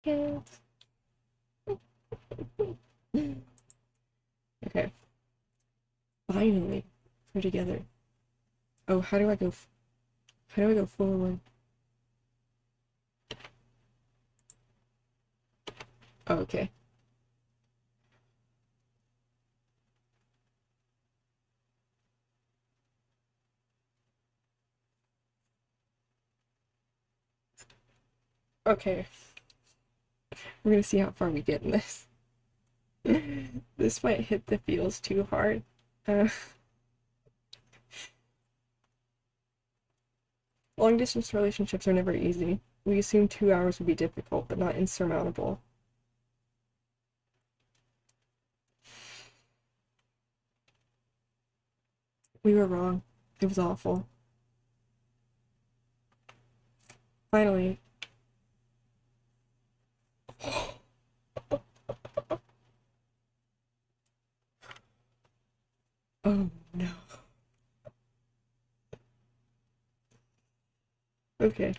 Yes. Okay. Finally, we're together. Oh, how do I go forward? Oh, okay. Okay. We're gonna see how far we get in this. This might hit the feels too hard. Uh, Long distance relationships are never easy. We assumed 2 hours would be difficult, but not insurmountable. We were wrong. It was awful. Finally. Oh no. Okay.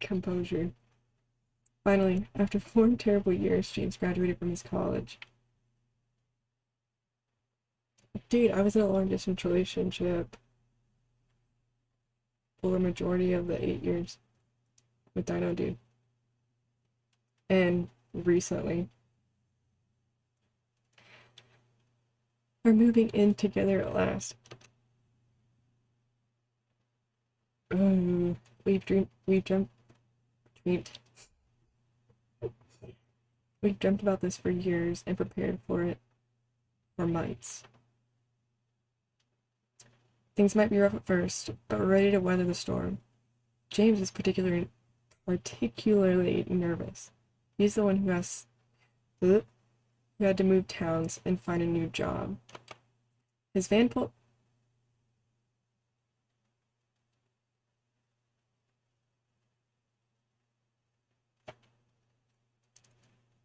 Composure. Finally, after 4 terrible years, James graduated from his college. Dude, I was in a long distance relationship for the majority of the 8 years with Dino Dude. And recently, we're moving in together at last. We've we've dreamt about this for years and prepared for it for months. Things might be rough at first, but we're ready to weather the storm. James is particularly nervous. He's the one who had to move towns and find a new job. His van pulled.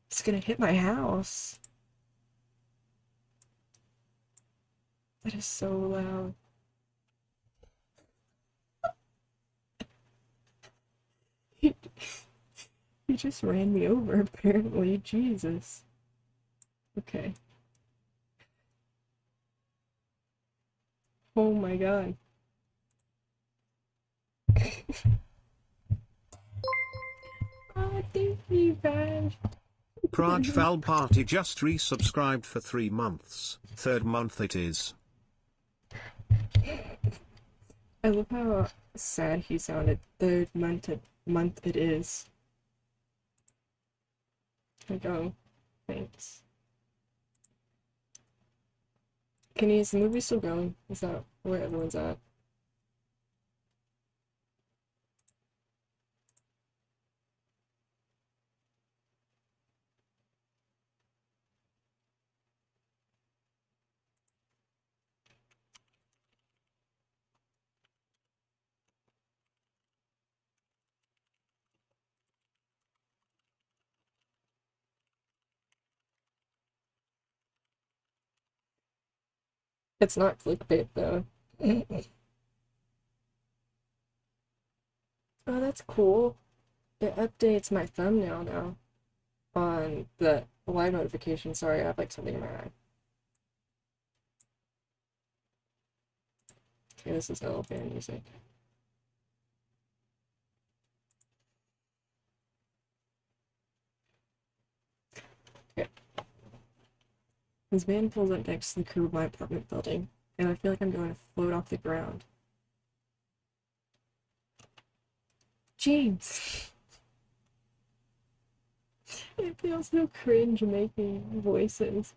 It's gonna hit my house. That is so loud. He, he just ran me over, apparently. Jesus. Okay. Oh my god. Oh, thank you, guys. Praj Val Party just resubscribed for 3 months. Third month it is. I love how sad he sounded. Third month it is. Like, oh, thanks. Is the movie still going? Is that where everyone's at? It's not clickbait though. Oh, that's cool. It updates my thumbnail now on the live notification. Sorry, I have like something in my eye. Okay, this is elevator music. Okay. This van pulls up next to the curb of my apartment building, and I feel like I'm going to float off the ground. James! It feels so cringe making voices.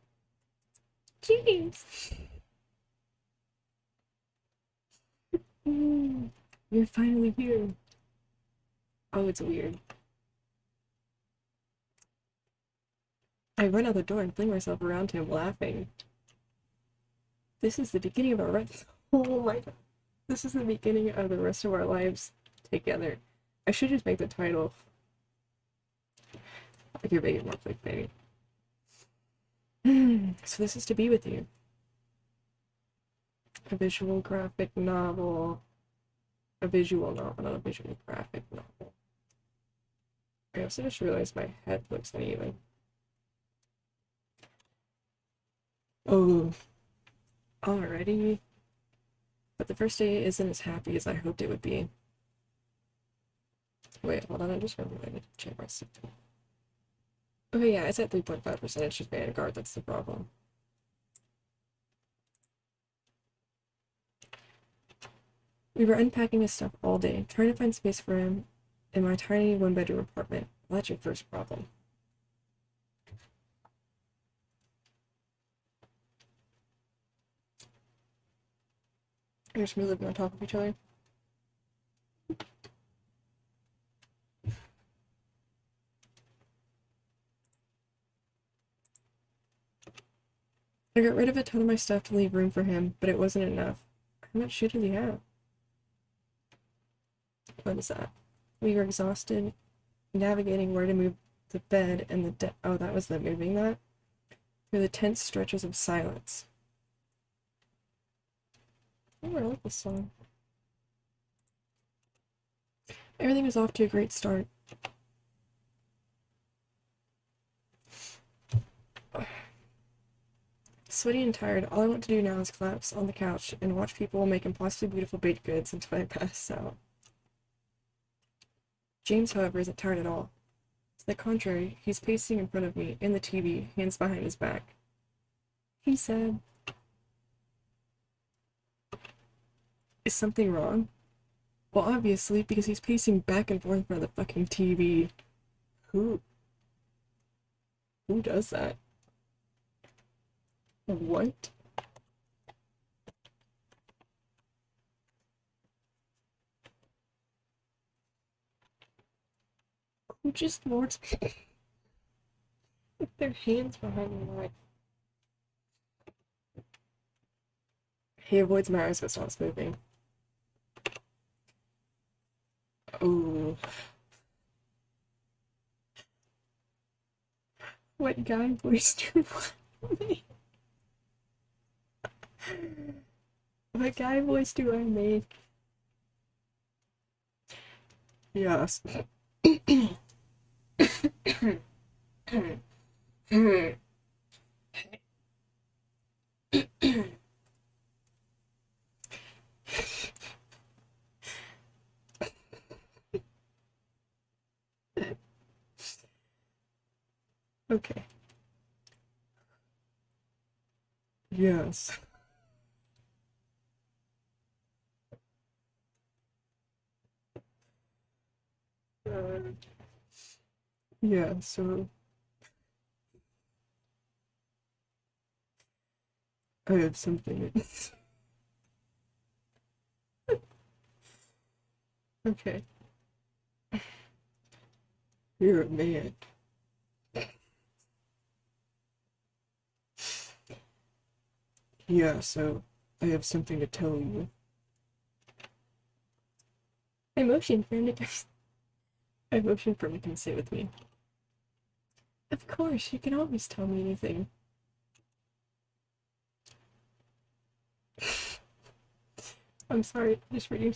James! You're finally here. Oh, it's weird. I run out the door and fling myself around him, laughing. This is the beginning of our rest. Oh my god. This is the beginning of the rest of our lives together. I should just make the title like your baby more like baby. So this is to be with you. A visual graphic novel. A visual novel, not a visual graphic novel. I also just realized my head looks uneven. Oh, already. But the first day isn't as happy as I hoped it would be. Wait, hold on, I just remembered I need to check my stuff. Okay, yeah, it's at 3.5%. It's just Vanguard, that's the problem. We were unpacking his stuff all day, trying to find space for him in my tiny one-bedroom apartment. Well, that's your first problem. Here's me living on top of each other. I got rid of a ton of my stuff to leave room for him, but it wasn't enough. How much shit does he have? What is that? We were exhausted, navigating where to move the bed and the oh, that was the moving that? Through the tense stretches of silence. Oh, I like this song. Everything was off to a great start. Sweaty and tired, all I want to do now is collapse on the couch and watch people make impossibly beautiful baked goods until I pass out. James, however, isn't tired at all. To the contrary, he's pacing in front of me, in the TV, hands behind his back. He said, "Is something wrong?" Well, obviously, because he's pacing back and forth in front of the fucking TV. Who? Who does that? What? Who just walks with their hands behind their back? He avoids my eyes but stops moving. Oh. What guy voice do I make? What guy voice do I make? Yes. Okay. Yes. Yeah, so I have something. Okay. You're a man. Yeah, so I have something to tell you. I motioned for him to I motioned for him to come sit with me. Of course, you can always tell me anything. I'm sorry, just reading.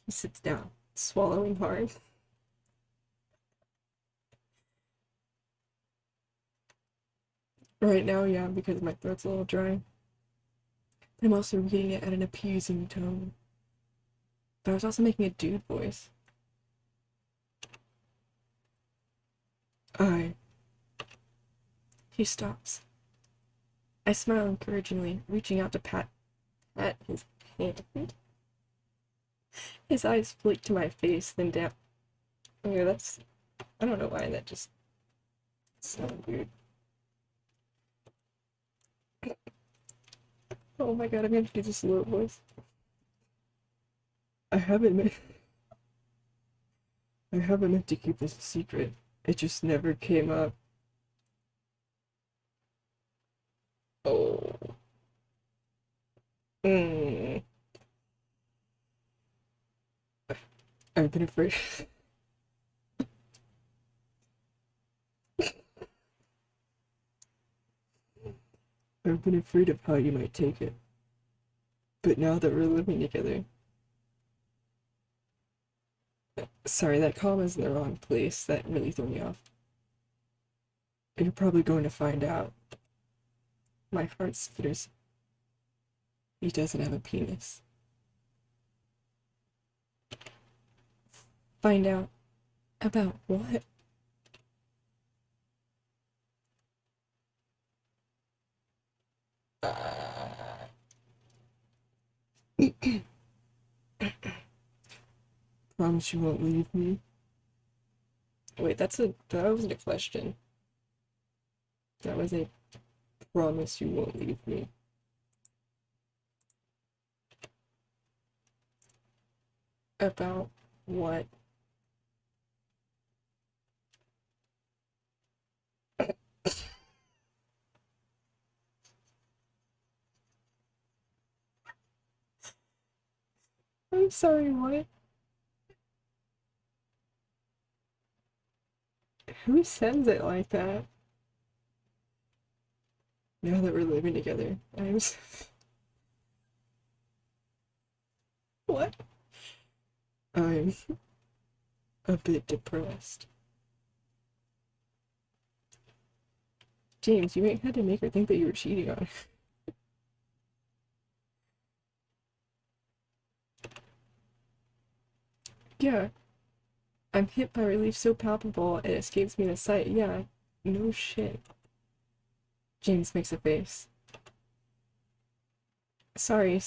He sits down, swallowing hard. Right now, yeah, because my throat's a little dry. But I'm also reading it at an appeasing tone. But I was also making a dude voice. I. He stops. I smile encouragingly, reaching out to pat his hand. His eyes flick to my face, then down. Okay, that's. I don't know why that just sounded weird. Oh my god, I'm gonna have to do this low voice. I haven't meant. I haven't meant to keep this a secret. It just never came up. Oh. Mm. I've been afraid. I've been afraid of how you might take it. But now that we're living together, Sorry, that comma's in the wrong place. That really threw me off. You're probably going to find out. My heart skitters. He doesn't have a penis. Find out about what? Promise you won't leave me. Wait, that wasn't a question. That was a promise you won't leave me. About what? I'm sorry, what? Who sends it like that? Now that we're living together, what? I'm a bit depressed. James, you ain't had to make her think that you were cheating on her. Yeah, I'm hit by relief so palpable it escapes me to sight. Yeah, no shit. James makes a face. Sorry.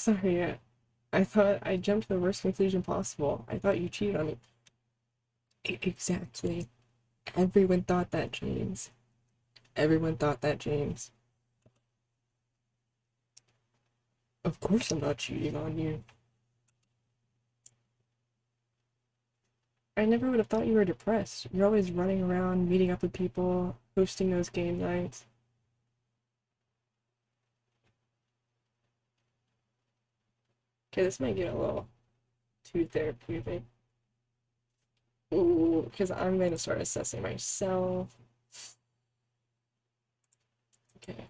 I thought I jumped to the worst conclusion possible. I thought you cheated on me. Exactly. Everyone thought that, James. Everyone thought that, James. Of course I'm not cheating on you. I never would have thought you were depressed. You're always running around, meeting up with people, hosting those game nights. Okay, this might get a little too therapeutic. Ooh, because I'm going to start assessing myself. Okay.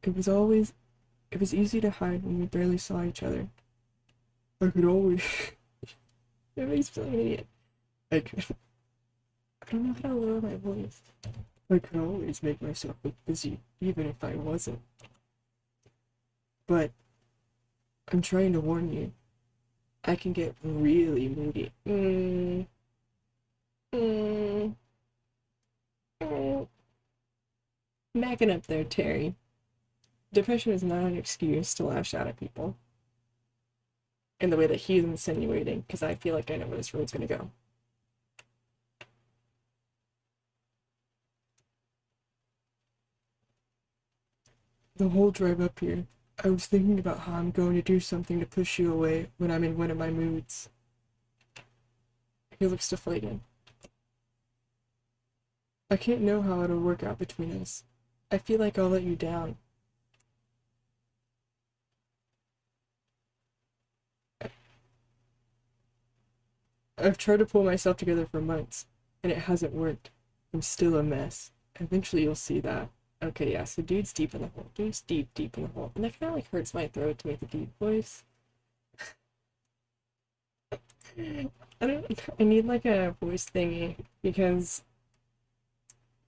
It was always, it was easy to hide when we barely saw each other. I could always, it makes me feel like an idiot. I don't know how to lower my voice. I could always make myself look busy, even if I wasn't. But I'm trying to warn you, I can get really moody. Mm, mm. Backing up there, Terry. Depression is not an excuse to lash out at people in the way that he's insinuating, because I feel like I know where this road's gonna go. The whole drive up here, I was thinking about how I'm going to do something to push you away when I'm in one of my moods. He looks deflated. I can't know how it'll work out between us. I feel like I'll let you down. I've tried to pull myself together for months, and it hasn't worked. I'm still a mess. Eventually you'll see that. Okay, yeah, so dude's deep in the hole. Dude's deep in the hole. And that kind of like hurts my throat to make the deep voice. I need like a voice thingy because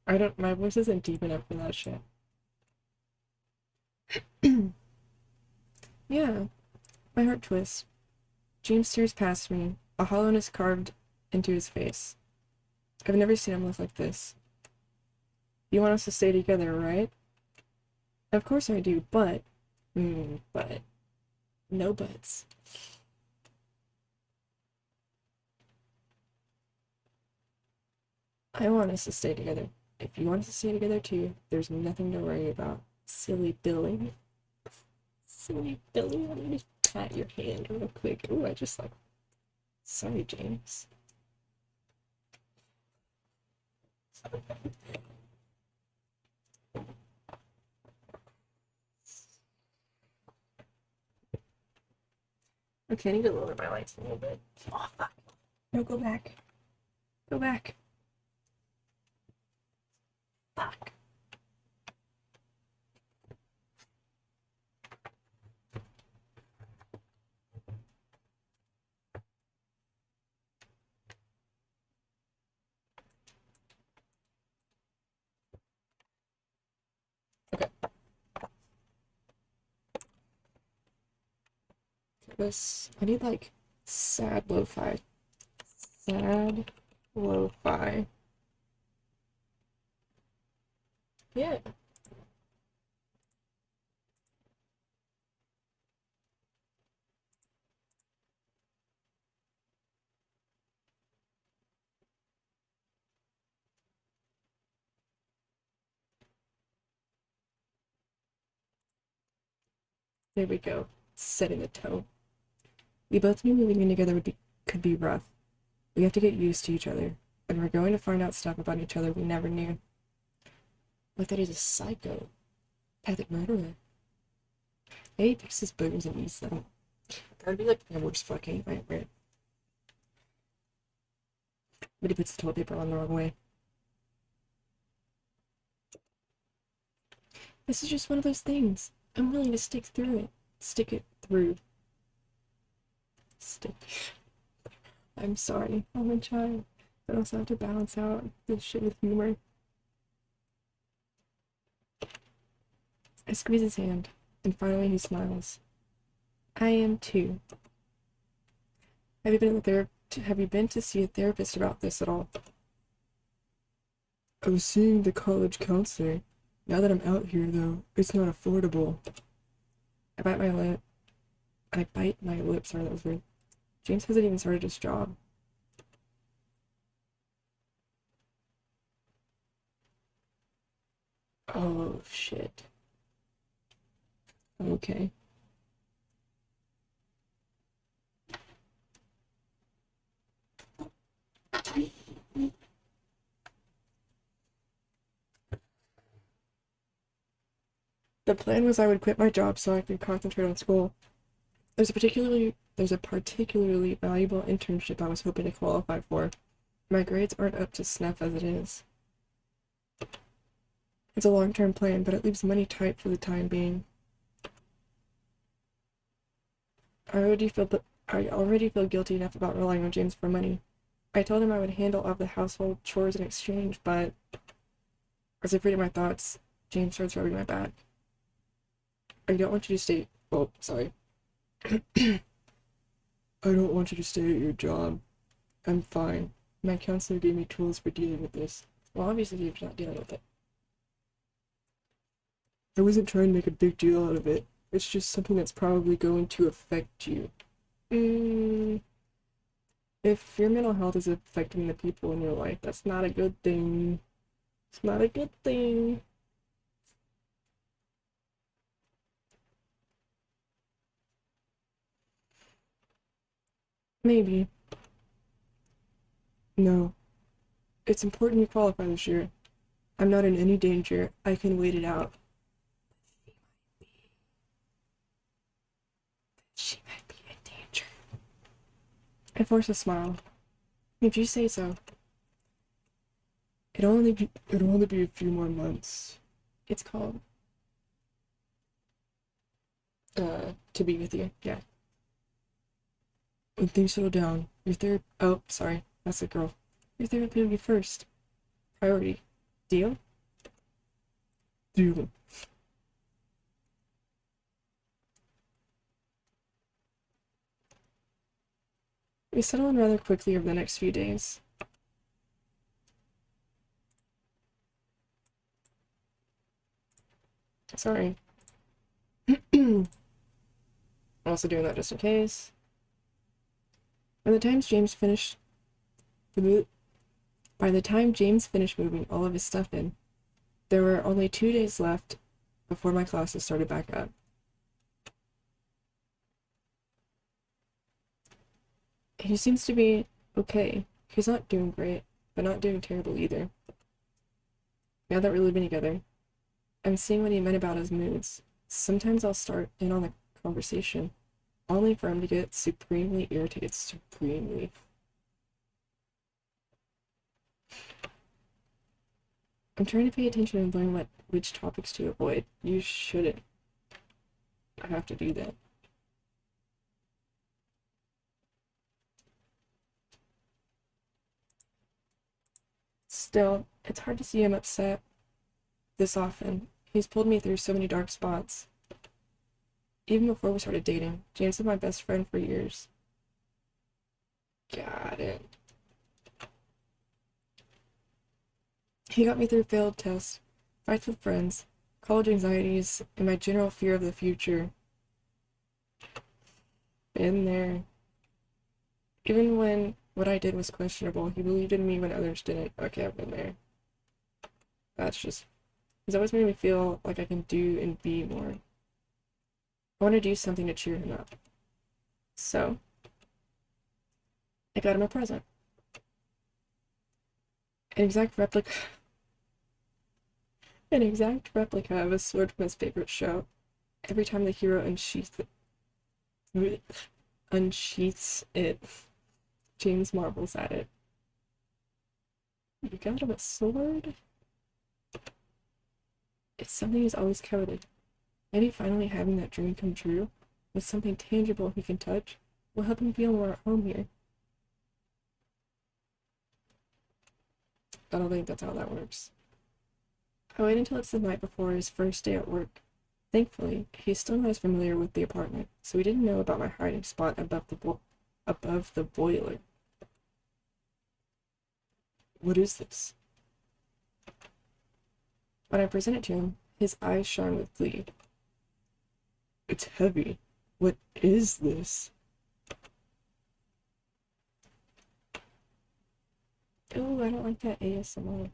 my voice isn't deep enough for that shit. Yeah, my heart twists. James stares past me, a hollowness carved into his face. I've never seen him look like this. You want us to stay together, right? Of course I do, but... but... No buts. I want us to stay together. If you want us to stay together too, there's nothing to worry about. Silly Billy. Silly Billy, let me just pat your hand real quick. Ooh, I just like... Sorry, James. Okay, I need to lower my lights a little bit. Oh, fuck. No, go back. Go back. Fuck. Okay. This, I need like sad lo-fi. Sad lo-fi. Yeah. There we go. Setting the tone. We both knew moving in together could be rough. We have to get used to each other, and we're going to find out stuff about each other we never knew. Like that he's a psychopathic murderer. Maybe he picks his boogers and eats them. That'd be like the worst fucking nightmare. But he puts the toilet paper on the wrong way. This is just one of those things. I'm willing to stick through it. Stick it through. Stick. I'm sorry. I'm a child. But I also have to balance out this shit with humor. I squeeze his hand, and finally he smiles. I am too. Have you been to see a therapist about this at all? I was seeing the college counselor. Now that I'm out here, though, it's not affordable. I bite my lip. Sorry, that was weird. James hasn't even started his job. Oh, shit. Okay. The plan was I would quit my job so I could concentrate on school. There's a particularly valuable internship I was hoping to qualify for. My grades aren't up to snuff as it is. It's a long-term plan, but it leaves money tight for the time being. I already feel guilty enough about relying on James for money. I told him I would handle all the household chores in exchange, but as I read my thoughts, James starts rubbing my back. I don't want you to stay. Oh, sorry. I don't want you to stay at your job. I'm fine. My counselor gave me tools for dealing with this. Well, obviously you're not dealing with it. I wasn't trying to make a big deal out of it. It's just something that's probably going to affect you. If your mental health is affecting the people in your life, that's not a good thing. It's not a good thing. Maybe. No. It's important you qualify this year. I'm not in any danger. I can wait it out. She might be in danger. I force a smile. If you say so. It'll only be a few more months. It's called to be with you. Yeah. When things settle down, oh, sorry, that's a girl. Your therapy will be first. Priority. Deal? Deal. We settle in rather quickly over the next few days. Sorry. Also doing that just in case. By the time James finished moving all of his stuff in, there were only 2 days left before my classes started back up. He seems to be okay. He's not doing great, but not doing terrible either. Now that we're living together, I'm seeing what he meant about his moods. Sometimes I'll start in on the conversation, only for him to get supremely irritated. Supremely. I'm trying to pay attention and learn which topics to avoid. You shouldn't. I have to do that. Still, it's hard to see him upset this often. He's pulled me through so many dark spots. Even before we started dating, James was my best friend for years. Got it. He got me through failed tests, fights with friends, college anxieties, and my general fear of the future. Been there. Even when what I did was questionable, he believed in me when others didn't. Okay, I've been there. He's always made me feel like I can do and be more. I want to do something to cheer him up. So, I got him a present. An exact replica. An exact replica of a sword from his favorite show. Every time the hero unsheaths it, James marvels at it. You got him a sword? It's something he's always coveted. Maybe finally having that dream come true, with something tangible he can touch, will help him feel more at home here. I don't think that's how that works. I wait until it's the night before his first day at work. Thankfully, he's still not as familiar with the apartment, so he didn't know about my hiding spot above the boiler. What is this? When I present it to him, his eyes shine with glee. It's heavy. What is this? Oh, I don't like that ASMR.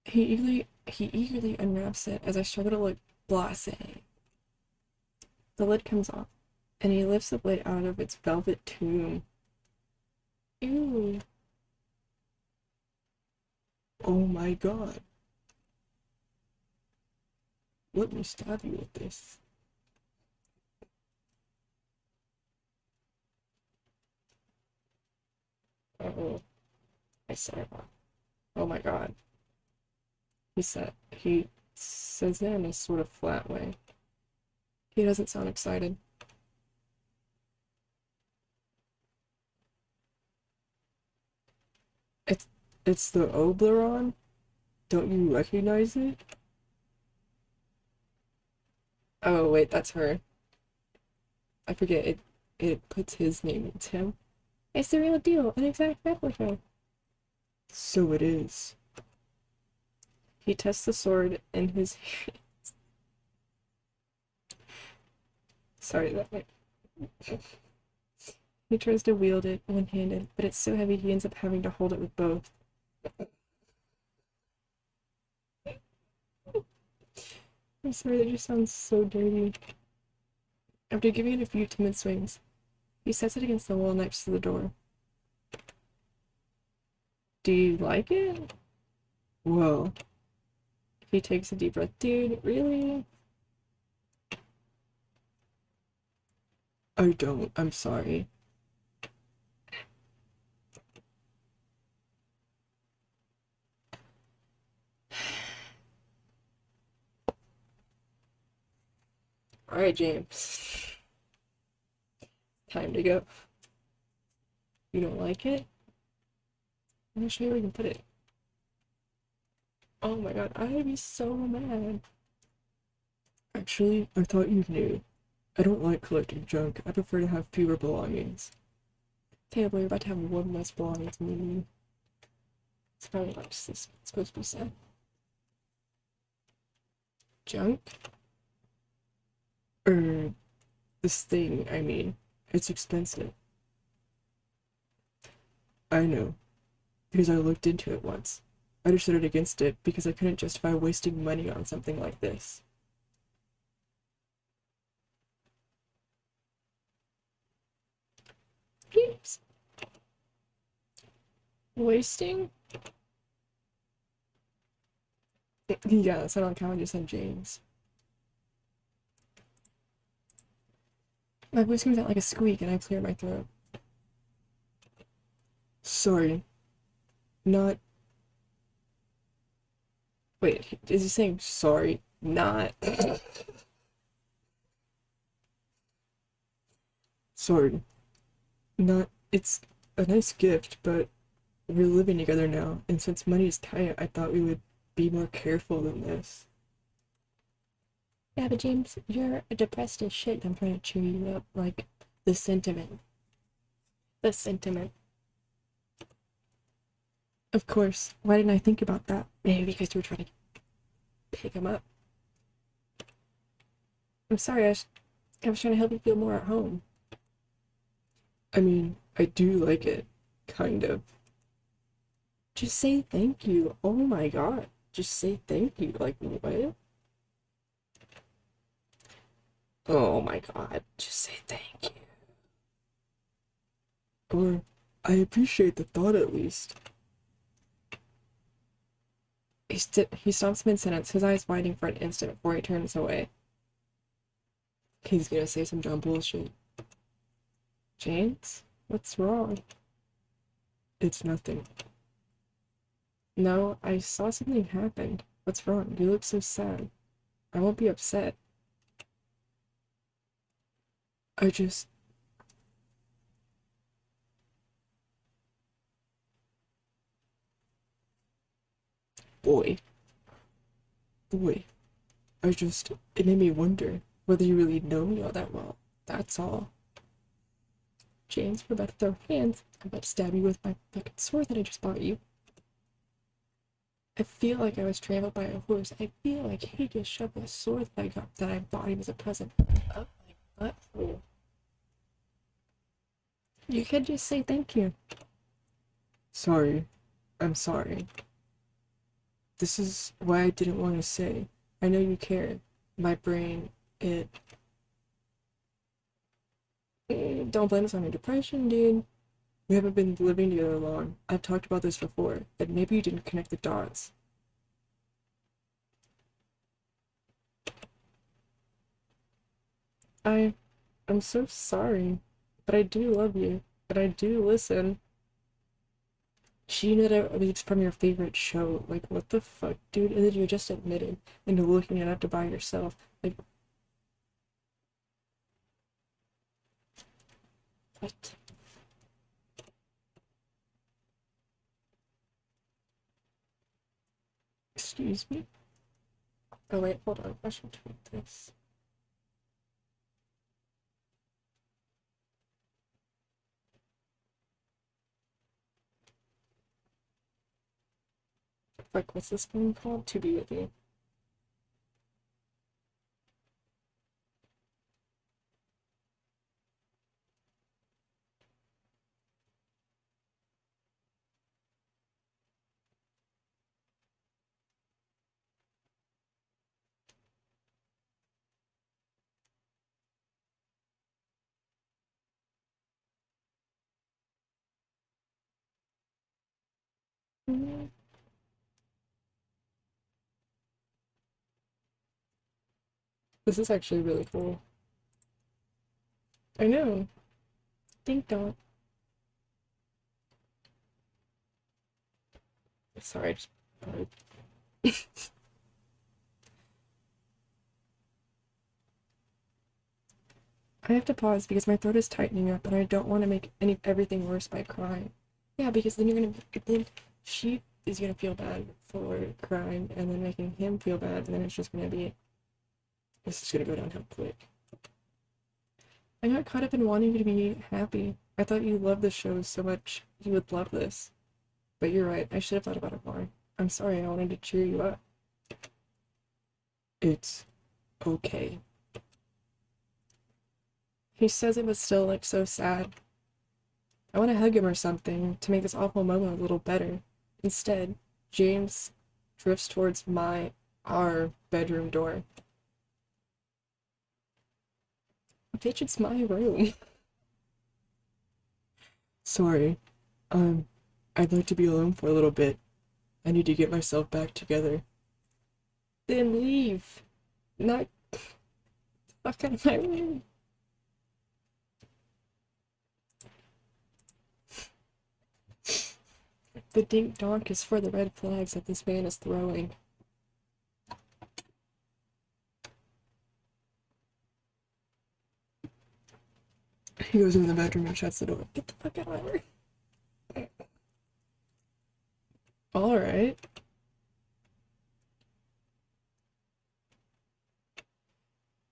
He eagerly unwraps it as I struggle to look blasé. The lid comes off, and he lifts the blade out of its velvet tomb. Ew. Oh my god. Let me stab you with this. Uh-oh. I said it wrong. Oh my god. He says it in a sort of flat way. He doesn't sound excited. It's the Obleron? Don't you recognize it? Oh wait, that's her. I forget it puts his name in Tim. It's the real deal, an exact replica. So it is. He tests the sword in his hands. Sorry, that might... He tries to wield it one-handed, but it's so heavy he ends up having to hold it with both. I'm sorry, that just sounds so dirty. After giving it a few timid swings, he sets it against the wall next to the door. Do you like it? Whoa. He takes a deep breath. Dude, really? I don't. I'm sorry. Alright, James. Time to go. You don't like it? I'm gonna show you where you can put it. Oh my god, I'd be so mad. Actually, I thought you knew. I don't like collecting junk. I prefer to have fewer belongings. Okay, well, you're about to have one less belongings than you need. It's probably not just this. It's supposed to be sad. Junk? This thing, I mean. It's expensive. I know. Because I looked into it once. I decided against it because I couldn't justify wasting money on something like this. Oops. Wasting? Yeah, that's not how I just said James. My voice comes out like a squeak and I clear my throat. Sorry. Not. Wait, is he saying sorry? Not. Sorry. Not. It's a nice gift, but we're living together now, and since money is tight, I thought we would be more careful than this. Yeah, but James, you're depressed as shit. I'm trying to cheer you up. Like, the sentiment. The sentiment. Of course. Why didn't I think about that? Maybe because you were trying to pick him up. I'm sorry, I was trying to help you feel more at home. I mean, I do like it. Kind of. Just say thank you. Oh my god. Just say thank you. Like, what? Oh my god. Just say thank you. Or, I appreciate the thought at least. He stops mid-sentence, his eyes widening for an instant before he turns away. He's gonna say some dumb bullshit. James? What's wrong? It's nothing. No, I saw something happen. What's wrong? You look so sad. I won't be upset. I just... Boy. Boy. It made me wonder whether you really know me all that well. That's all. James, we're about to throw hands. I'm about to stab you with my fucking sword that I just bought you. I feel like I was trampled by a horse. I feel like he just shoved a sword that I bought him as a present up my butthole. You could just say thank you. Sorry. I'm sorry. This is why I didn't want to say. I know you care. My brain, it... Don't blame us on your depression, dude. We haven't been living together long. I've talked about this before, and maybe you didn't connect the dots. I'm so sorry, but I do love you, and I do listen. She knew that it was from your favorite show. Like, what the fuck, dude? And then you just admitted into looking it up to buy yourself. Like, what? Excuse me? Oh, wait, hold on. I should tweet this. Fuck, what's this game called? To Be With You. This is actually really cool. I know. Think don't. Sorry, I just... I have to pause because my throat is tightening up and I don't want to make everything worse by crying. Yeah, because then she is gonna feel bad for crying and then making him feel bad and then this is gonna go downhill quick. I got caught up in wanting you to be happy. I thought you loved the show so much you would love this. But you're right, I should have thought about it more. I'm sorry, I wanted to cheer you up. It's okay. He says it was still like so sad. I want to hug him or something to make this awful moment a little better. Instead, James drifts towards our bedroom door. Bitch, it's my room. Sorry. I'd like to be alone for a little bit. I need to get myself back together. Then leave. Not fuck out of my room. The dink donk is for the red flags that this man is throwing. He goes in the bedroom and shuts the door. Get the fuck out of my room. Alright.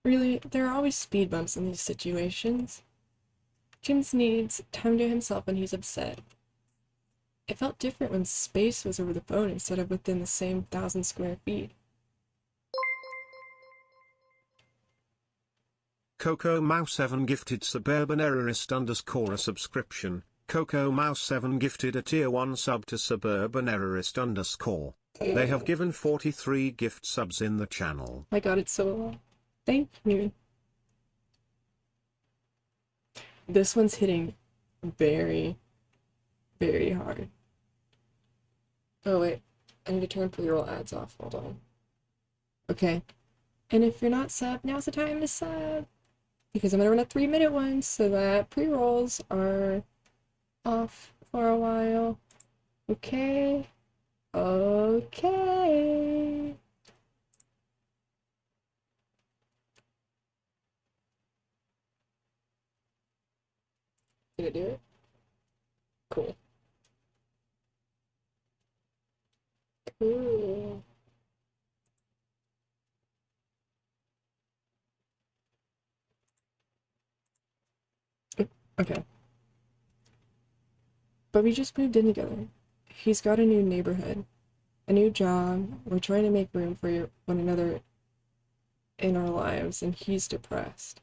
Really, there are always speed bumps in these situations. James needs time to himself when he's upset. It felt different when space was over the phone instead of within the same 1,000 square feet. Coco Mouse 7 gifted Suburban Errorist _ a subscription. Coco Mouse 7 gifted a tier 1 sub to Suburban Errorist _. They have given 43 gift subs in the channel. I got it so long. Thank you. This one's hitting very, very hard. Oh wait, I need to turn pre-roll ads off. Hold on. Okay. And if you're not sub, now's the time to sub. Because I'm gonna run a 3-minute one so that pre-rolls are off for a while. Okay. Okay. Did it do it? Cool. Cool. Okay. But we just moved in together. He's got a new neighborhood, a new job. We're trying to make room for one another in our lives, and he's depressed.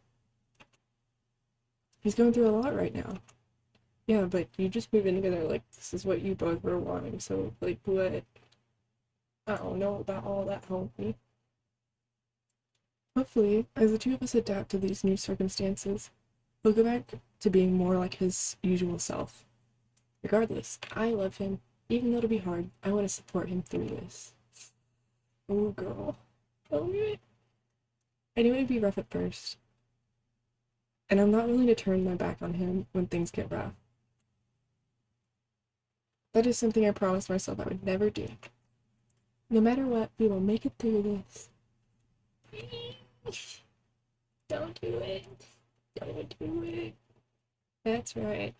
He's going through a lot right now. Yeah, but you just moved in together, like, this is what you both were wanting, so, like, what? I don't know about all that, homie. Hopefully, as the two of us adapt to these new circumstances, he'll go back to being more like his usual self. Regardless, I love him. Even though it'll be hard, I want to support him through this. Oh, girl. Oh, I knew it'd be rough at first. And I'm not willing to turn my back on him when things get rough. That is something I promised myself I would never do. No matter what, we will make it through this. Don't do it. Don't do it. That's right.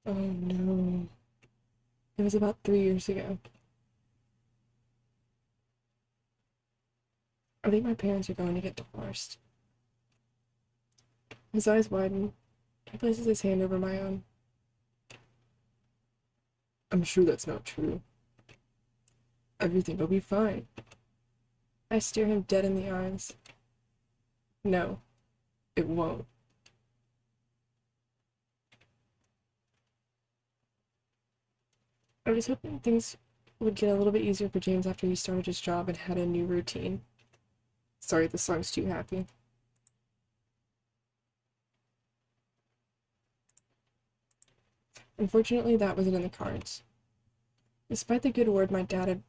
Oh no. It was about 3 years ago. I think my parents are going to get divorced. His eyes widen. He places his hand over my own. I'm sure that's not true. Everything will be fine. I stare him dead in the eyes. No, it won't. I was hoping things would get a little bit easier for James after he started his job and had a new routine. Sorry, this song's too happy. Unfortunately, that wasn't in the cards. Despite the good word my dad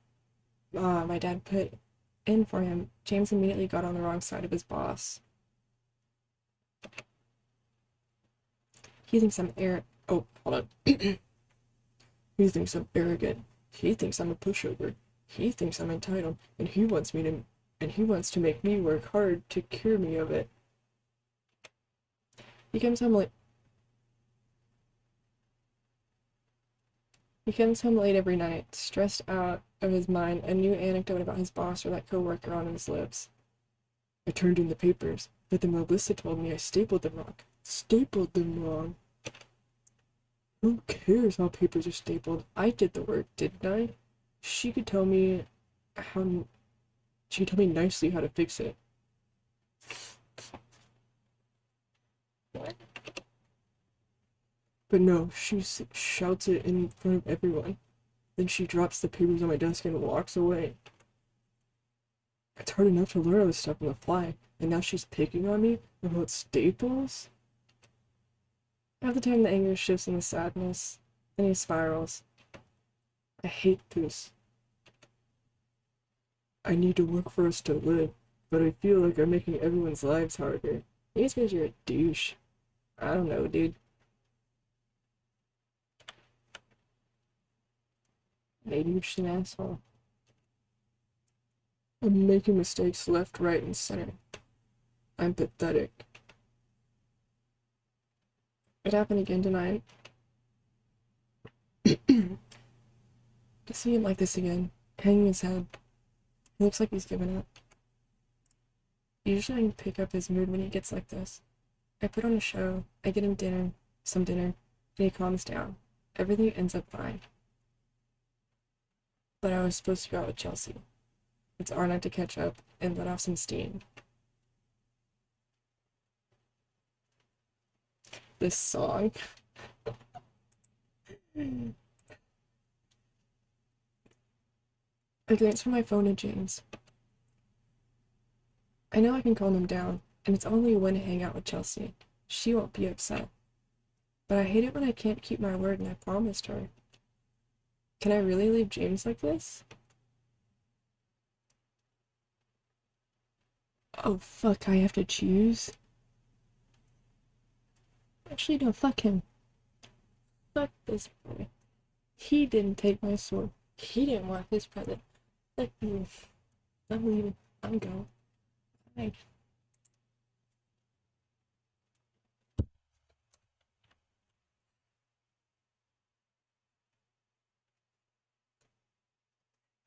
put in for him, James immediately got on the wrong side of his boss. He thinks I'm oh, hold on. He thinks I'm arrogant. He thinks I'm a pushover. He thinks I'm entitled, and he wants to make me work hard to cure me of it. He comes home late every night, stressed out of his mind, a new anecdote about his boss or that coworker on his lips. I turned in the papers, but then Melissa told me I stapled them wrong. Stapled them wrong. Who cares how papers are stapled? I did the work, didn't I? She told me nicely how to fix it. What? But no, she shouts it in front of everyone. Then she drops the papers on my desk and walks away. It's hard enough to learn all this stuff on the fly, and now she's picking on me about staples? Half the time the anger shifts into sadness, then he spirals. I hate this. I need to work for us to live, but I feel like I'm making everyone's lives harder. Maybe it's because you're a douche. I don't know, dude. Maybe you're just an asshole. I'm making mistakes left, right, and center. I'm pathetic. It happened again tonight. To see him like this again, hanging his head. He looks like he's given up. Usually I can pick up his mood when he gets like this. I put on a show, I get him some dinner, and he calms down. Everything ends up fine. But I was supposed to go out with Chelsea. It's our night to catch up and let off some steam. This song. I glance from my phone at James. I know I can calm him down, and it's only a win to hang out with Chelsea. She won't be upset. But I hate it when I can't keep my word and I promised her. Can I really leave James like this? Oh fuck, I have to choose? Actually, no, fuck him. Fuck this boy. He didn't take my sword. He didn't want his present. Fuck you. I'm leaving. I'm going. Bye.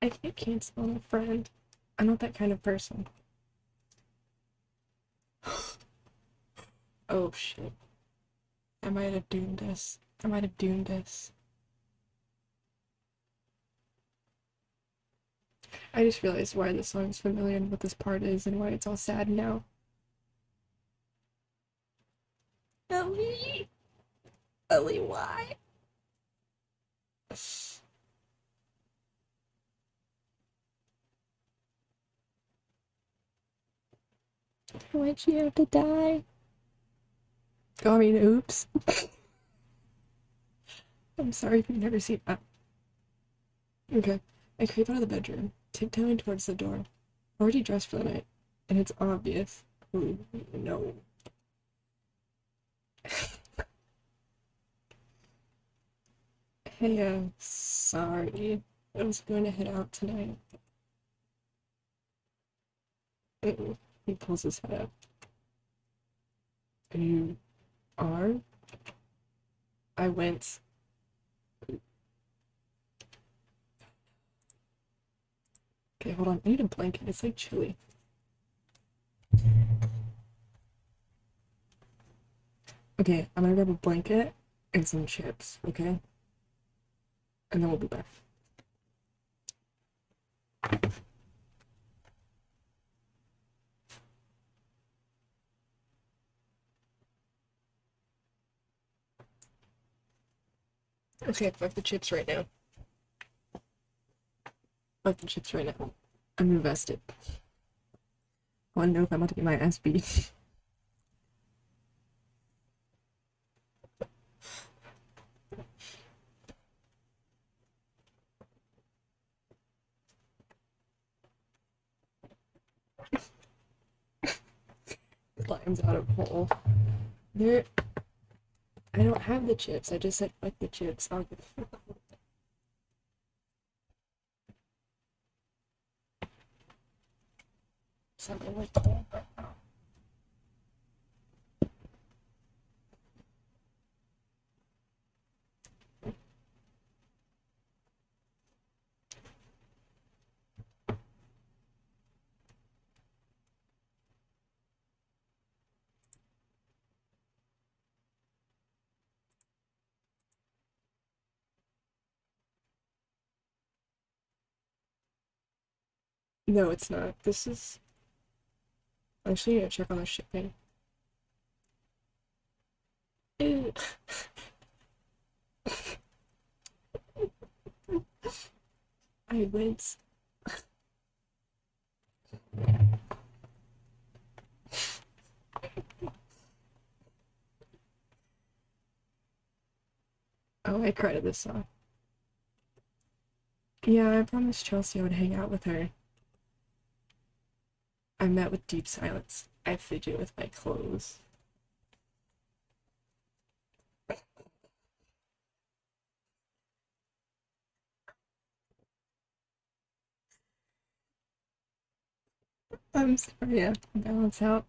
I can't cancel on a friend. I'm not that kind of person. Oh shit. I might have doomed us. I might have doomed us. I just realized why this song's familiar and what this part is and why it's all sad now. Ellie! Ellie, why? Why'd she have to die? Oh, I mean, oops. I'm sorry if you've never seen that. Okay. I creep out of the bedroom, tiptoeing towards the door. Already dressed for the night, and it's obvious. Ooh, no. Hey, sorry. I was going to head out tonight. He pulls his head up. You are? I went. Okay, hold on. I need a blanket. It's like chilly. Okay, I'm gonna grab a blanket and some chips, okay? And then we'll be back. Okay, fuck the chips right now. Fuck the chips right now. I'm invested. I wanna know if I'm about to get my ass beat. Climbs out of hole. There. I don't have the chips. I just said fuck the chips. I'll get. Something like cold right now. No, it's not. This is. I actually need to check on the shipping. Ew. I wince. Oh, I cried at this song. Yeah, I promised Chelsea I would hang out with her. I'm met with deep silence. I fidget with my clothes. I'm sorry, I have to balance out.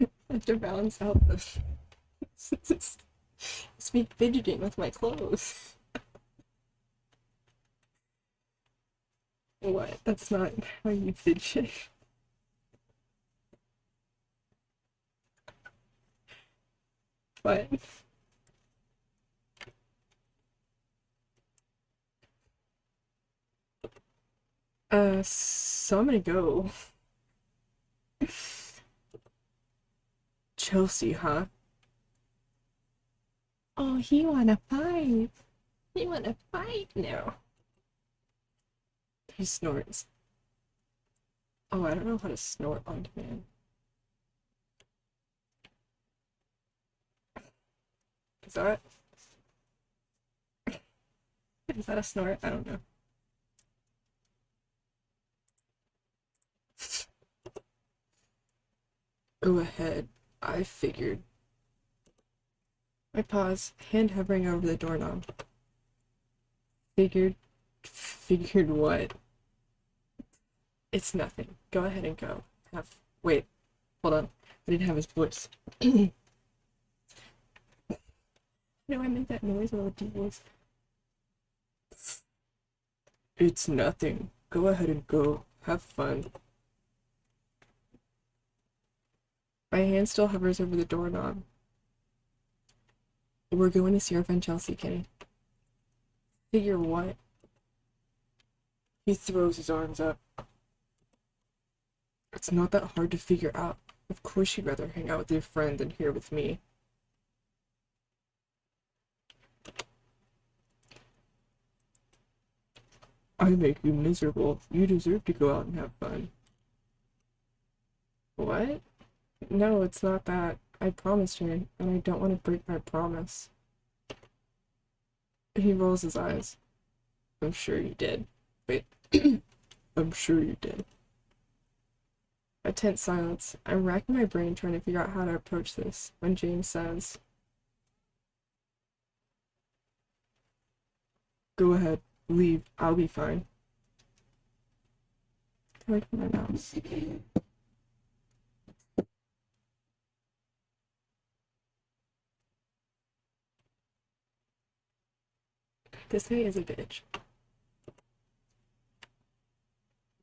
I have to balance out the. It's me fidgeting with my clothes. What? That's not how you fidget. But so I'm gonna go. Chelsea, huh? Oh, he wanna fight. He wanna fight now. He snorts. Oh, I don't know how to snort on demand. Is that is that a snort? I don't know. Go ahead. I figured. I pause, hand hovering over the doorknob. Figured. Figured what? It's nothing. Go ahead and go. Wait, hold on. I didn't have his voice. No, I make that noise with a deep voice. It's nothing. Go ahead and go. Have fun. My hand still hovers over the doorknob. We're going to see our friend Chelsea, Kenny. Figure what? He throws his arms up. It's not that hard to figure out. Of course you'd rather hang out with your friend than here with me. I make you miserable. You deserve to go out and have fun. What? No, it's not that. I promised her, and I don't want to break my promise. He rolls his eyes. I'm sure you did. Wait. I'm sure you did. A tense silence. I'm racking my brain trying to figure out how to approach this when James says, go ahead. Leave. I'll be fine. I like my mouse. This guy is a bitch.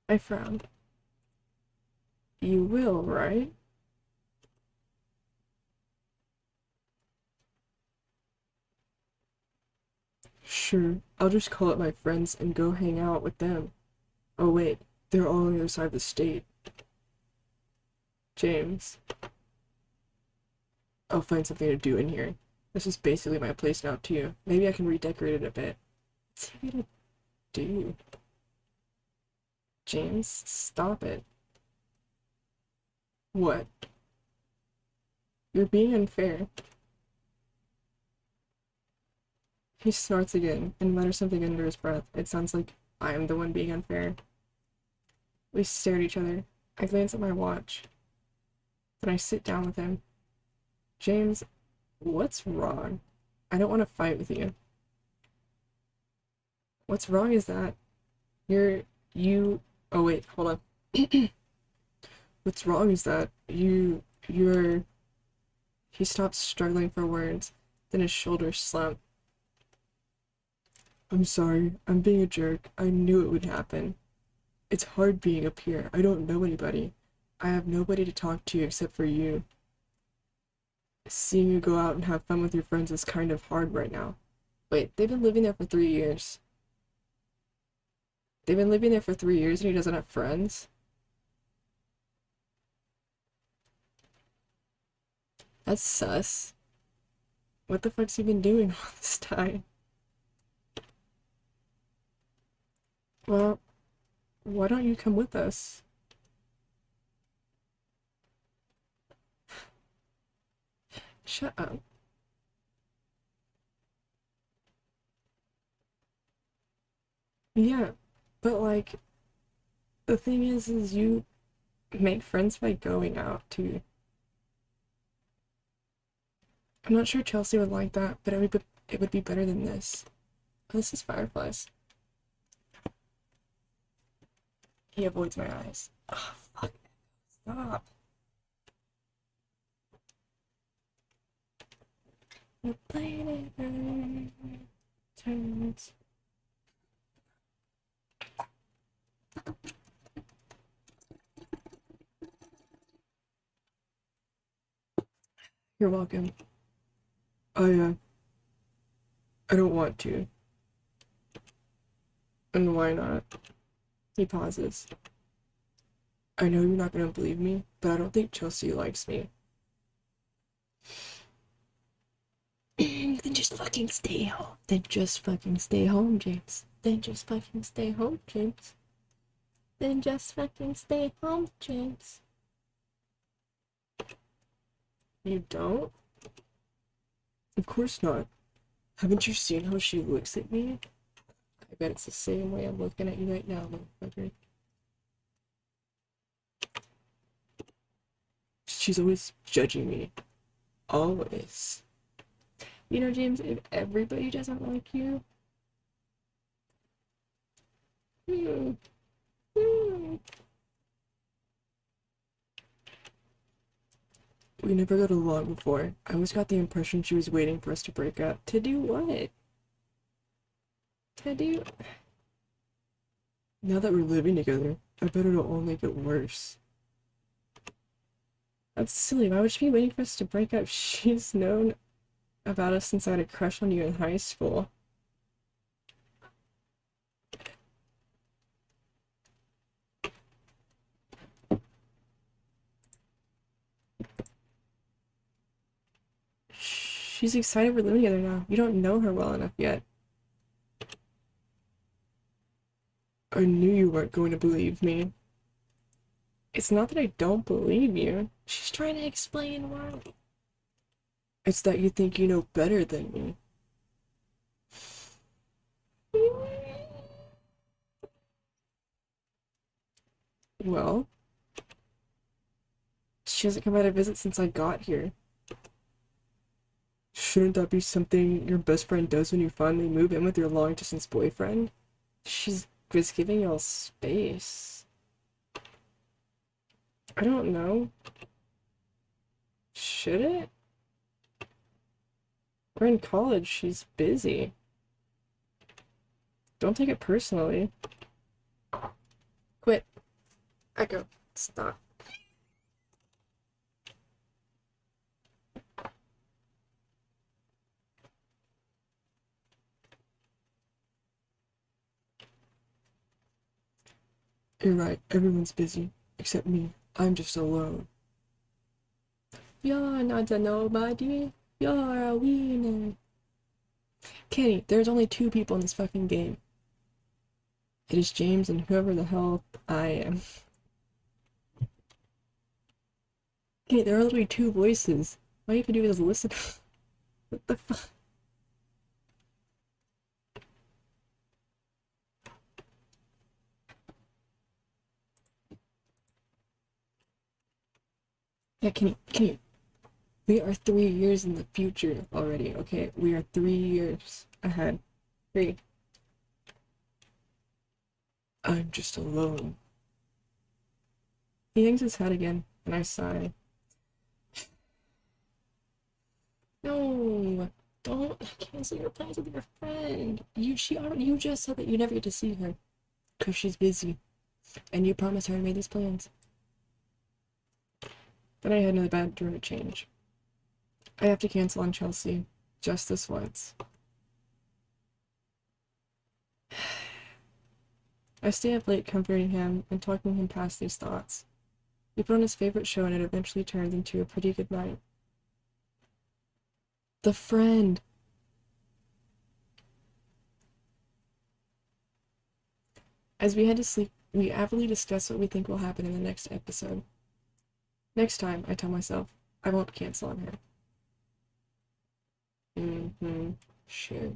I frowned. You will, right? Sure. I'll just call up my friends and go hang out with them. Oh wait, they're all on the other side of the state. James. I'll find something to do in here. This is basically my place now too. Maybe I can redecorate it a bit. What's he gonna do? James, stop it. What? You're being unfair. He snorts again and mutters something under his breath. It sounds like I'm the one being unfair. We stare at each other. I glance at my watch. Then I sit down with him. James, what's wrong? I don't want to fight with you. What's wrong is that you. Oh wait, hold on. What's wrong is that you're. He stops struggling for words, then his shoulders slump. I'm sorry, I'm being a jerk. I knew it would happen. It's hard being up here. I don't know anybody. I have nobody to talk to except for you. Seeing you go out and have fun with your friends is kind of hard right now. Wait, they've been living there for 3 years. They've been living there for 3 years and he doesn't have friends? That's sus. What the fuck's he been doing all this time? Well, why don't you come with us? Shut up. Yeah, but like, The thing is you make friends by going out too. I'm not sure Chelsea would like that, but it would be better than this. Oh, this is fireflies. He avoids my eyes. Oh, fuck. Stop. The planet Earth turns. You're welcome. I don't want to. And why not? He pauses. I know you're not gonna believe me, but I don't think Chelsea likes me. Then just fucking stay home. Then just fucking stay home, James. Then just fucking stay home, James. Then just fucking stay home, James. You don't? Of course not. Haven't you seen how she looks at me? I bet it's the same way I'm looking at you right now, motherfucker. She's always judging me. Always. You know, James, if everybody doesn't like you, we never got along before. I always got the impression she was waiting for us to break up. To do what? To do... Now that we're living together, I bet it'll only get worse. That's silly. Why would she be waiting for us to break up? She's known about us since I had a crush on you in high school. She's excited we're living together now. You don't know her well enough yet. I knew you weren't going to believe me. It's not that I don't believe you. She's trying to explain why. It's that you think you know better than me. Well, she hasn't come out to visit since I got here. Shouldn't that be something your best friend does when you finally move in with your long-distance boyfriend? She's just giving y'all space. I don't know. Should it? We're in college. She's busy. Don't take it personally. Quit. Echo. Stop. You're right. Everyone's busy. Except me. I'm just alone. You're not a nobody. You're a winner. Kenny, there's only two people in this fucking game. It is James and whoever the hell I am. Kenny, there are literally two voices. All you can do is listen. What the fuck? Yeah, Kenny, we are 3 years in the future already, okay? We are 3 years ahead. 3. I'm just alone. He hangs his head again, and I sigh. No, don't cancel your plans with your friend. You just said that you never get to see her. 'Cause she's busy. And you promised her and made these plans. Then I had another bad dream to change. I have to cancel on Chelsea. Just this once. I stay up late comforting him and talking him past these thoughts. We put on his favorite show and it eventually turned into a pretty good night. The friend! As we head to sleep, we avidly discuss what we think will happen in the next episode. Next time, I tell myself, I won't cancel on her. Sure.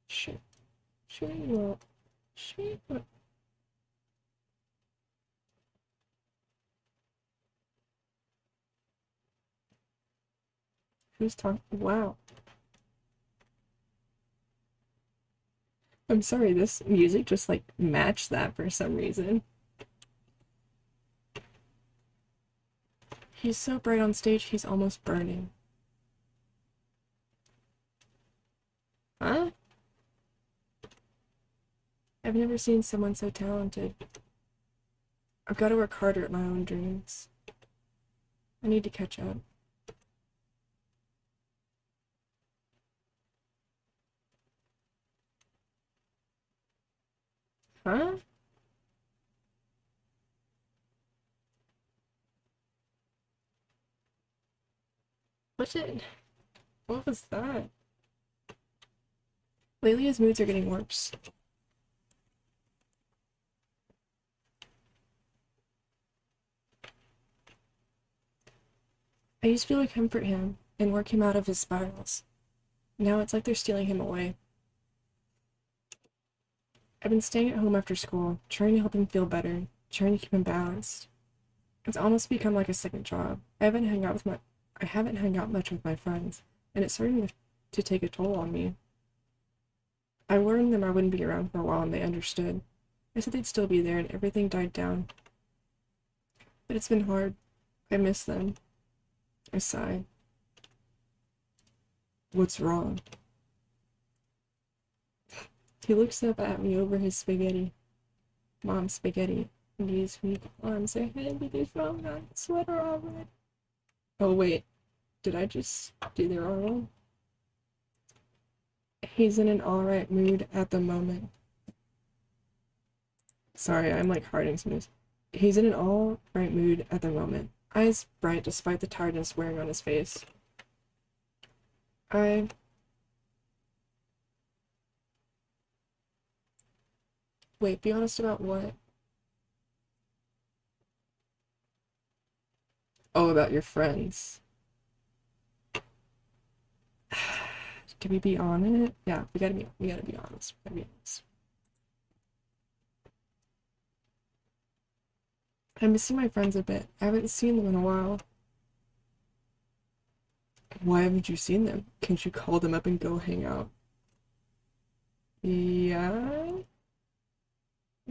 Sure you won't. Sure you won't. Who's talking? Wow. I'm sorry, this music just like matched that for some reason. He's so bright on stage, he's almost burning. Huh? I've never seen someone so talented. I've got to work harder at my own dreams. I need to catch up. Huh? What was that? Lately his moods are getting worse. I used to be able to comfort him and work him out of his spirals. Now it's like they're stealing him away. I've been staying at home after school, trying to help him feel better, trying to keep him balanced. It's almost become like a second job. I haven't hung out much with my friends, and it's starting to take a toll on me. I warned them I wouldn't be around for a while, and they understood. I said they'd still be there, and everything died down. But it's been hard. I miss them. I sigh. What's wrong? He looks up at me over his spaghetti. Mom's spaghetti. And his weak arms are heavy, there's wrong on the sweater already. Oh wait, did I just do the wrong one? He's in an alright mood at the moment. Sorry, I'm like harding some news. He's in an alright mood at the moment. Eyes bright despite the tiredness wearing on his face. Wait, be honest about what? Oh, about your friends. Can we be on it? Yeah, we gotta be honest. We gotta be honest. I'm missing my friends a bit. I haven't seen them in a while. Why haven't you seen them? Can't you call them up and go hang out? Yeah?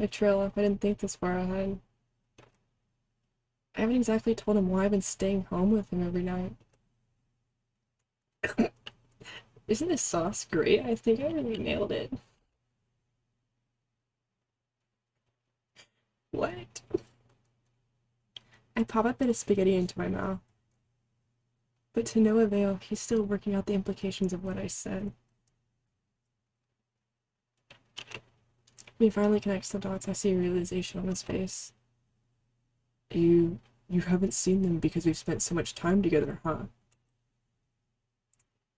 I trail off. I didn't think this far ahead. I haven't exactly told him why I've been staying home with him every night. Isn't this sauce great? I think I really nailed it. What? I pop a bit of spaghetti into my mouth. But to no avail, he's still working out the implications of what I said. When he finally connects the dots, I see a realization on his face. You haven't seen them because we've spent so much time together, huh?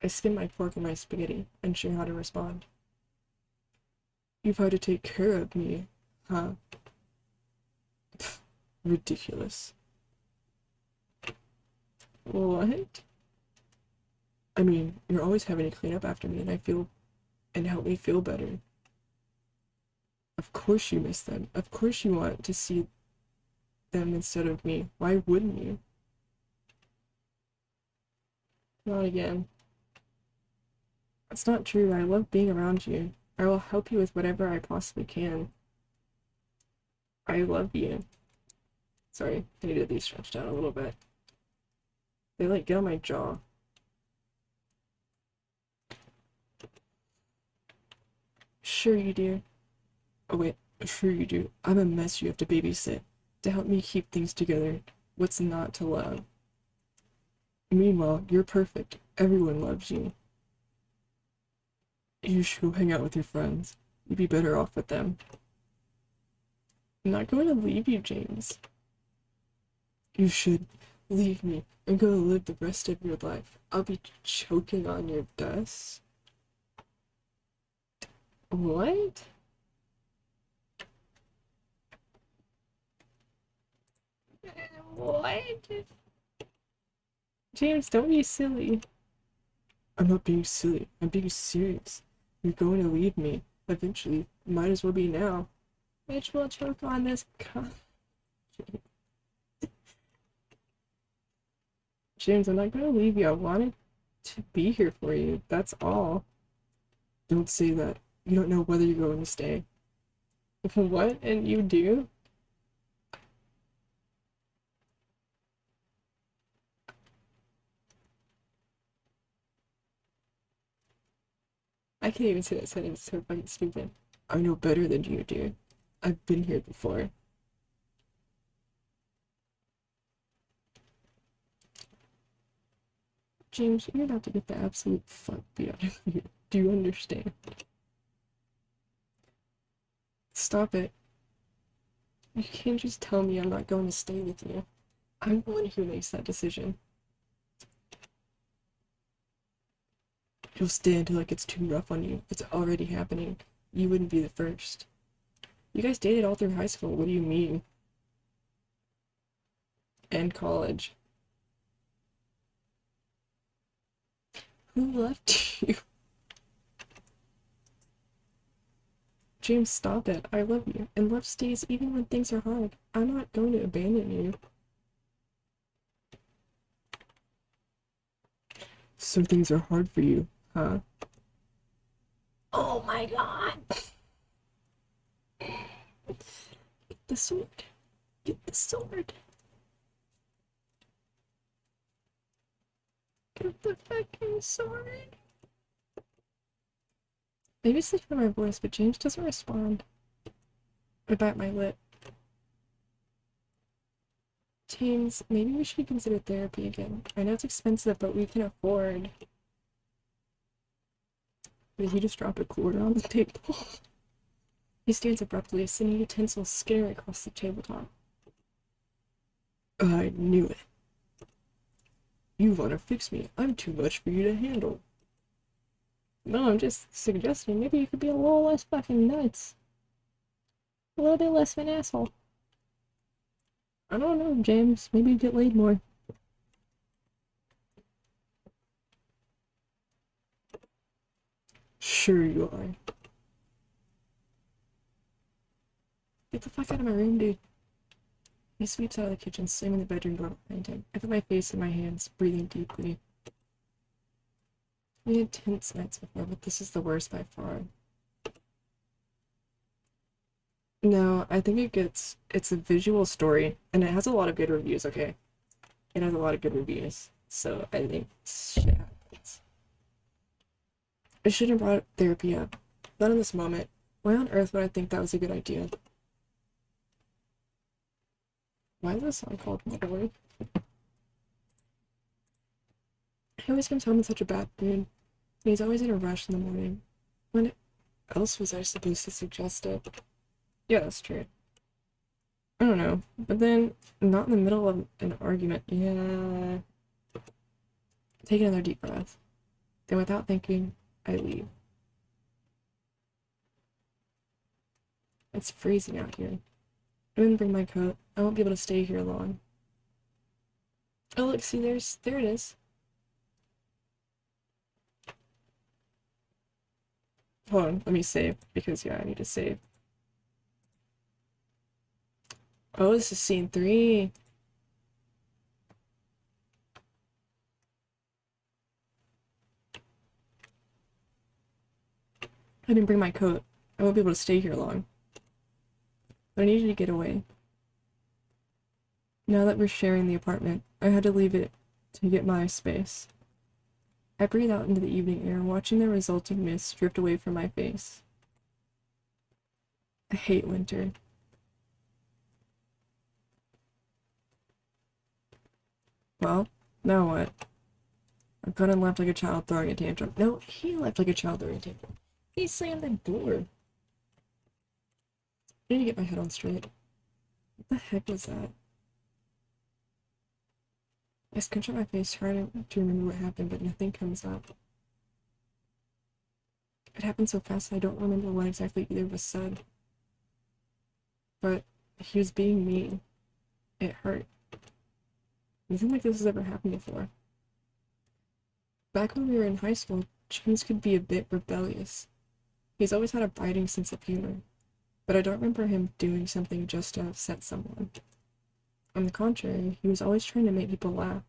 I spin my fork in my spaghetti, unsure how to respond. You've had to take care of me, huh? Ridiculous. What? I mean, you're always having to clean up after me and help me feel better. Of course you miss them. Of course you want to see them instead of me. Why wouldn't you? Not again. That's not true. I love being around you. I will help you with whatever I possibly can. I love you. Sorry, I needed these stretched out a little bit. They like get on my jaw. Sure you do. Oh wait, sure you do. I'm a mess you have to babysit to help me keep things together. What's not to love? Meanwhile, you're perfect. Everyone loves you. You should go hang out with your friends. You'd be better off with them. I'm not going to leave you, James. You should leave me and go live the rest of your life. I'll be choking on your dust. What? What? James, don't be silly. I'm not being silly. I'm being serious. You're going to leave me. Eventually. Might as well be now. Mitch will choke on this cup. James, I'm not going to leave you. I wanted To be here for you, that's all. Don't say that. You don't know whether you're going to stay. What? And you do? I can't even say that sentence, it's so fucking stupid. I know better than you do. I've been here before. James, you're about to get the absolute fuck beat out of you. Do you understand? Stop it. You can't just tell me I'm not going to stay with you. I'm the one who makes that decision. You'll stay until it gets too rough on you. It's already happening. You wouldn't be the first. You guys dated all through high school. What do you mean? And college. Who left you? James, stop it. I love you. And love stays even when things are hard. I'm not going to abandon you. So things are hard for you, huh? Oh my god! Get the sword. Get the sword. Get the fucking sword. Maybe it's for my voice, but James doesn't respond. I bite my lip. James, maybe we should consider therapy again. I know it's expensive, but we can afford. Did he just drop a quarter on the table? He stands abruptly, sending utensils skittering across the tabletop. I knew it. You want to fix me. I'm too much for you to handle. No, I'm just suggesting maybe you could be a little less fucking nuts. A little bit less of an asshole. I don't know, James. Maybe you get laid more. Sure you are. Get the fuck out of my room, dude. He sweeps out of the kitchen, slamming the bedroom door behind him. I put my face in my hands, breathing deeply. We had tense nights before, but this is the worst by far. No, I think it's a visual story, and it has a lot of good reviews, okay? It has a lot of good reviews, so I think shit happens. I shouldn't have brought therapy up. Not in this moment. Why on earth would I think that was a good idea? Why is this song called Metalwork? He always comes home in such a bad mood, and he's always in a rush in the morning. When else was I supposed to suggest it? Yeah, that's true. I don't know, but then, not in the middle of an argument. Yeah. Take another deep breath. Then without thinking, I leave. It's freezing out here. I didn't bring my coat. I won't be able to stay here long. Oh look, see there it is. Hold on, let me save, because yeah, I need to save. Oh, this is scene 3. I didn't bring my coat. I won't be able to stay here long. But I needed to get away. Now that we're sharing the apartment, I had to leave it to get my space. I breathe out into the evening air, watching the resulting mist drift away from my face. I hate winter. Well, now what? I've gone and left like a child throwing a tantrum. No, he left like a child throwing a tantrum. He slammed the door. I need to get my head on straight. What the heck was that? I scrunch up my face, trying to remember what happened, but nothing comes up. It happened so fast I don't remember what exactly either of us said. But he was being mean. It hurt. Nothing like this has ever happened before. Back when we were in high school, James could be a bit rebellious. He's always had a biting sense of humor, but I don't remember him doing something just to upset someone. On the contrary, he was always trying to make people laugh,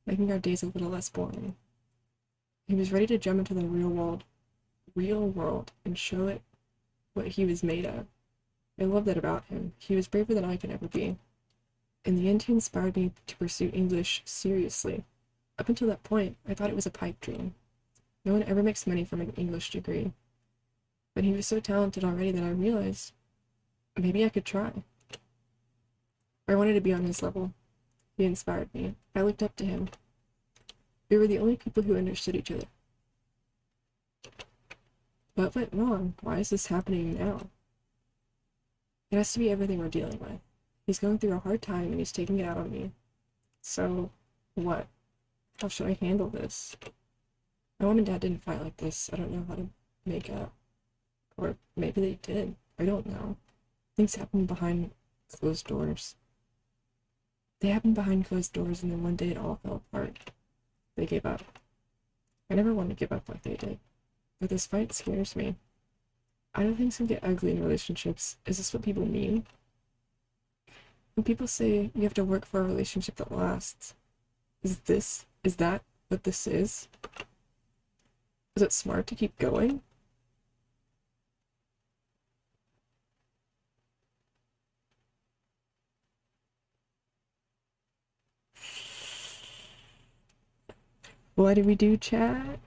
making our days a little less boring. He was ready to jump into the real world, and show it what he was made of. I love that about him. He was braver than I could ever be. In the end, he inspired me to pursue English seriously. Up until that point, I thought it was a pipe dream. No one ever makes money from an English degree. But he was so talented already that I realized maybe I could try. I wanted to be on his level. He inspired me. I looked up to him. We were the only people who understood each other. What went wrong? Why is this happening now? It has to be everything we're dealing with. He's going through a hard time and he's taking it out on me. So, what? How should I handle this? My mom and dad didn't fight like this. I don't know how to make up. Or maybe they did. I don't know. Things happen behind closed doors. They happened behind closed doors, and then one day it all fell apart. They gave up. I never wanted to give up like they did. But this fight scares me. I know things can get ugly in relationships. Is this what people mean? When people say you have to work for a relationship that lasts, is that what this is? Is it smart to keep going? What do we do, chat?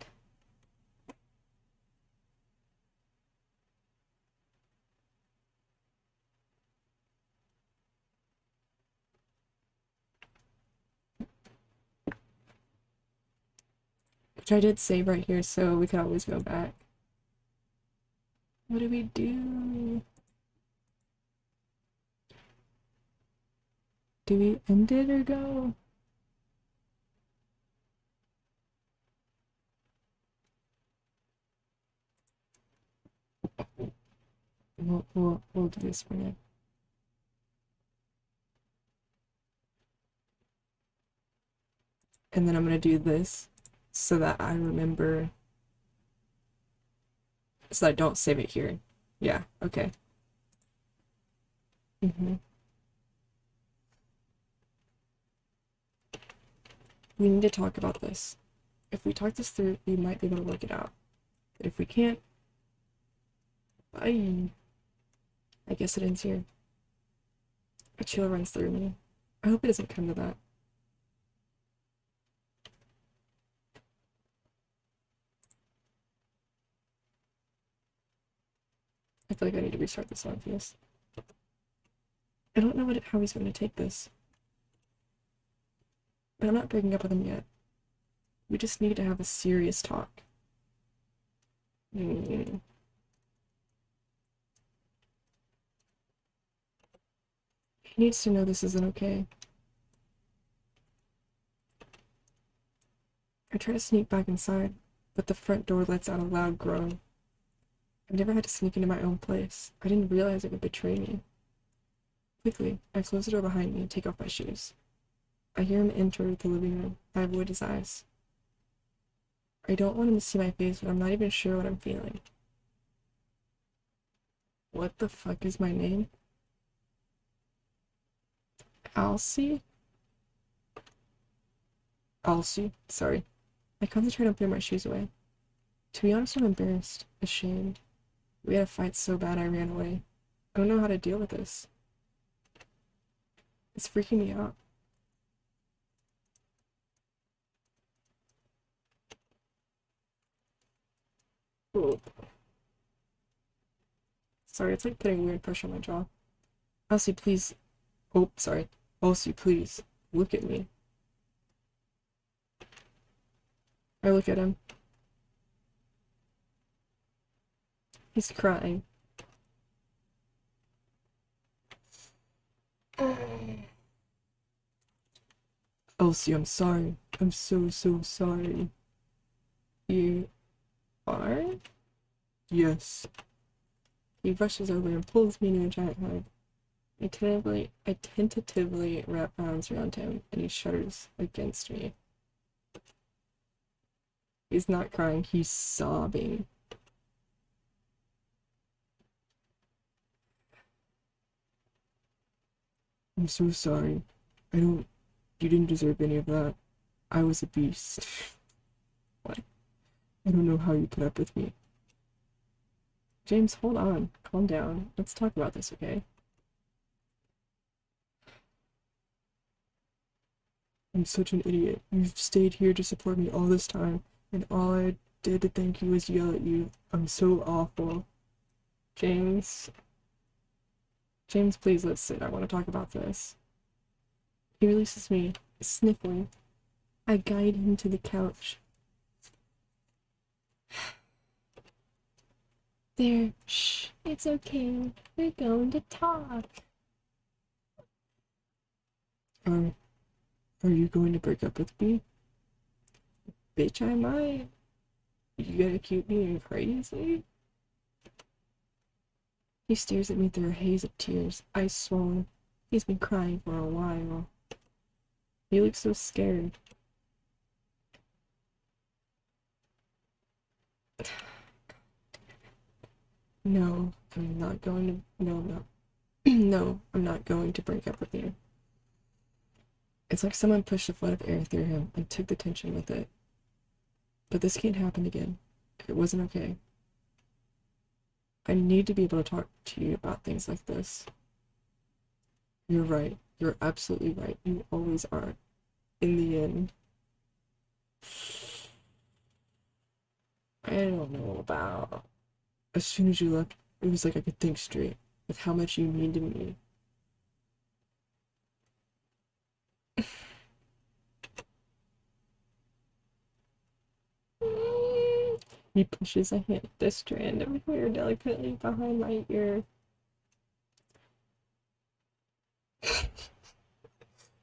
Which I did save right here, so we can always go back. What do we do? Do we end it or go? We'll do this for now. And then I'm gonna do this so that I remember, so I don't save it here. Yeah, okay. We need to talk about this. If we talk this through, we might be able to work it out. But if we can't, bye. I guess it ends here. A chill runs through me. I hope it doesn't come to that. I feel like I need to restart this song for this. I don't know how he's going to take this. But I'm not breaking up with him yet. We just need to have a serious talk. He needs to know this isn't okay. I try to sneak back inside, but the front door lets out a loud groan. I've never had to sneak into my own place. I didn't realize it would betray me. Quickly, I close the door behind me and take off my shoes. I hear him enter the living room. I avoid his eyes. I don't want him to see my face, but I'm not even sure what I'm feeling. What the fuck is my name? Alcy? Alcy, sorry. I concentrate on putting my shoes away. To be honest, I'm embarrassed, ashamed. We had a fight so bad I ran away. I don't know how to deal with this. It's freaking me out. Ooh. Sorry, it's like putting weird pressure on my jaw. Elsie, please. Oh, sorry. Elsie, please. Look at me. I look at him. He's crying. Elsie, I'm sorry. I'm so sorry. You are? Yes. He rushes over and pulls me into a giant hug. I tentatively wrap my arms around him, and he shudders against me. He's not crying, he's sobbing. I'm so sorry. You didn't deserve any of that. I was a beast. What? I don't know how you put up with me. James, hold on. Calm down. Let's talk about this, okay? I'm such an idiot. You've stayed here to support me all this time, and all I did to thank you was yell at you. I'm so awful. James. James, please, let's sit. I want to talk about this. He releases me, sniffling. I guide him to the couch. There, shh, it's okay. We're going to talk. Are, are you going to break up with me? Bitch, I might. You gonna keep being crazy? He stares at me through a haze of tears, eyes swollen. He's been crying for a while. He looks so scared. No, I'm not going to. No, no. No, I'm not going to break up with you. It's like someone pushed a flood of air through him and took the tension with it. But this can't happen again. It wasn't okay. I need to be able to talk to you about things like this. You're right. You're absolutely right. You always are. In the end. I don't know about. As soon as you left, it was like I could think straight with how much you mean to me. He pushes the strand of hair delicately behind my ear.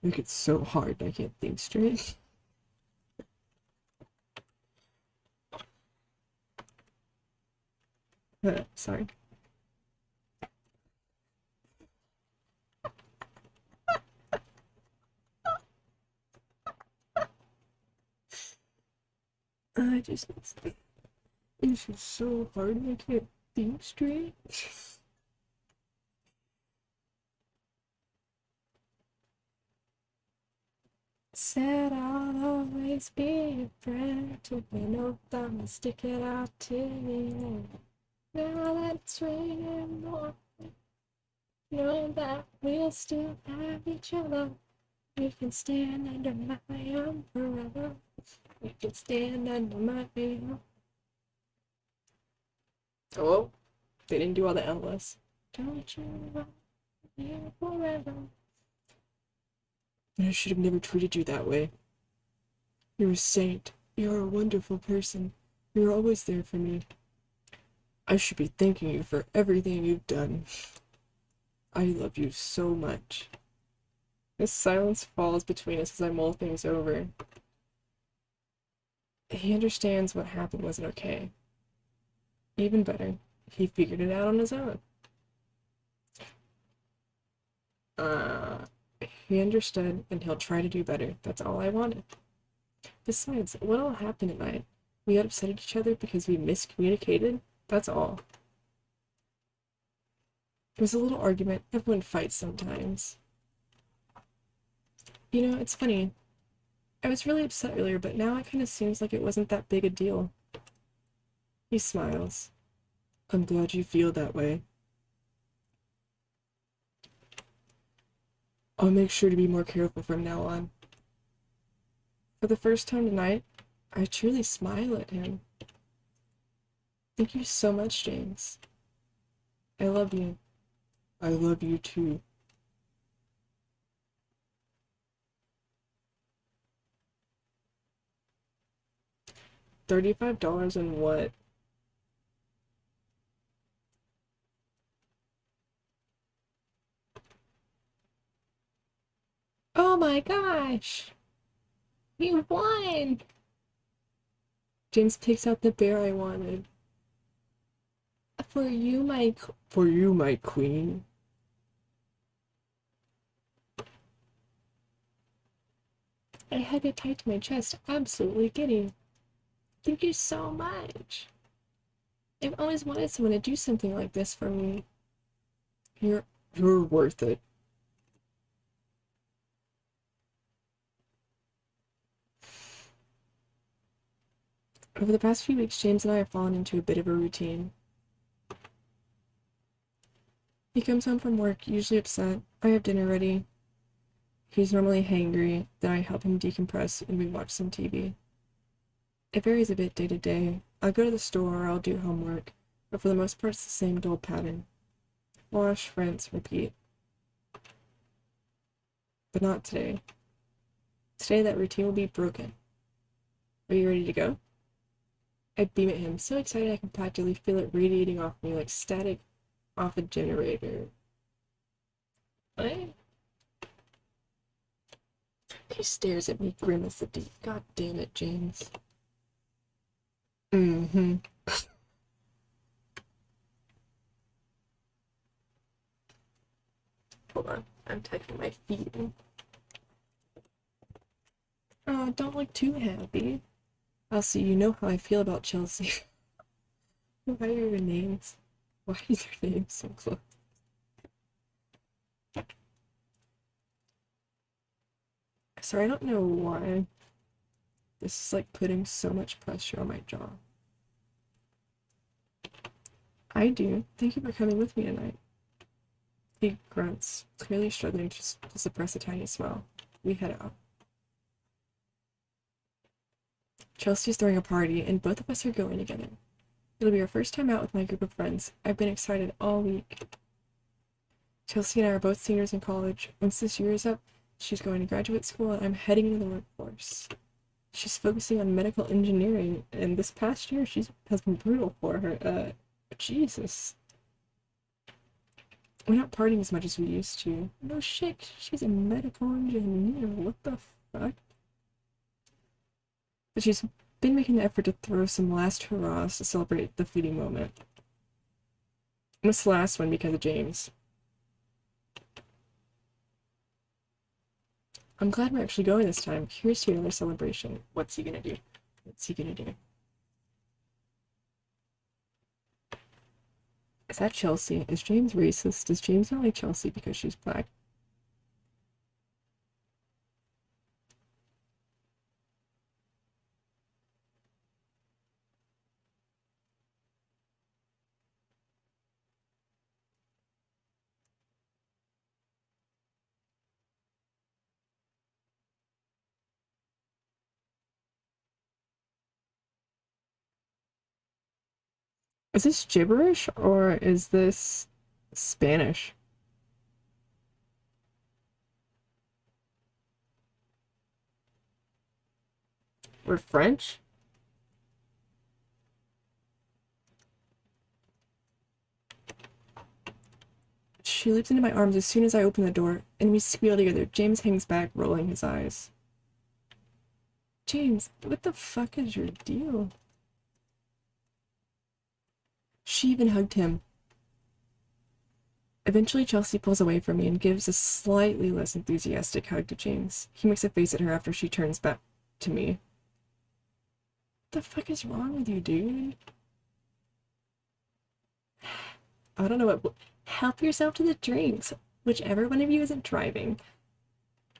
Like it's so hard I can't think straight. Sorry. I just, it's just so hard I can't think straight. Said I'll always be your friend. Took an oath I'ma stick it out to the end. Now that it's raining more, know that we'll still have each other. We can stand under my umbrella. We can stand under my umbrella. Oh, they didn't do all the endless. Don't you want me forever? I should have never treated you that way. You're a saint. You're a wonderful person. You're always there for me. I should be thanking you for everything you've done. I love you so much. This silence falls between us as I mull things over. He understands what happened wasn't okay. Even better, he figured it out on his own. He understood, and he'll try to do better. That's all I wanted. Besides, what'll happen tonight? We got upset at each other because we miscommunicated? That's all. It was a little argument. Everyone fights sometimes. You know, it's funny. I was really upset earlier, but now it kind of seems like it wasn't that big a deal. He smiles. I'm glad you feel that way. I'll make sure to be more careful from now on. For the first time tonight, I truly smile at him. Thank you so much, James. I love you. I love you too. $35 and what? Oh my gosh! You won! James takes out the bear I wanted. For you, my queen. I hug it tight to my chest, absolutely giddy. Thank you so much. I've always wanted someone to do something like this for me. You're worth it. Over the past few weeks, James and I have fallen into a bit of a routine. He comes home from work, usually upset. I have dinner ready. He's normally hangry, then I help him decompress and we watch some TV. It varies a bit day to day. I'll go to the store or I'll do homework, but for the most part it's the same dull pattern. Wash, rinse, repeat. But not today. Today that routine will be broken. Are you ready to go? I beam at him, so excited I can practically feel it radiating off me like static off a generator. What? He stares at me grimacedly. God damn it, James. Mm-hmm. Hold on, I'm tucking my feet in. Oh, don't look too happy. Elsie, you know how I feel about Chelsea. Why are your names? Why are their names so close? Sorry, I don't know why. This is like putting so much pressure on my jaw. I do. Thank you for coming with me tonight. He grunts, clearly struggling to suppress a tiny smile. We head out. Chelsea's throwing a party, and both of us are going together. It'll be our first time out with my group of friends. I've been excited all week. Chelsea and I are both seniors in college. Once this year is up, she's going to graduate school, and I'm heading into the workforce. She's focusing on medical engineering, and this past year has been brutal for her. Jesus. We're not partying as much as we used to. No shit, she's a medical engineer. What the fuck? But she's been making the effort to throw some last hurrahs to celebrate the fleeting moment. This last one because of James. I'm glad we're actually going this time. Here's to another celebration. What's he gonna do? What's he gonna do? Is that Chelsea? Is James racist? Does James not like Chelsea because she's black? Is this gibberish or is this Spanish? Or French? She leaps into my arms as soon as I open the door, and we squeal together. James hangs back, rolling his eyes. James, what the fuck is your deal? She even hugged him. Eventually, Chelsea pulls away from me and gives a slightly less enthusiastic hug to James. He makes a face at her after she turns back to me. What the fuck is wrong with you, dude? I don't know what. Help yourself to the drinks. Whichever one of you isn't driving.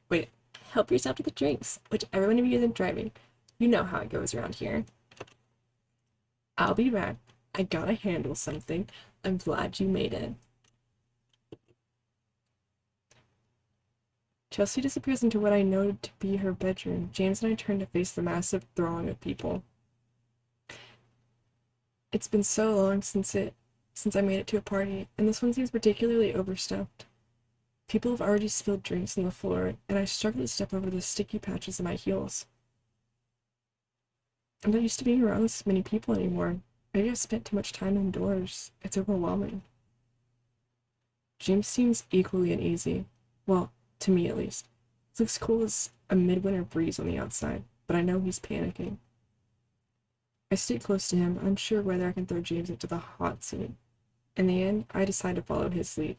Wait, help yourself to the drinks. Whichever one of you isn't driving. You know how it goes around here. I'll be back. I gotta handle something. I'm glad you made it. Chelsea disappears into what I know to be her bedroom. James and I turn to face the massive throng of people. It's been so long since I made it to a party, and this one seems particularly overstuffed. People have already spilled drinks on the floor, and I struggle to step over the sticky patches in my heels. I'm not used to being around this many people anymore. Maybe I've spent too much time indoors. It's overwhelming. James seems equally uneasy. Well, to me at least. It looks cool as a midwinter breeze on the outside, but I know he's panicking. I stay close to him, unsure whether I can throw James into the hot seat. In the end, I decide to follow his lead.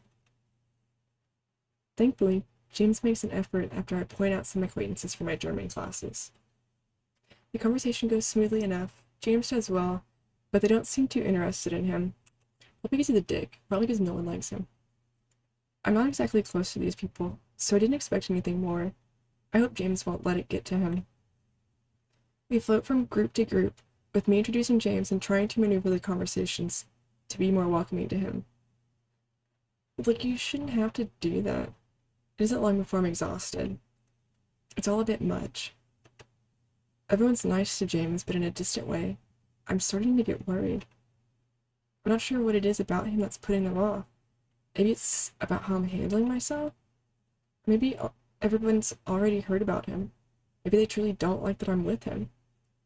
Thankfully, James makes an effort after I point out some acquaintances from my German classes. The conversation goes smoothly enough. James does well, but they don't seem too interested in him. Not because he's a dick, probably because no one likes him. I'm not exactly close to these people, so I didn't expect anything more. I hope James won't let it get to him. We float from group to group, with me introducing James and trying to maneuver the conversations to be more welcoming to him. Like, you shouldn't have to do that. It isn't long before I'm exhausted. It's all a bit much. Everyone's nice to James, but in a distant way. I'm starting to get worried. I'm not sure what it is about him that's putting them off. Maybe it's about how I'm handling myself? Maybe everyone's already heard about him. Maybe they truly don't like that I'm with him.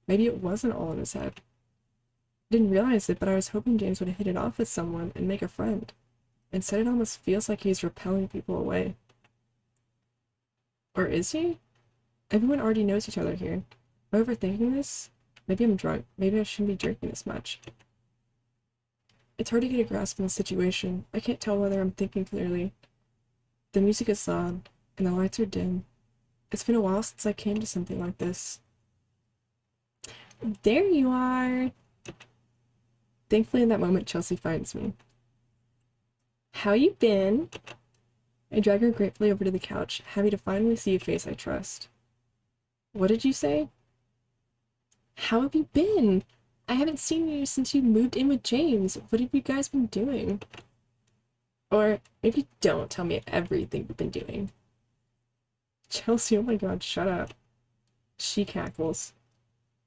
Maybe it wasn't all in his head. I didn't realize it, but I was hoping James would hit it off with someone and make a friend. Instead, it almost feels like he's repelling people away. Or is he? Everyone already knows each other here. Am I overthinking this? Maybe I'm drunk. Maybe I shouldn't be drinking this much. It's hard to get a grasp on the situation. I can't tell whether I'm thinking clearly. The music is loud, and the lights are dim. It's been a while since I came to something like this. There you are! Thankfully, in that moment, Chelsea finds me. How you been? I drag her gratefully over to the couch, happy to finally see a face I trust. What did you say? How have you been? I haven't seen you since you moved in with James. What have you guys been doing? Or maybe don't tell me everything you've been doing. Chelsea, oh my god, shut up. She cackles.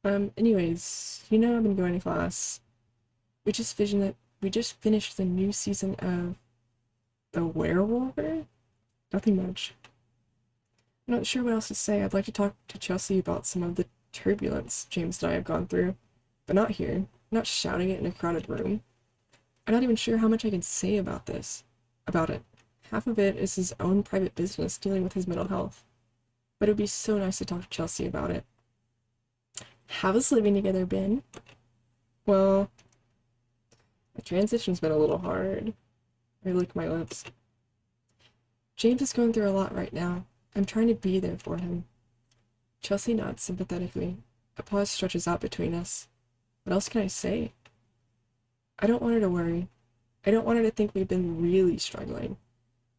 Anyways, I've been going to class. We just finished the new season of The Werewolver? Nothing much. I'm not sure what else to say. I'd like to talk to Chelsea about some of the turbulence James and I have gone through, but not here. I'm not shouting it in a crowded room. I'm not even sure how much I can say about it. Half of it is his own private business dealing with his mental health. But it would be so nice to talk to Chelsea about it. How's living together been? Well, the transition's been a little hard. I lick my lips. James is going through a lot right now. I'm trying to be there for him. Chelsea nods sympathetically. A pause stretches out between us. What else can I say? I don't want her to worry. I don't want her to think we've been really struggling.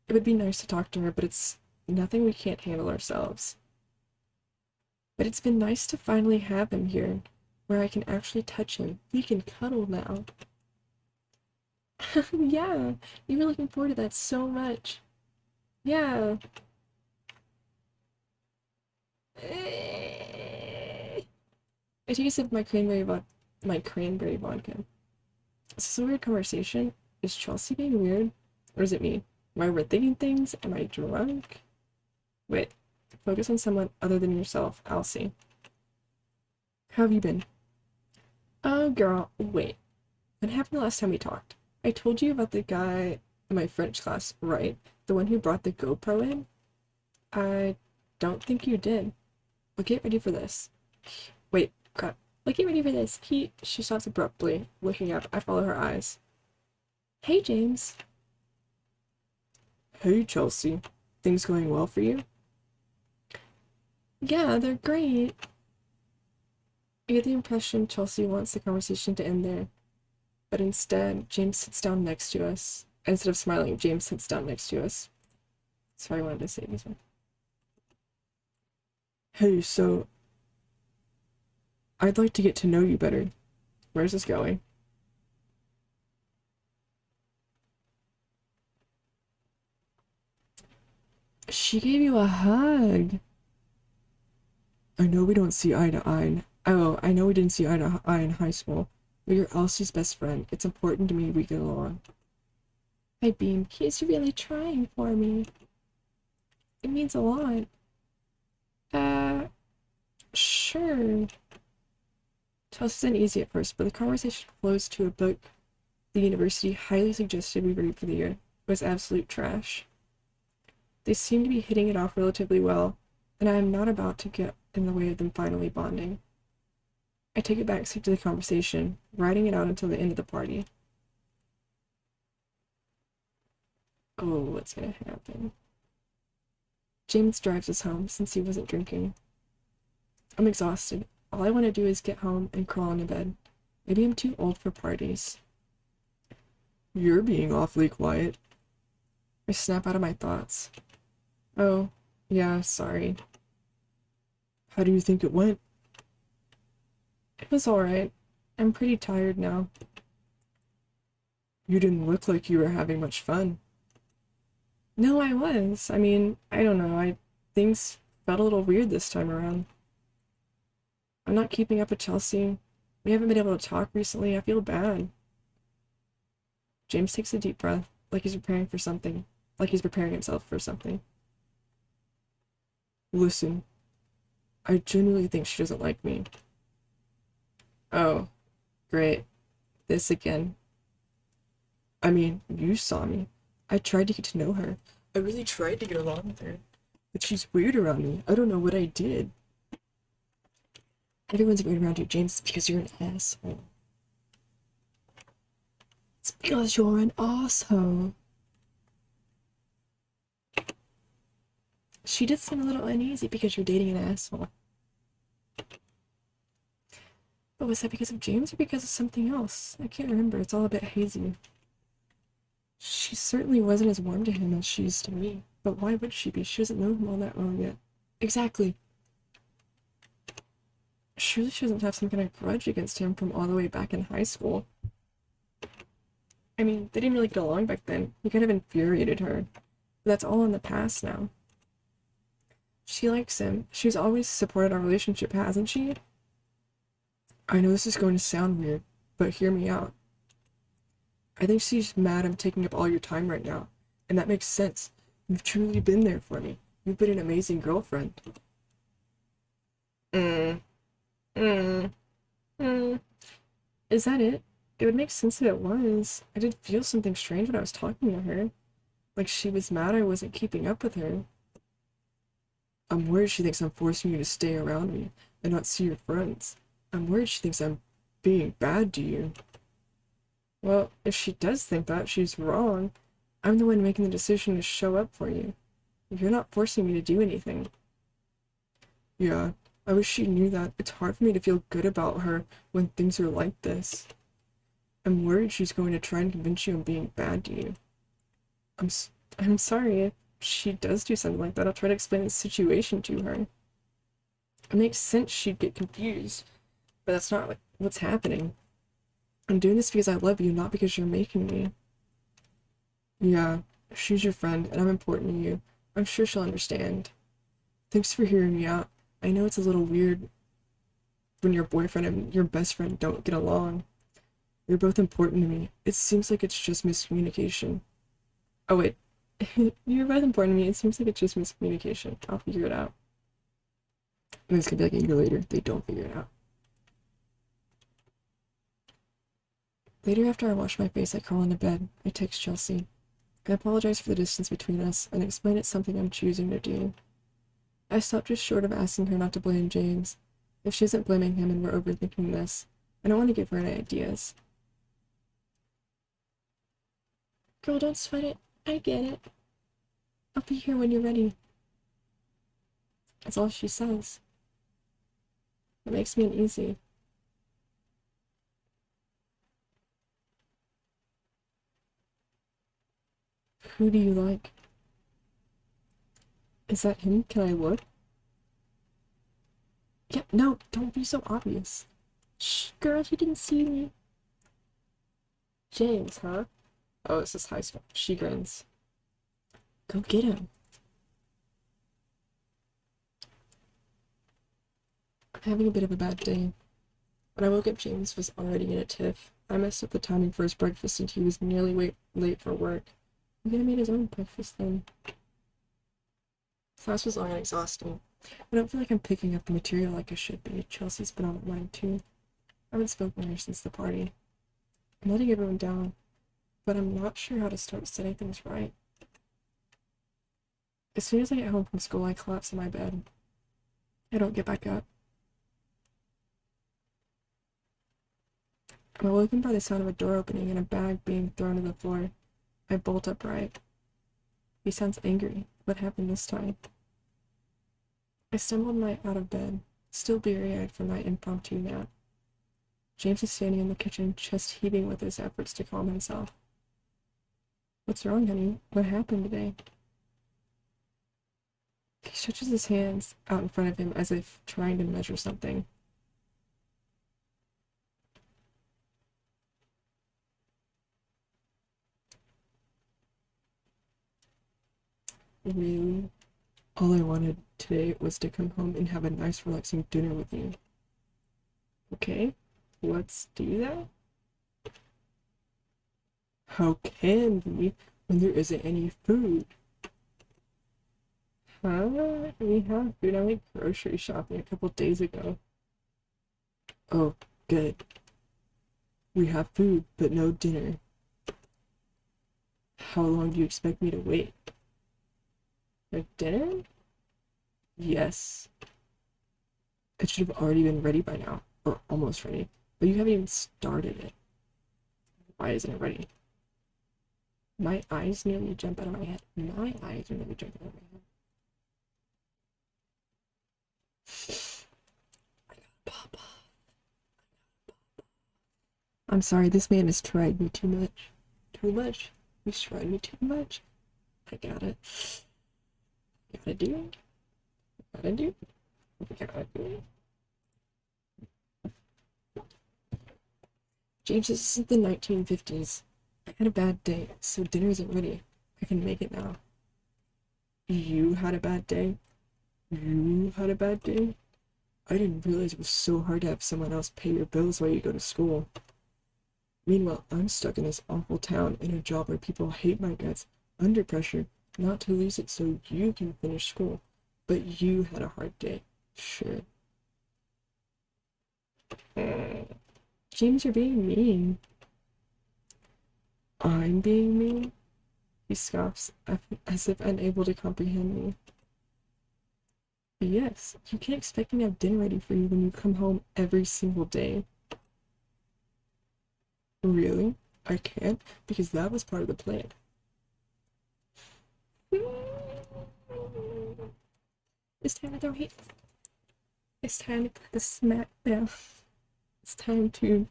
It would be nice to talk to her, but it's nothing we can't handle ourselves. But it's been nice to finally have him here, where I can actually touch him. We can cuddle now. Yeah, you were looking forward to that so much. Yeah. I take a sip of my cranberry vodka. Is this a weird conversation? Is Chelsea being weird? Or is it me? Am I overthinking things? Am I drunk? Wait, focus on someone other than yourself. I'll see. How have you been? Oh, girl, wait. What happened the last time we talked? I told you about the guy in my French class, right? The one who brought the GoPro in? I don't think you did. Well, get ready for this. Wait, crap. Well, get ready for this. She stops abruptly, looking up. I follow her eyes. Hey, James. Hey, Chelsea. Things going well for you? Yeah, they're great. I get the impression Chelsea wants the conversation to end there. But instead, James sits down next to us. Instead of smiling, James sits down next to us. Sorry, I wanted to say this one. Hey, so I'd like to get to know you better. Where's this going? She gave you a hug. I know we don't see eye to eye. Oh, I know we didn't see eye to eye in high school. But you're Elsie's best friend. It's important to me we get along. Hi, Beam. He's really trying for me. It means a lot. Sure. Chelsea's uneasy at first, but the conversation flows to a book the university highly suggested we read for the year. It was absolute trash. They seem to be hitting it off relatively well, and I am not about to get in the way of them finally bonding. I take a backseat to the conversation, riding it out until the end of the party. Oh, what's gonna happen? James drives us home since he wasn't drinking. I'm exhausted. All I want to do is get home and crawl into bed. Maybe I'm too old for parties. You're being awfully quiet. I snap out of my thoughts. Oh, yeah, sorry. How do you think it went? It was alright. I'm pretty tired now. You didn't look like you were having much fun. No, I was. I mean, I don't know. Things felt a little weird this time around. I'm not keeping up with Chelsea. We haven't been able to talk recently. I feel bad. James takes a deep breath, like he's preparing for something. Like he's preparing himself for something. Listen, I genuinely think she doesn't like me. Oh, great. This again. I mean, you saw me. I tried to get to know her. I really tried to get along with her. But she's weird around me. I don't know what I did. Everyone's weird around you, James, because you're an asshole. It's because you're an asshole. She did seem a little uneasy because you're dating an asshole. But was that because of James or because of something else? I can't remember. It's all a bit hazy. She certainly wasn't as warm to him as she is to me. But why would she be? She doesn't know him all that well yet. Exactly. Surely she doesn't have some kind of grudge against him from all the way back in high school. I mean, they didn't really get along back then. He kind of infuriated her. But that's all in the past now. She likes him. She's always supported our relationship, hasn't she? I know this is going to sound weird, but hear me out. I think she's mad I'm taking up all your time right now, and that makes sense. You've truly been there for me. You've been an amazing girlfriend. Mm, mm, mm. Is that it? It would make sense if it was. I did feel something strange when I was talking to her. Like she was mad I wasn't keeping up with her. I'm worried she thinks I'm forcing you to stay around me and not see your friends. I'm worried she thinks I'm being bad to you. Well, if she does think that, she's wrong. I'm the one making the decision to show up for you. You're not forcing me to do anything. Yeah, I wish she knew that. It's hard for me to feel good about her when things are like this. I'm worried she's going to try and convince you I'm being bad to you. I'm sorry if she does do something like that. I'll try to explain the situation to her. It makes sense she'd get confused, but that's not what's happening. I'm doing this because I love you, not because you're making me. Yeah, she's your friend, and I'm important to you. I'm sure she'll understand. Thanks for hearing me out. I know it's a little weird when your boyfriend and your best friend don't get along. You're both important to me. It seems like it's just miscommunication. Oh wait, you're both important to me. It seems like it's just miscommunication. I'll figure it out. And it's gonna be like a year later, they don't figure it out. Later, after I wash my face, I crawl into bed. I text Chelsea. I apologize for the distance between us and explain it's something I'm choosing to do. I stopped just short of asking her not to blame James. If she isn't blaming him and we're overthinking this, I don't want to give her any ideas. Girl, don't sweat it. I get it. I'll be here when you're ready. That's all she says. It makes me uneasy. Who do you like? Is that him? Can I look? Yeah, no, don't be so obvious. Shh, girl, you didn't see me. James, huh? Oh, this is high school. She grins. Go get him. I'm having a bit of a bad day. When I woke up, James was already in a tiff. I messed up the timing for his breakfast and he was nearly late for work. He could have made his own breakfast then. Class was long and exhausting. I don't feel like I'm picking up the material like I should be. Chelsea's been on my mind too. I haven't spoken to her since the party. I'm letting everyone down, but I'm not sure how to start setting things right. As soon as I get home from school, I collapse in my bed. I don't get back up. I'm awoken by the sound of a door opening and a bag being thrown to the floor. I bolt upright. He sounds angry. What happened this time? I stumbled out of bed, still bleary-eyed from my impromptu nap. James is standing in the kitchen, chest heaving with his efforts to calm himself. What's wrong, honey? What happened today? He stretches his hands out in front of him as if trying to measure something. Really? All I wanted today was to come home and have a nice, relaxing dinner with you. Okay, let's do that. How can we when there isn't any food? Huh? We have food. I went grocery shopping a couple days ago. Oh, good. We have food, but no dinner. How long do you expect me to wait? For dinner? Yes. It should have already been ready by now, or almost ready, but you haven't even started it. Why isn't it ready? My eyes nearly jump out of my head. My eyes are nearly jumping out of my head. Papa. I'm sorry, this man has tried me too much. Too much. He's tried me too much. I gotta do it. Gotta do it. Gotta do it. James, this isn't the 1950s. I had a bad day, so dinner isn't ready. I can make it now. You had a bad day? You had a bad day? I didn't realize it was so hard to have someone else pay your bills while you go to school. Meanwhile, I'm stuck in this awful town in a job where people hate my guts, under pressure, not to lose it so you can finish school. But you had a hard day. Sure. James, you're being mean. I'm being mean? He scoffs, as if unable to comprehend me. Yes, you can't expect me to have dinner ready for you when you come home every single day. Really? I can't? Because that was part of the plan. It's time to throw heat. It's time to put the smack down. It's time to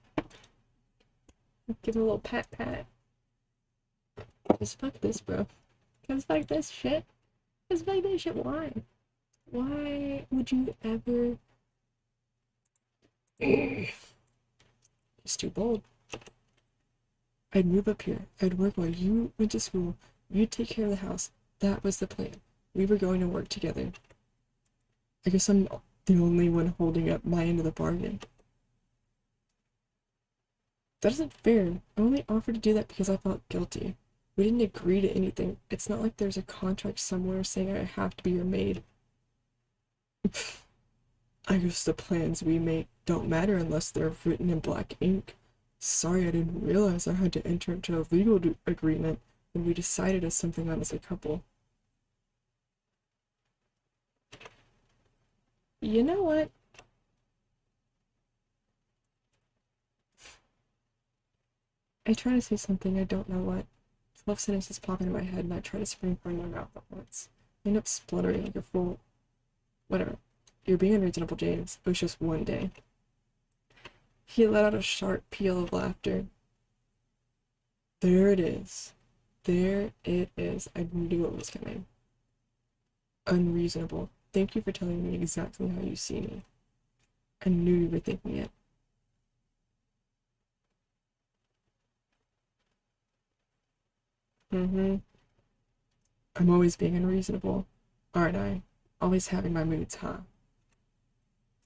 give a little pat pat. Cause fuck this, bro. Cause fuck this shit. Cause fuck this shit. Why? Why would you ever? It's too bold. I'd move up here. I'd work while you went to school. You'd take care of the house. That was the plan. We were going to work together. I guess I'm the only one holding up my end of the bargain. That isn't fair. I only offered to do that because I felt guilty. We didn't agree to anything. It's not like there's a contract somewhere saying I have to be your maid. I guess the plans we make don't matter unless they're written in black ink. Sorry, I didn't realize I had to enter into a legal agreement when we decided as something on as a couple. You know what? I try to say something, I don't know what. 12 sentences pop into my head and I try to spring from my mouth at once. I end up spluttering like a fool. Whatever. You're being unreasonable, James. It was just one day. He let out a sharp peal of laughter. There it is. There it is. I knew it was coming. Unreasonable. Thank you for telling me exactly how you see me. I knew you were thinking it. I'm always being unreasonable, aren't I? Always having my moods, huh?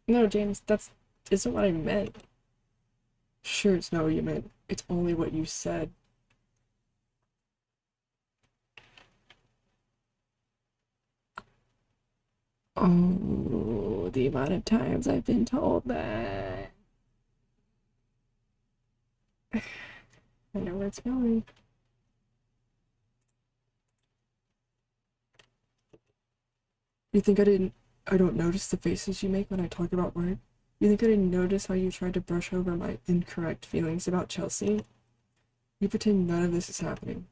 No, James, that's isn't what I meant. Sure, it's not what you meant. It's only what you said. Oh, the amount of times I've been told that. I know where it's going. You think I don't notice the faces you make when I talk about work? You think I didn't notice how you tried to brush over my incorrect feelings about Chelsea? You pretend none of this is happening.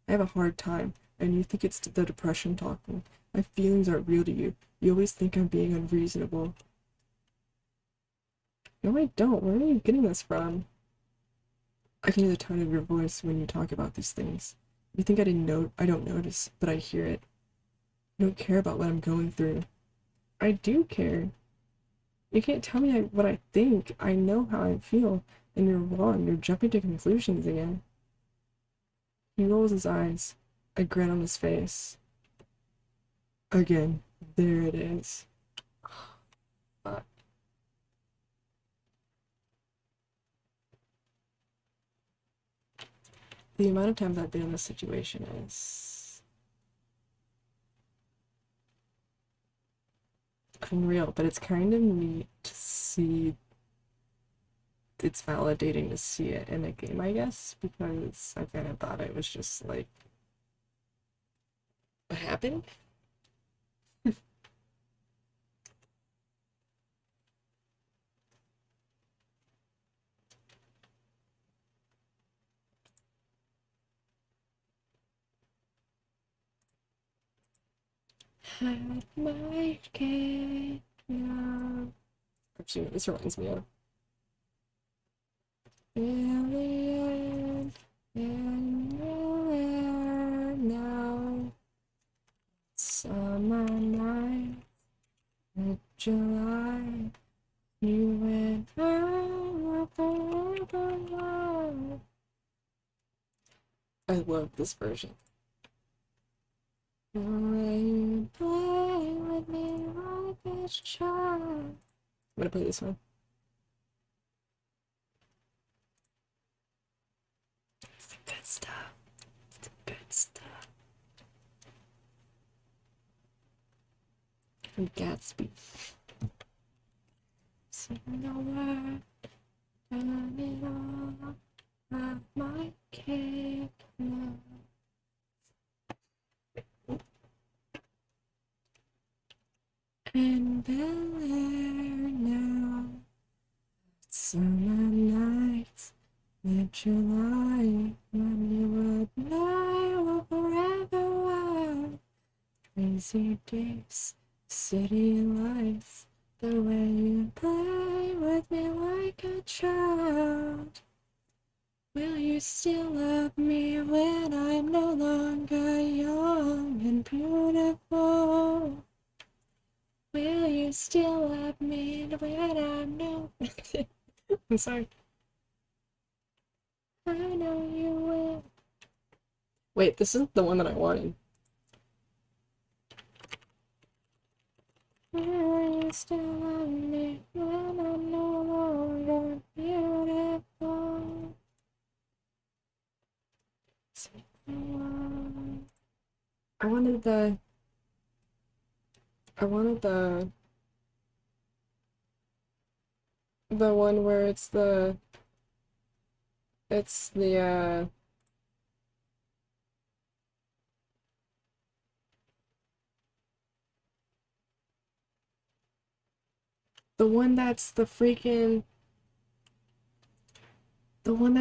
I have a hard time, and you think it's the depression talking. My feelings aren't real to you. You always think I'm being unreasonable. No, I don't. Where are you getting this from? I can hear the tone of your voice when you talk about these things. You think I don't notice, but I hear it. You don't care about what I'm going through. I do care. You can't tell me what I think. I know how I feel, and you're wrong. You're jumping to conclusions again. He rolls his eyes, a grin on his face. Again, there it is. Fuck. The amount of times I've been in this situation is unreal, but it's kind of neat to see. It's validating to see it in a game, I guess, because I kind of thought it was just like, what happened? Had my cake now. Actually, this reminds me of Alien in the air now. Summer night, mid-July. You and I were forever. I love this version. The way you play with me like a child. I'm gonna play this one. It's the good stuff. It's the good stuff. From Gatsby. So nowhere, turn it on. Have my cake now. And Bel Air now. Summer nights, mid-July, when you and I were forever wild. Crazy days, city lights, the way you play with me like a child. Will you still love me when I'm no longer young and beautiful? Will you still love me when I'm no... I'm sorry. I know you will. Wait, this isn't the one that I wanted. Will you still love me when I'm no longer beautiful? I wanted the... the one where it's the the one that's the freaking the one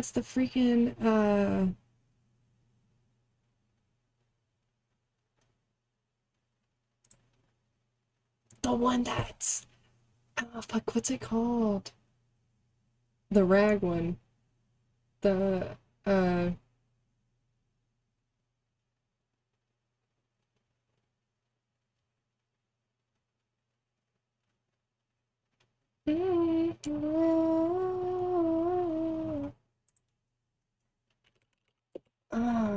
that's oh fuck, what's it called? The rag one. The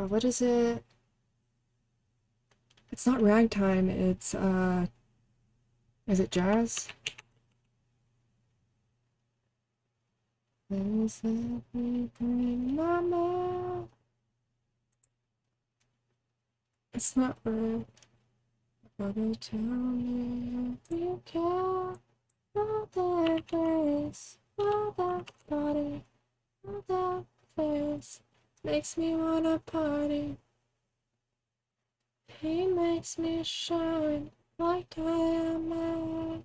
what is it? It's not ragtime, it's is it jazz? Please let me bring my mouth. It's not rag. Brother, tell me if you care. For that face, for that body, for that face, makes me wanna party. He makes me shine like diamond.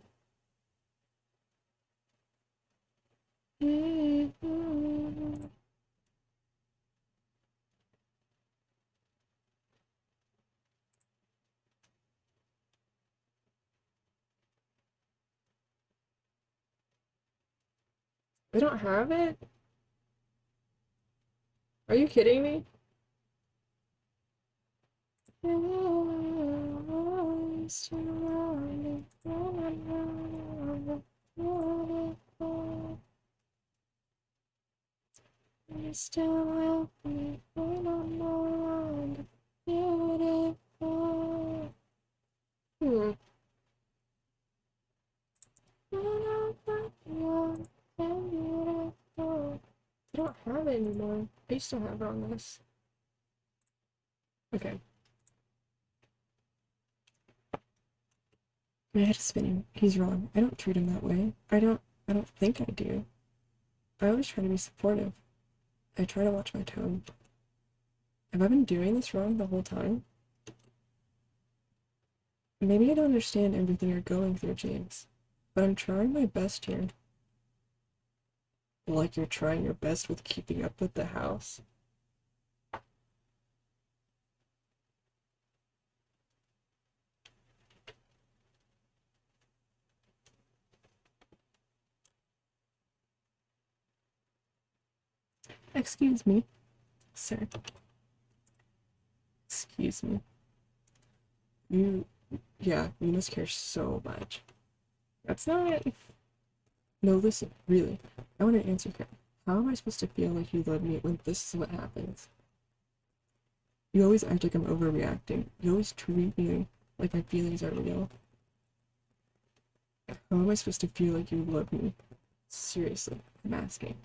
We don't have it? Are you kidding me? You still help me when I'm no longer beautiful. still have her on this. Okay. My head is spinning. He's wrong. I don't treat him that way. I don't think I do. I always try to be supportive. I try to watch my tone. Have I been doing this wrong the whole time? Maybe I don't understand everything you're going through, James, but I'm trying my best here. Like you're trying your best with keeping up with the house? Excuse me, sir. Excuse me. Yeah, you must care so much. That's not it. No, listen, really. I want to answer here. How am I supposed to feel like you love me when this is what happens? You always act like I'm overreacting. You always treat me like my feelings are real. How am I supposed to feel like you love me? Seriously, I'm asking.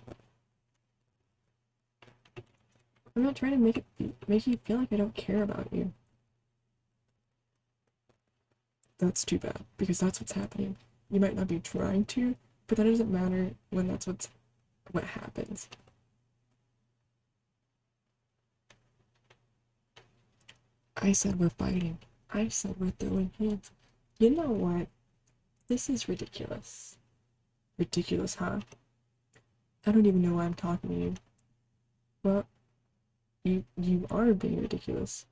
I'm not trying to make you feel like I don't care about you. That's too bad, because that's what's happening. You might not be trying to, but that doesn't matter when that's what happens. I said we're fighting. I said we're throwing hands. You know what? This is ridiculous. Ridiculous, huh? I don't even know why I'm talking to you. Well, you are being ridiculous.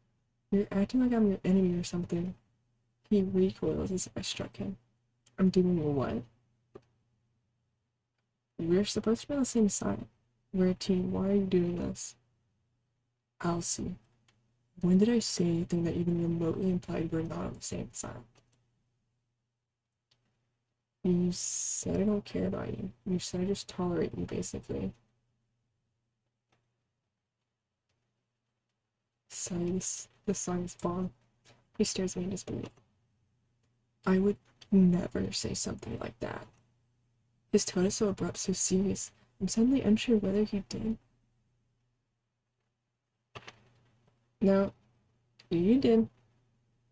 You're acting like I'm your enemy or something. He recoils as if I struck him. I'm doing what? We're supposed to be on the same side. We're a team. Why are you doing this? I'll see. When did I say anything that even remotely implied we're not on the same side? You said I don't care about you. You said I just tolerate you, basically. Sorry, this song is bomb. He stares at me in disbelief. I would never say something like that. His tone is so abrupt, so serious. I'm suddenly unsure whether he did. No, you did.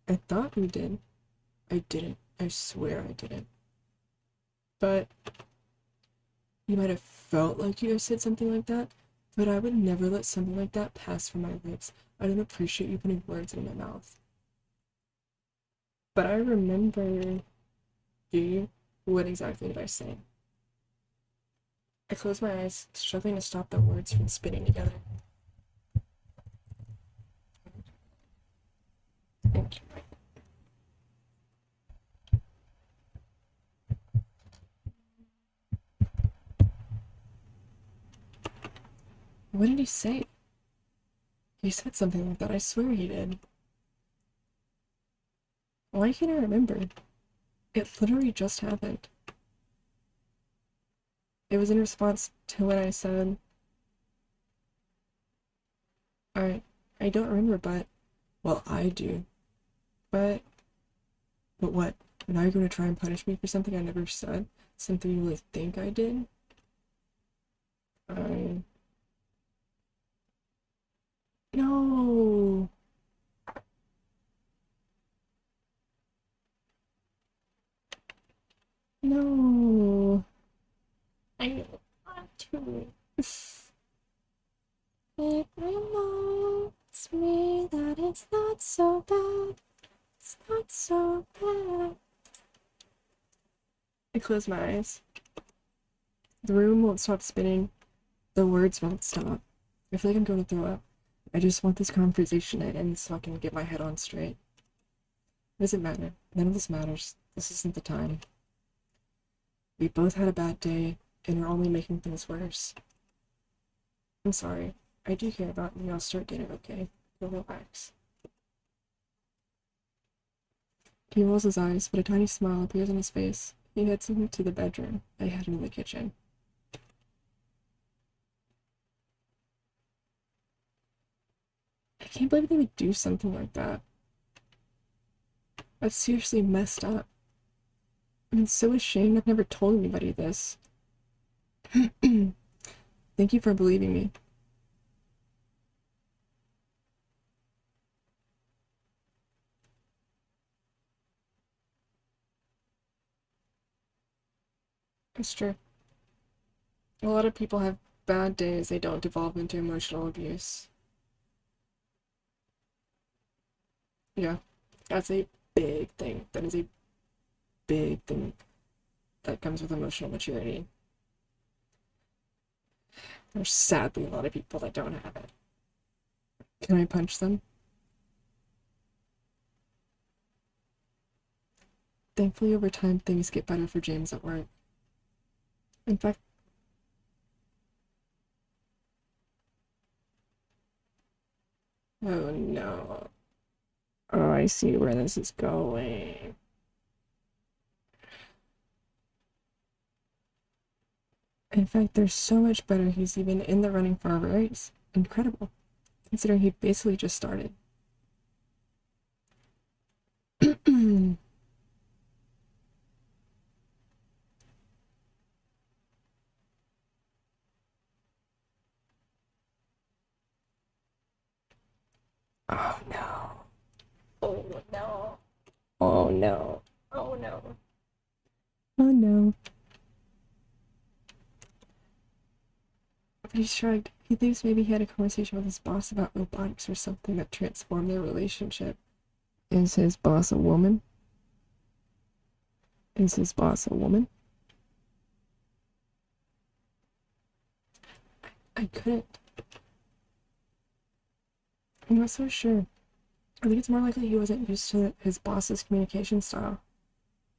I thought you did. I didn't. I swear I didn't. But you might have felt like you said something like that, but I would never let something like that pass from my lips. I don't appreciate you putting words in my mouth. But I remember. Do you? What exactly did I say? I closed my eyes, struggling to stop the words from spinning together. Thank you. What did he say? He said something like that. I swear he did. Why can't I remember? It literally just happened. It was in response to what I said. I don't remember, but, well, I do. But what? Now you're going to try and punish me for something I never said? Something you really think I did? No! No! I don't want to. It reminds me that it's not so bad. It's not so bad. I close my eyes. The room won't stop spinning. The words won't stop. I feel like I'm going to throw up. I just want this conversation to end so I can get my head on straight. It doesn't matter. None of this matters. This isn't the time. We both had a bad day, and we're only making things worse. I'm sorry. I do care about you. I'll start dinner, okay? Go relax. He rolls his eyes, but a tiny smile appears on his face. He heads into the bedroom. I head into the kitchen. I can't believe they would do something like that. That's seriously messed up. I'm so ashamed I've never told anybody this. Thank you for believing me. It's true. A lot of people have bad days, they don't devolve into emotional abuse. Yeah, that's a big thing. That is a big thing that comes with emotional maturity. There's sadly a lot of people that don't have it. Can I punch them? Thankfully, over time, things get better for James at work. In fact, oh no. Oh, I see where this is going. In fact, they're so much better he's even in the running for a race. Incredible, considering he basically just started. Oh no. Oh no. Oh no. Oh no. Oh no. But he shrugged. He thinks maybe he had a conversation with his boss about robotics or something that transformed their relationship. Is his boss a woman? Is his boss a woman? I couldn't. I'm not so sure. I think it's more likely he wasn't used to his boss's communication style,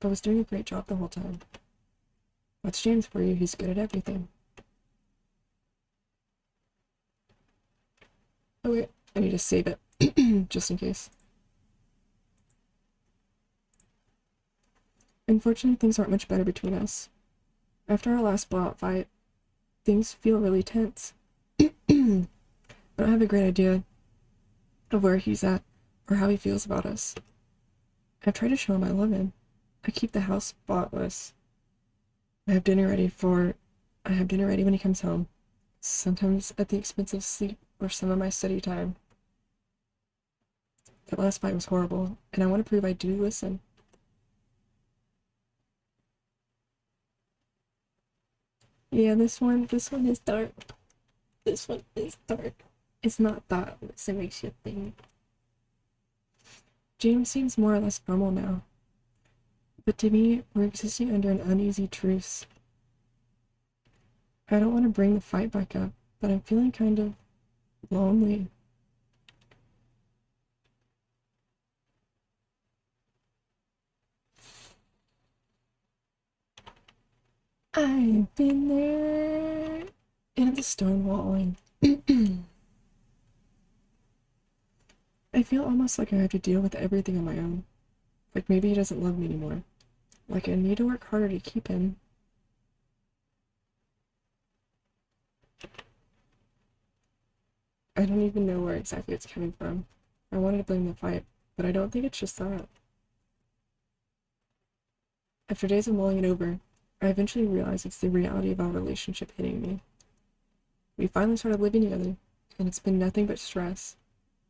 but was doing a great job the whole time. That's James for you. He's good at everything. Oh wait, I need to save it, just in case. Unfortunately, things aren't much better between us. After our last blowout fight, things feel really tense. I don't have a great idea of where he's at or how he feels about us. I've tried to show him I love him. I keep the house spotless. I have dinner ready when he comes home, sometimes at the expense of sleep or some of my study time. That last fight was horrible, and I want to prove I do listen. Yeah, this one is dark. This one is dark. It's not that, it makes you think. James seems more or less normal now. But to me, we're existing under an uneasy truce. I don't want to bring the fight back up, but I'm feeling kind of lonely. I've been there in the stonewalling. I feel almost like I have to deal with everything on my own. Like maybe he doesn't love me anymore. Like I need to work harder to keep him. I don't even know where exactly it's coming from. I wanted to blame the fight, but I don't think it's just that. After days of mulling it over, I eventually realized it's the reality of our relationship hitting me. We finally started living together, and it's been nothing but stress.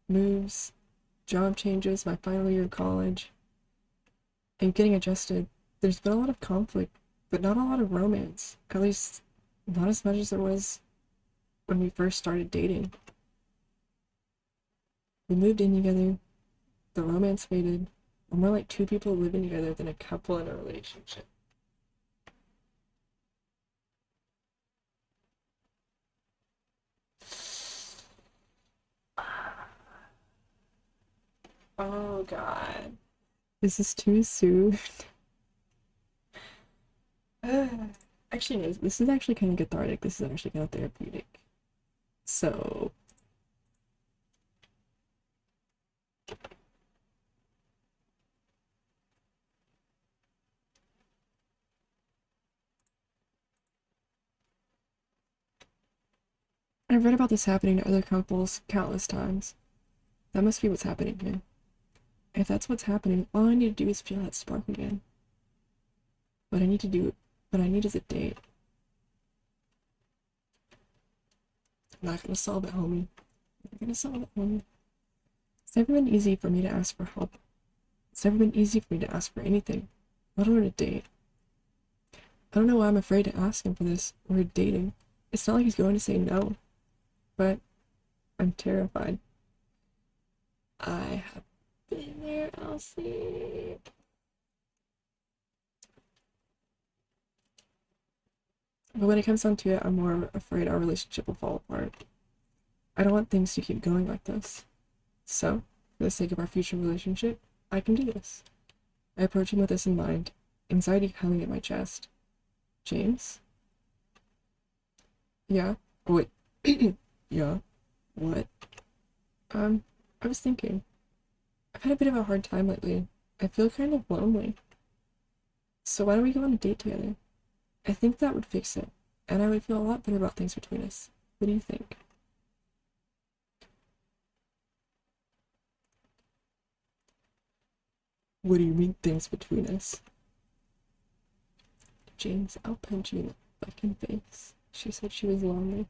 Moves, job changes, my final year of college, and getting adjusted. There's been a lot of conflict, but not a lot of romance. At least, not as much as there was when we first started dating. We moved in together, the romance faded. We're more like two people living together than a couple in a relationship. Oh god. Is this too soon? Actually, no, this is actually kind of cathartic. This is actually kind of therapeutic. So, I've read about this happening to other couples countless times. That must be what's happening here. If that's what's happening, all I need to do is feel that spark again. What I need to do, what I need is a date. I'm not gonna solve it, homie. I'm not gonna solve it, homie. It's never been easy for me to ask for help. It's never been easy for me to ask for anything, let alone a date. I don't know why I'm afraid to ask him for this. We're dating. It's not like he's going to say no, but I'm terrified. I have been there, Elsie. But when it comes down to it, I'm more afraid our relationship will fall apart. I don't want things to keep going like this. So, for the sake of our future relationship, I can do this. I approach him with this in mind, anxiety humming at my chest. James? Yeah? Oh, wait. Yeah? What? I was thinking. I've had a bit of a hard time lately. I feel kind of lonely. So why don't we go on a date together? I think that would fix it, and I would feel a lot better about things between us. What do you think? What do you mean things between us? James, I'll punch you in the fucking face. She said she was lonely.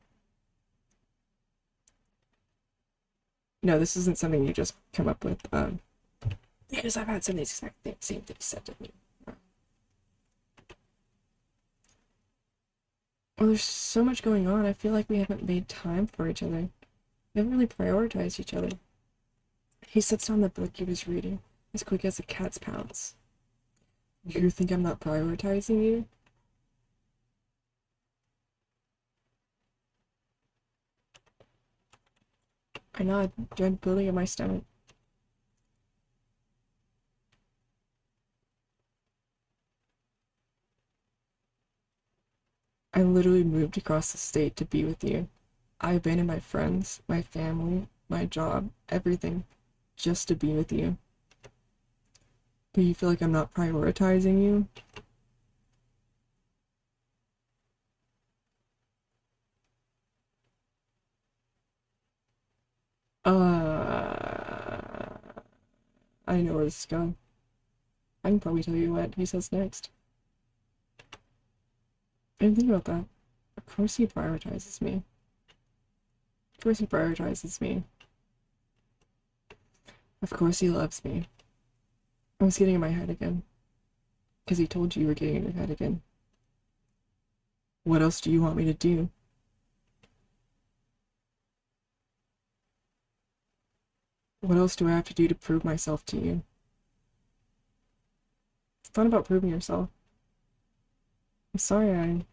No, this isn't something you just come up with, because I've had some of these exact same things said to me. Well, there's so much going on, I feel like we haven't made time for each other. We haven't really prioritized each other. He sits down the book he was reading, as quick as a cat's pounce. You think I'm not prioritizing you? I nod, dread building in my stomach. I literally moved across the state to be with you. I abandoned my friends, my family, my job, everything, just to be with you. But you feel like I'm not prioritizing you? I know where this is going. I can probably tell you what he says next. I didn't think about that. Of course he prioritizes me. Of course he prioritizes me. Of course he loves me. I was getting in my head again. Because he told you you were getting in your head again. What else do you want me to do? What else do I have to do to prove myself to you? It's not about proving yourself. I'm sorry,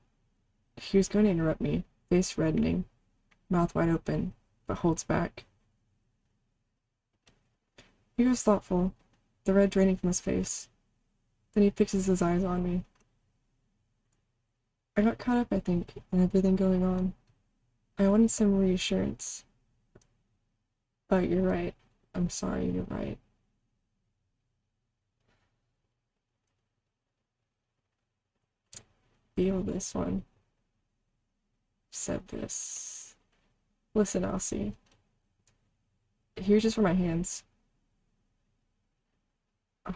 He was going to interrupt me, face reddening, mouth wide open, but holds back. He was thoughtful, the red draining from his face. Then he fixes his eyes on me. I got caught up, I think, in everything going on. I wanted some reassurance. But you're right. I'm sorry, you're right. Feel this one. Said this. Listen, Elsie. Here's just for my hands.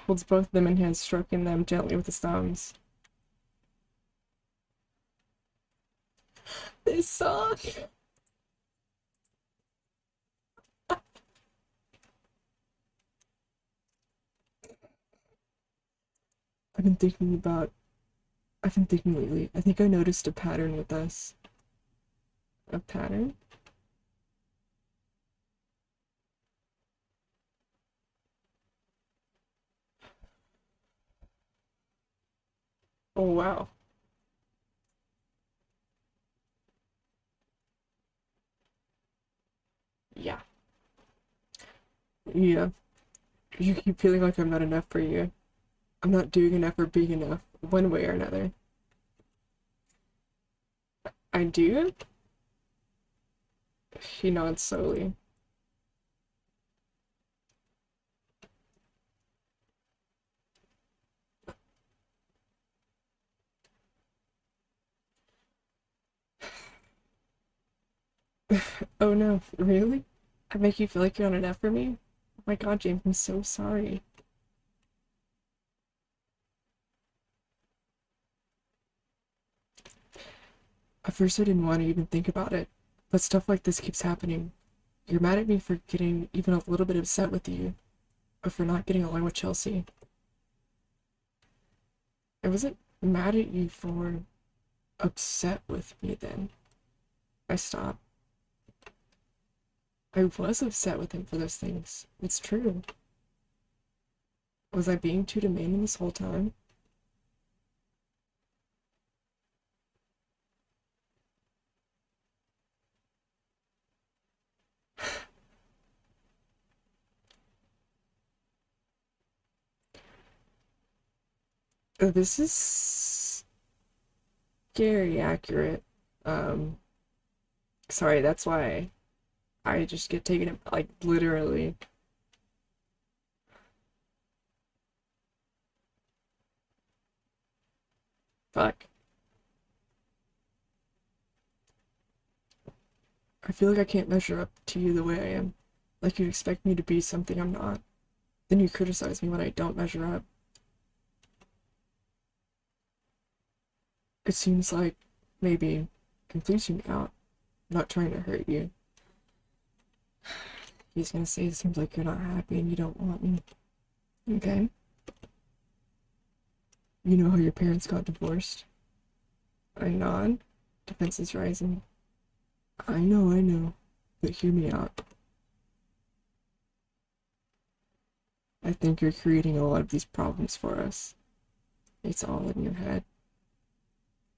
Holds both of them in hands, stroking them gently with his thumbs. This song! I've been thinking lately. I think I noticed a pattern with us. A pattern? Oh, wow. Yeah. Yeah. You keep feeling like I'm not enough for you. I'm not doing enough or being enough, one way or another. I do? He nods slowly. Oh no, really? I make you feel like you're not enough for me? Oh my god, James, I'm so sorry. At first I didn't want to even think about it, but stuff like this keeps happening. You're mad at me for getting even a little bit upset with you, or for not getting along with Chelsea. And was it mad at you for upset with me then. I stopped. I was upset with him for those things. It's true. Was I being too demanding this whole time? This is scary accurate. Um, Sorry, that's why I just get taken, like, literally. Fuck. I feel like I can't measure up to you the way I am. Like you expect me to be something I'm not. Then you criticize me when I don't measure up. It seems like maybe I'm pleasing you out. I'm not trying to hurt you. He's gonna say it seems like you're not happy and you don't want me. Okay? You know how your parents got divorced? I nod. Defenses rising. I know. But hear me out. I think you're creating a lot of these problems for us. It's all in your head.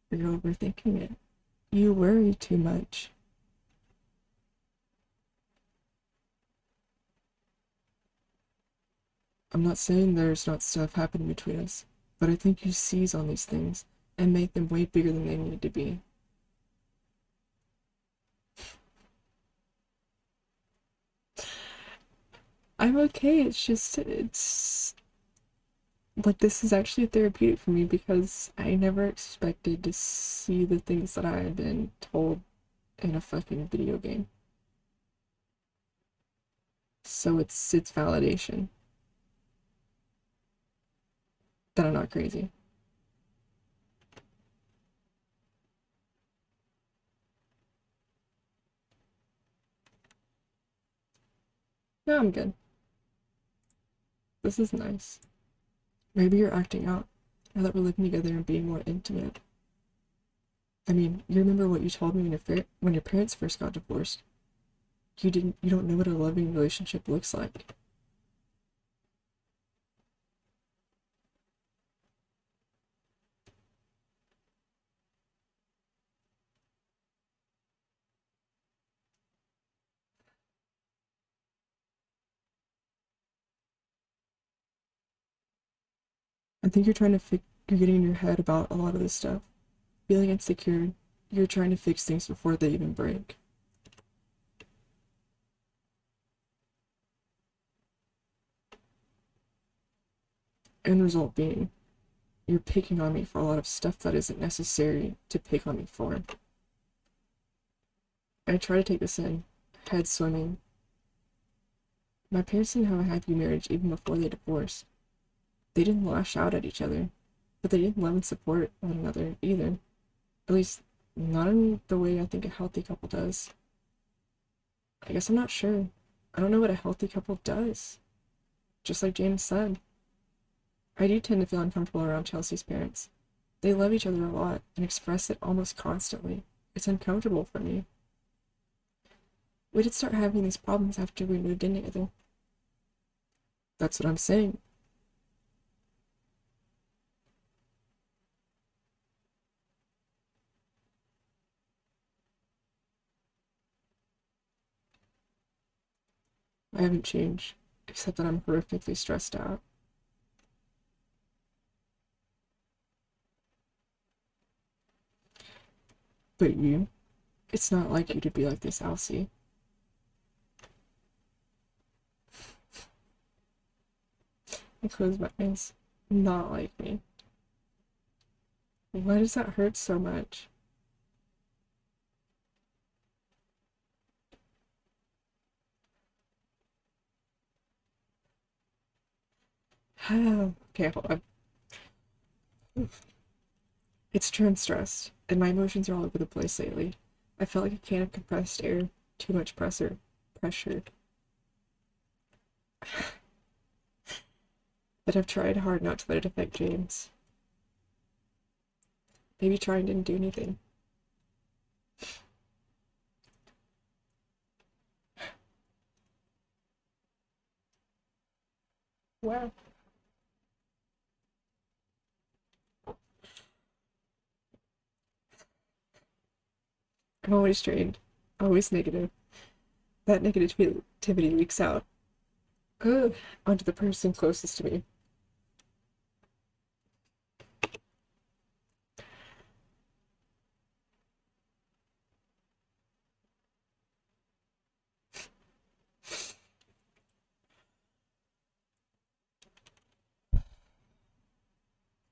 You're overthinking it. You worry too much. I'm not saying there's not stuff happening between us, but I think you seize on these things and make them way bigger than they need to be. I'm okay, it's like this is actually therapeutic for me because I never expected to see the things that I had been told in a fucking video game. So it's validation that I'm not crazy. No, I'm good. This is nice. Maybe you're acting out now that we're living together and being more intimate. I mean, you remember what you told me when your parents first got divorced. You don't know what a loving relationship looks like. I think you're getting in your head about a lot of this stuff. Feeling insecure, you're trying to fix things before they even break. End result being, you're picking on me for a lot of stuff that isn't necessary to pick on me for. I try to take this in, head swimming. My parents didn't have a happy marriage even before they divorced. They didn't lash out at each other, but they didn't love and support one another either. At least, not in the way I think a healthy couple does. I guess I'm not sure. I don't know what a healthy couple does. Just like James said, I do tend to feel uncomfortable around Chelsea's parents. They love each other a lot and express it almost constantly. It's uncomfortable for me. We did start having these problems after we moved in together. That's what I'm saying. I haven't changed, except that I'm horrifically stressed out. But you, it's not like you to be like this, Elsie. I close my eyes. Not like me. Why does that hurt so much? Okay, hold on. It's true I'm stressed, and my emotions are all over the place lately. I felt like a can of compressed air. Too much pressure. Pressure. But I've tried hard not to let it affect James. Maybe trying didn't do anything. Wow. I'm always drained. Always negative. That negativity leaks out. Ugh, onto the person closest to me.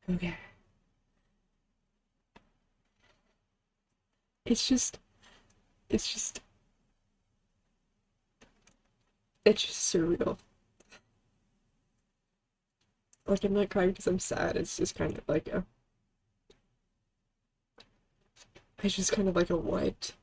Okay. It's just, it's just, it's just surreal. Like, I'm not crying because I'm sad. It's just kind of like a, it's just kind of like a what?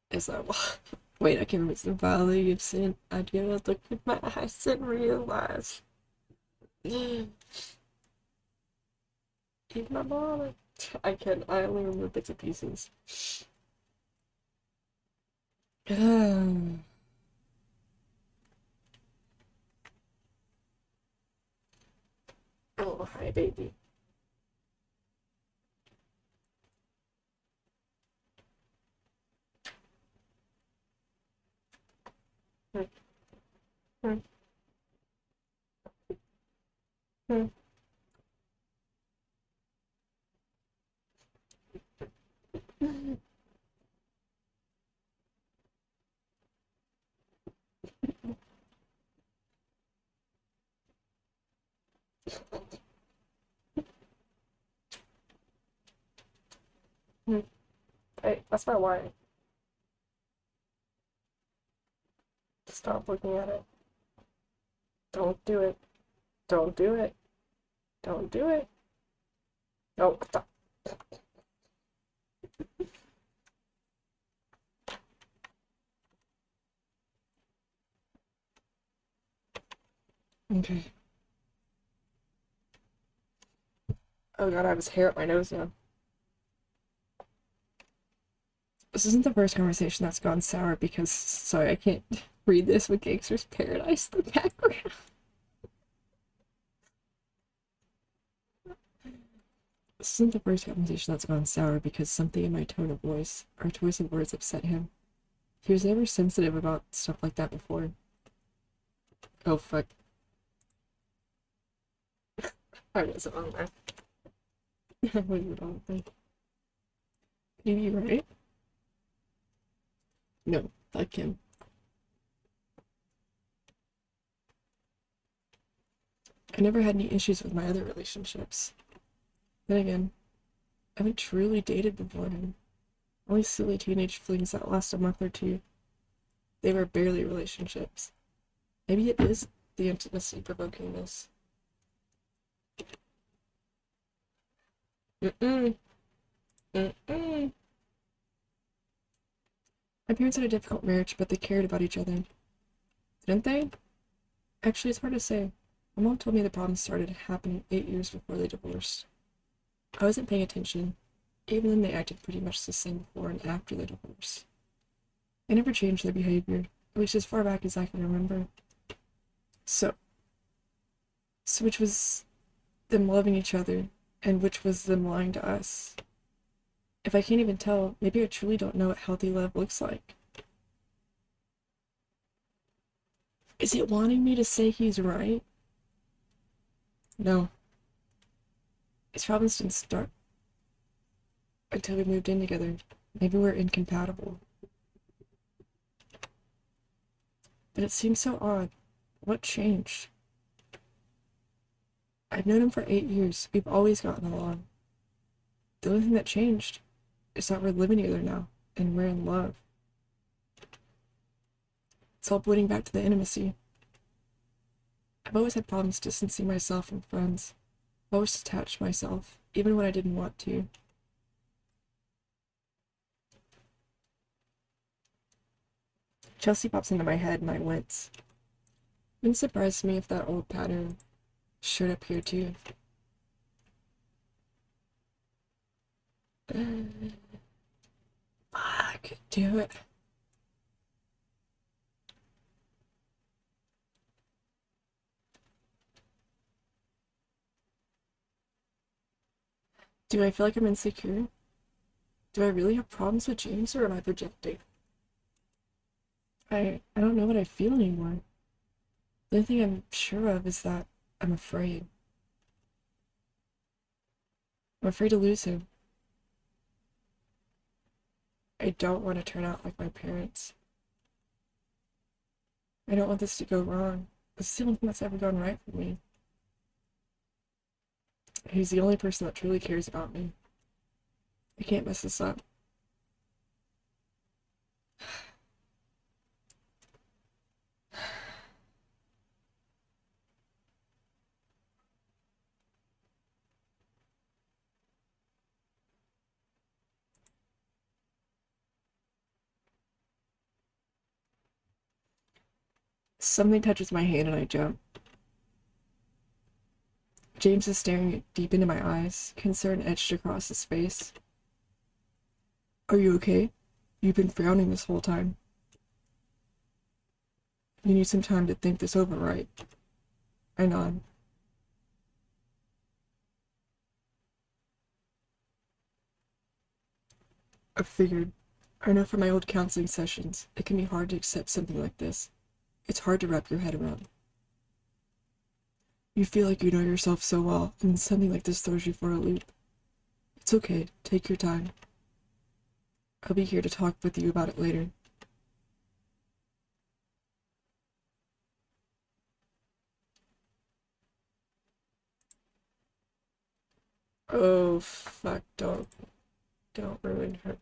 As I walk. Wait, I can reach the valley of sin. I gotta look with my eyes and realize. Even my mom. I only remember bits and pieces. Oh, hi, baby. Hey, that's my wife. Stop looking at it. Don't do it. Don't do it. Don't do it. No, stop. Okay. Oh god, I have his hair up my nose now. This isn't the first conversation that's gone sour because, sorry, I can't read this with Gangster's Paradise in the background. This isn't the first conversation that's gone sour because something in my tone of voice or choice of words upset him. He was never sensitive about stuff like that before. Oh fuck. I wasn't on that. I wasn't on that. Can you be right? No, fuck him. I never had any issues with my other relationships. Then again, I haven't truly dated before him. Only silly teenage flings that last a month or two. They were barely relationships. Maybe it is the intimacy provoking this. Mm-mm. Mm-mm. My parents had a difficult marriage, but they cared about each other. Didn't they? Actually, it's hard to say. My mom told me the problems started happening 8 years before they divorced. I wasn't paying attention. Even then, they acted pretty much the same before and after the divorce. They never changed their behavior, at least as far back as I can remember. So which was them loving each other, and which was them lying to us? If I can't even tell, maybe I truly don't know what healthy love looks like. Is it wanting me to say he's right? No. His problems didn't start until we moved in together. Maybe we're incompatible. But it seems so odd. What changed? I've known him for 8 years. We've always gotten along. The only thing that changed is that we're living together now, and we're in love. It's all pointing back to the intimacy. I've always had problems distancing myself from friends. I've always detached myself, even when I didn't want to. Chelsea pops into my head and I wince. Wouldn't surprise me if that old pattern showed up here too. Fuck, do it. Do I feel like I'm insecure? Do I really have problems with James, or am I projecting? I don't know what I feel anymore. The only thing I'm sure of is that I'm afraid. I'm afraid to lose him. I don't want to turn out like my parents. I don't want this to go wrong. This is the only thing that's ever gone right for me. He's the only person that truly cares about me. I can't mess this up. Something touches my hand and I jump. James is staring deep into my eyes, concern etched across his face. Are you okay? You've been frowning this whole time. You need some time to think this over, right? I nod. I figured. I know from my old counseling sessions, it can be hard to accept something like this. It's hard to wrap your head around. You feel like you know yourself so well, and something like this throws you for a loop. It's okay. Take your time. I'll be here to talk with you about it later. Oh, fuck. Don't ruin her.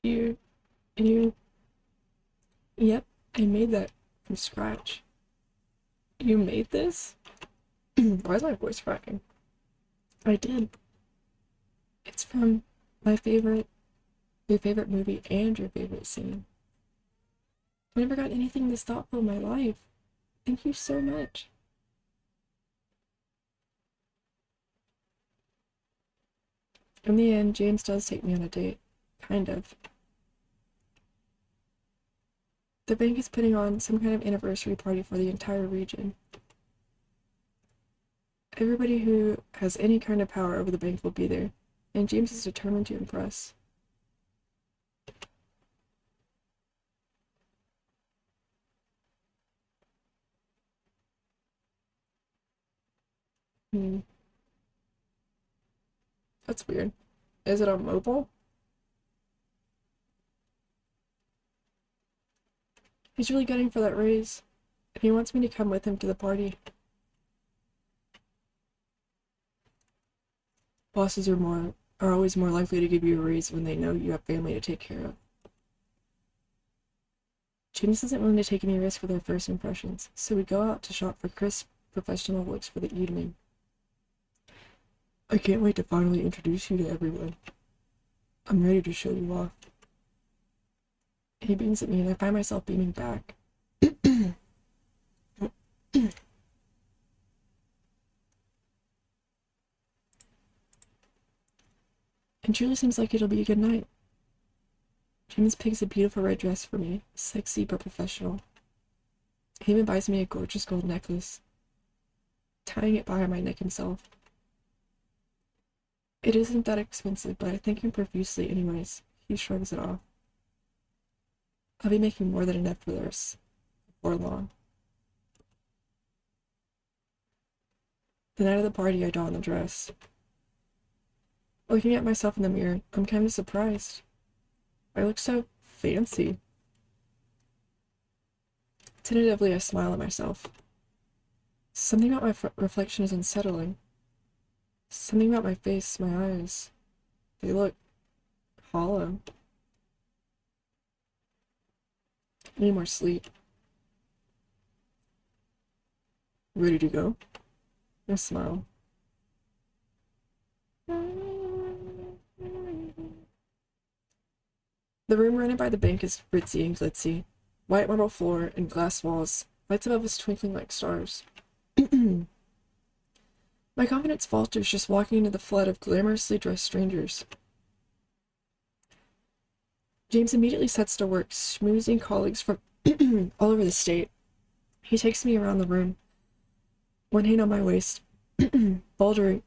You, you, yep, I made that from scratch. You made this? Why is my voice cracking? I did. It's from my favorite, your favorite movie and your favorite scene. I never got anything this thoughtful in my life. Thank you so much. In the end, James does take me on a date. Kind of. The bank is putting on some kind of anniversary party for the entire region. Everybody who has any kind of power over the bank will be there, and James is determined to impress. Hmm. That's weird. Is it on mobile? He's really gunning for that raise, and he wants me to come with him to the party. Bosses are always more likely to give you a raise when they know you have family to take care of. James isn't willing to take any risk with our first impressions, so we go out to shop for crisp, professional looks for the evening. I can't wait to finally introduce you to everyone. I'm ready to show you off. He beams at me and I find myself beaming back. It truly seems like it'll be a good night. James picks a beautiful red dress for me, sexy but professional. He even buys me a gorgeous gold necklace, tying it behind my neck himself. It isn't that expensive, but I thank him profusely anyways. He shrugs it off. I'll be making more than enough for this before long. The night of the party, I don the dress. Looking at myself in the mirror, I'm kind of surprised. I look so fancy. Tentatively, I smile at myself. Something about my reflection is unsettling. Something about my face, my eyes. They look hollow. I need more sleep. Ready to go? I smile. The room rented by the bank is ritzy and glitzy. White marble floor and glass walls. Lights above us twinkling like stars. My confidence falters just walking into the flood of glamorously dressed strangers. James immediately sets to work, schmoozing colleagues from all over the state. He takes me around the room, one hand on my waist, bolstering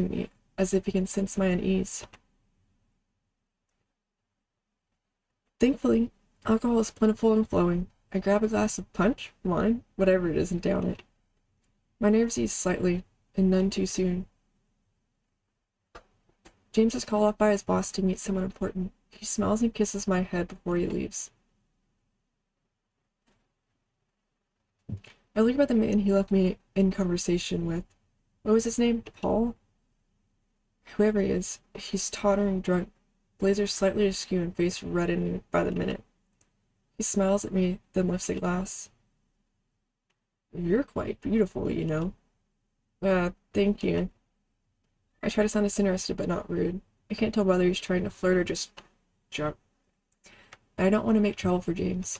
me as if he can sense my unease. Thankfully, alcohol is plentiful and flowing. I grab a glass of punch, wine, whatever it is, and down it. My nerves ease slightly, and none too soon. James is called off by his boss to meet someone important. He smiles and kisses my head before he leaves. I look about the man he left me in conversation with. What was his name? Paul? Whoever he is, he's tottering drunk, blazer slightly askew and face reddening by the minute. He smiles at me, then lifts a glass. You're quite beautiful, you know. Thank you. I try to sound disinterested but not rude. I can't tell whether he's trying to flirt or just drunk. I don't want to make trouble for James.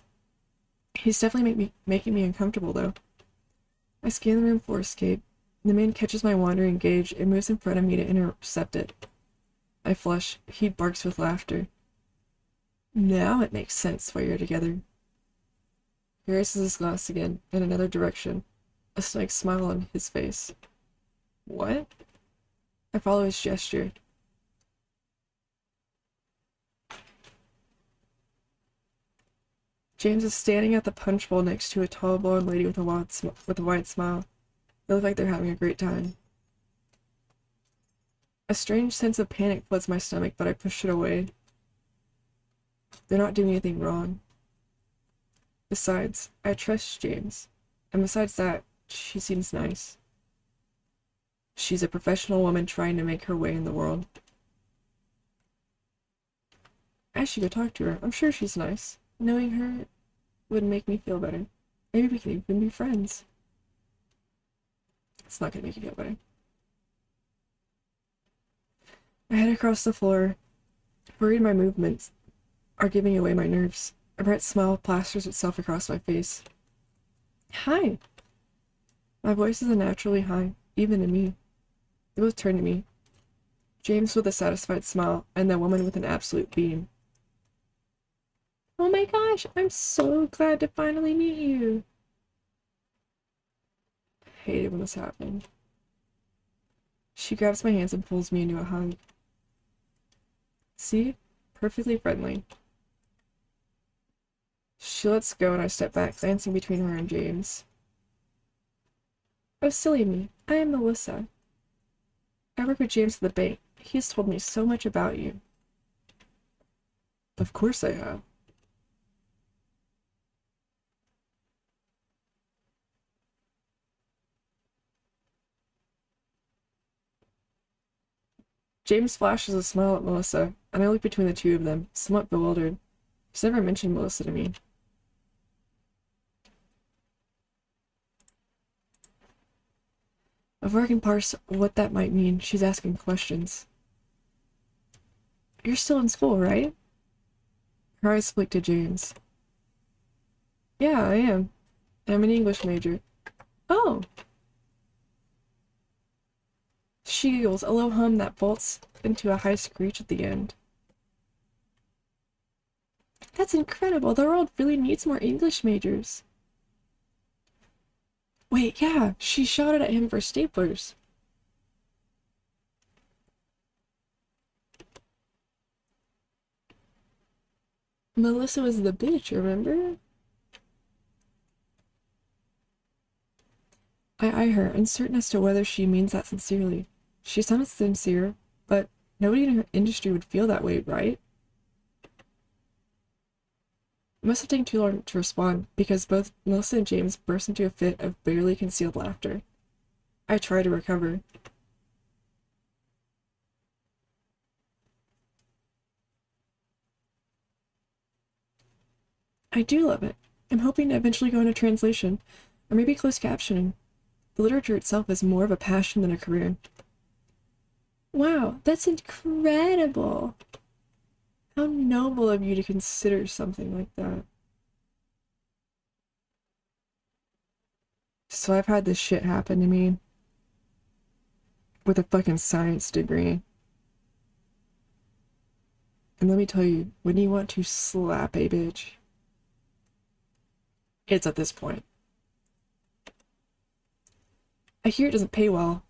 He's definitely making me uncomfortable, though. I scan the room for escape. The man catches my wandering gaze and moves in front of me to intercept it. I flush. He barks with laughter. Now it makes sense why you're together. He raises his glass again, in another direction, a snake smile on his face. What? I follow his gesture. James is standing at the punch bowl next to a tall blonde lady with a wide smile. They look like they're having a great time. A strange sense of panic floods my stomach, but I push it away. They're not doing anything wrong. Besides, I trust James. And besides that, she seems nice. She's a professional woman trying to make her way in the world. I should go talk to her. I'm sure she's nice. Knowing her would make me feel better. Maybe we can even be friends. It's not gonna make you feel better. I head across the floor, worried my movements are giving away my nerves. A bright smile plasters itself across my face. Hi! My voice is unnaturally high, even to me. They both turn to me. James with a satisfied smile, and the woman with an absolute beam. Oh my gosh, I'm so glad to finally meet you. I hated when this happened. She grabs my hands and pulls me into a hug. See? Perfectly friendly. She lets go and I step back, glancing between her and James. Oh, silly me. I am Melissa. I work with James at the bank. He's told me so much about you. Of course I have. James flashes a smile at Melissa, and I look between the two of them, somewhat bewildered. He's never mentioned Melissa to me. Before I can parse what that might mean, she's asking questions. You're still in school, right? Her eyes flick to James. Yeah, I am. I'm an English major. Oh! She giggles, a low hum that bolts into a high screech at the end. That's incredible. The world really needs more English majors. Wait, yeah, she shouted at him for staplers. Melissa was the bitch, remember? I eye her, uncertain as to whether she means that sincerely. She sounds sincere, but nobody in her industry would feel that way, right? It must have taken too long to respond, because both Melissa and James burst into a fit of barely concealed laughter. I try to recover. I do love it. I'm hoping to eventually go into translation, or maybe closed captioning. The literature itself is more of a passion than a career. Wow, that's incredible! How noble of you to consider something like that. So I've had this shit happen to me with a fucking science degree. And let me tell you, when you want to slap a bitch, it's at this point. I hear it doesn't pay well,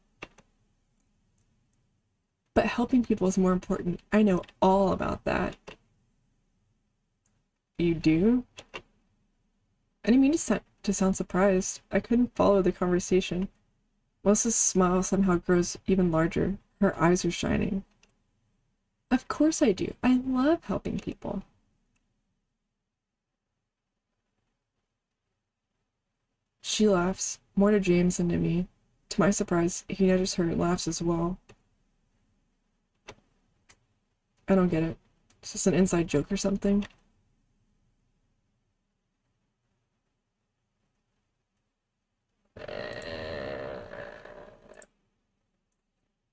but helping people is more important. I know all about that. You do? I didn't mean to sound surprised. I couldn't follow the conversation. Melissa's smile somehow grows even larger. Her eyes are shining. Of course I do. I love helping people. She laughs, more to James than to me. To my surprise, he notices her and laughs as well. I don't get it. Is this an inside joke or something?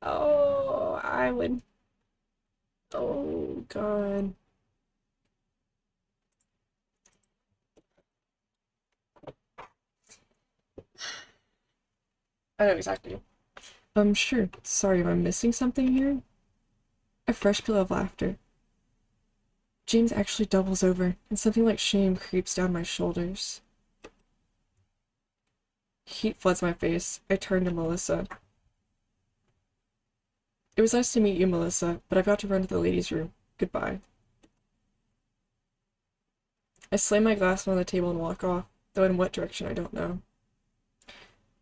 Oh, I would. Oh, God. I know exactly. Sure. Sorry, am I missing something here? A fresh peal of laughter. James actually doubles over, and something like shame creeps down my shoulders. Heat floods my face. I turn to Melissa. It was nice to meet you, Melissa, but I've got to run to the ladies' room. Goodbye. I slam my glass on the table and walk off, though in what direction I don't know.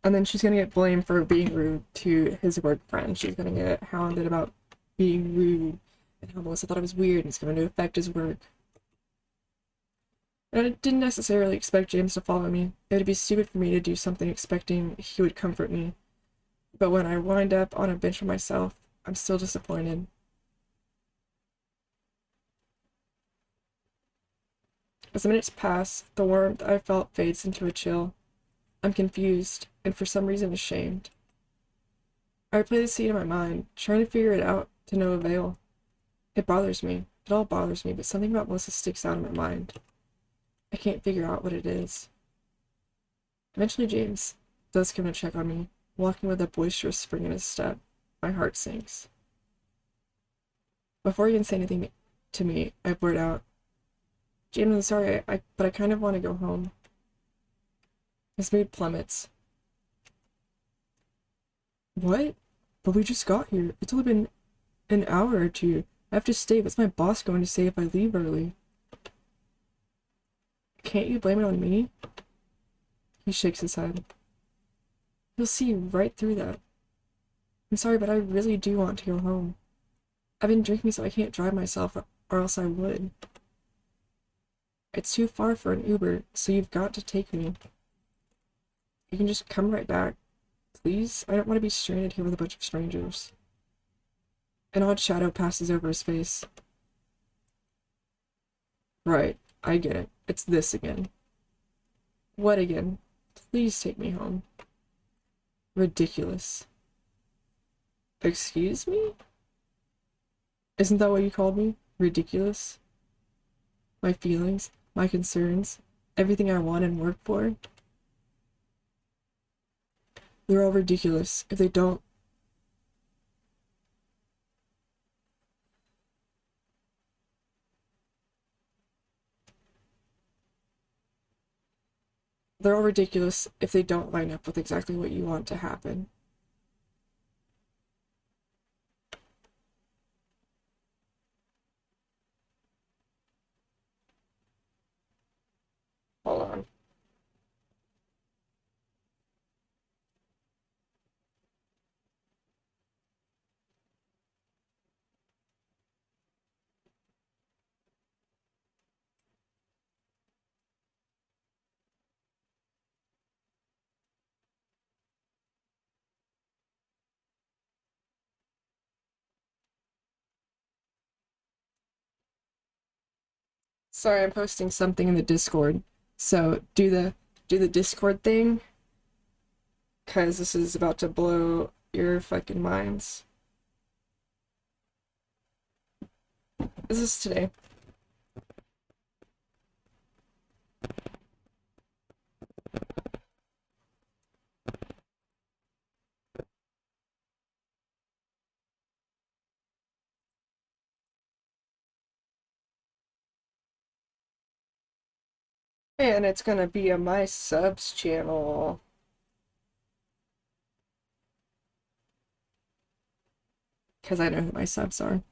And then she's gonna get blamed for being rude to his work friend. She's gonna get hounded about being rude and how Melissa thought it was weird and it's going to affect his work. And I didn't necessarily expect James to follow me. It would be stupid for me to do something expecting he would comfort me. But when I wind up on a bench for myself, I'm still disappointed. As the minutes pass, the warmth I felt fades into a chill. I'm confused, and for some reason ashamed. I replay the scene in my mind, trying to figure it out to no avail. It bothers me. It all bothers me, but something about Melissa sticks out in my mind. I can't figure out what it is. Eventually James does come to check on me, walking with a boisterous spring in his step. My heart sinks. Before he can say anything to me, I blurt out, James, I'm sorry, but I kind of want to go home. His mood plummets. What? But we just got here. It's only been an hour or two. I have to stay. What's my boss going to say if I leave early? Can't you blame it on me? He shakes his head. He'll see right through that. I'm sorry, but I really do want to go home. I've been drinking so I can't drive myself, or else I would. It's too far for an Uber, so you've got to take me. You can just come right back. Please? I don't want to be stranded here with a bunch of strangers. An odd shadow passes over his face. Right, I get it. It's this again. What again? Please take me home. Ridiculous. Excuse me? Isn't that what you called me? Ridiculous? My feelings, my concerns, everything I want and work for? They're all ridiculous if they don't. They're all ridiculous if they don't line up with exactly what you want to happen. Hold on. Sorry, I'm posting something in the Discord. So do the Discord thing, cause this is about to blow your fucking minds. This is today. And it's gonna be on my subs channel. Cause I know who my subs are.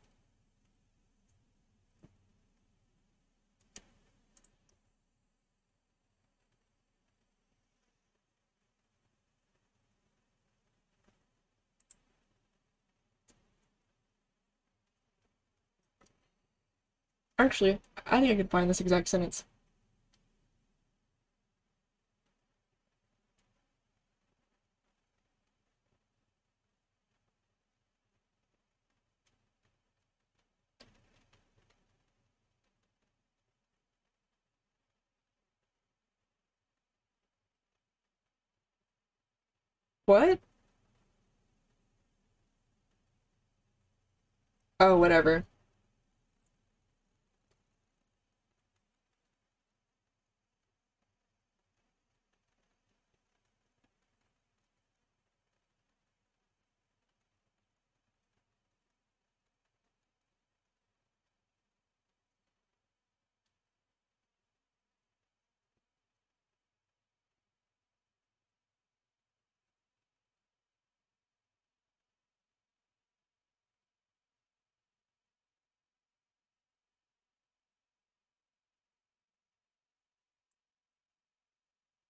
Actually, I think I could find this exact sentence. What? Oh, whatever.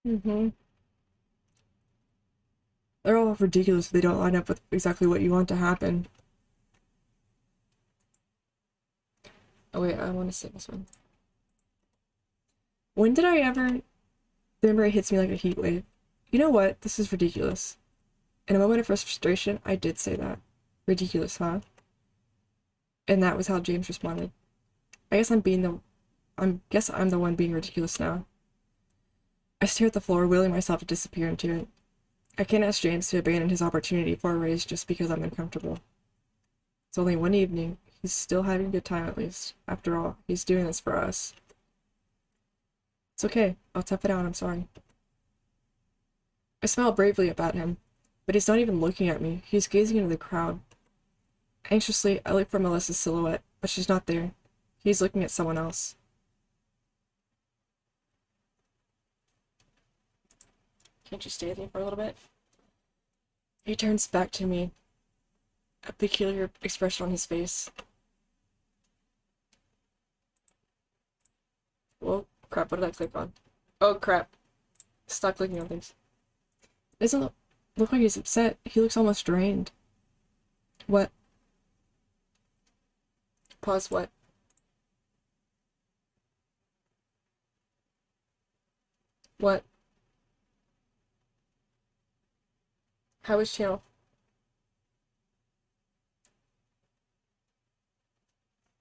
Mm-hmm. They're all ridiculous if they don't line up with exactly what you want to happen. Oh wait, I want to say this one. When did I ever... The memory hits me like a heat wave. You know what? This is ridiculous. In a moment of frustration, I did say that. Ridiculous, huh? And that was how James responded. I guess I'm the one being ridiculous now. I stare at the floor, willing myself to disappear into it. I can't ask James to abandon his opportunity for a raise just because I'm uncomfortable. It's only one evening. He's still having a good time at least. After all, he's doing this for us. It's okay. I'll tough it out. I'm sorry. I smile bravely about him, but he's not even looking at me. He's gazing into the crowd. Anxiously, I look for Melissa's silhouette, but she's not there. He's looking at someone else. Can't you stay with me for a little bit? He turns back to me, a peculiar expression on his face. Whoa, crap, what did I click on? Oh, crap. Stop clicking on things. Doesn't look like he's upset. He looks almost drained. What? Pause, what? What? How is channel?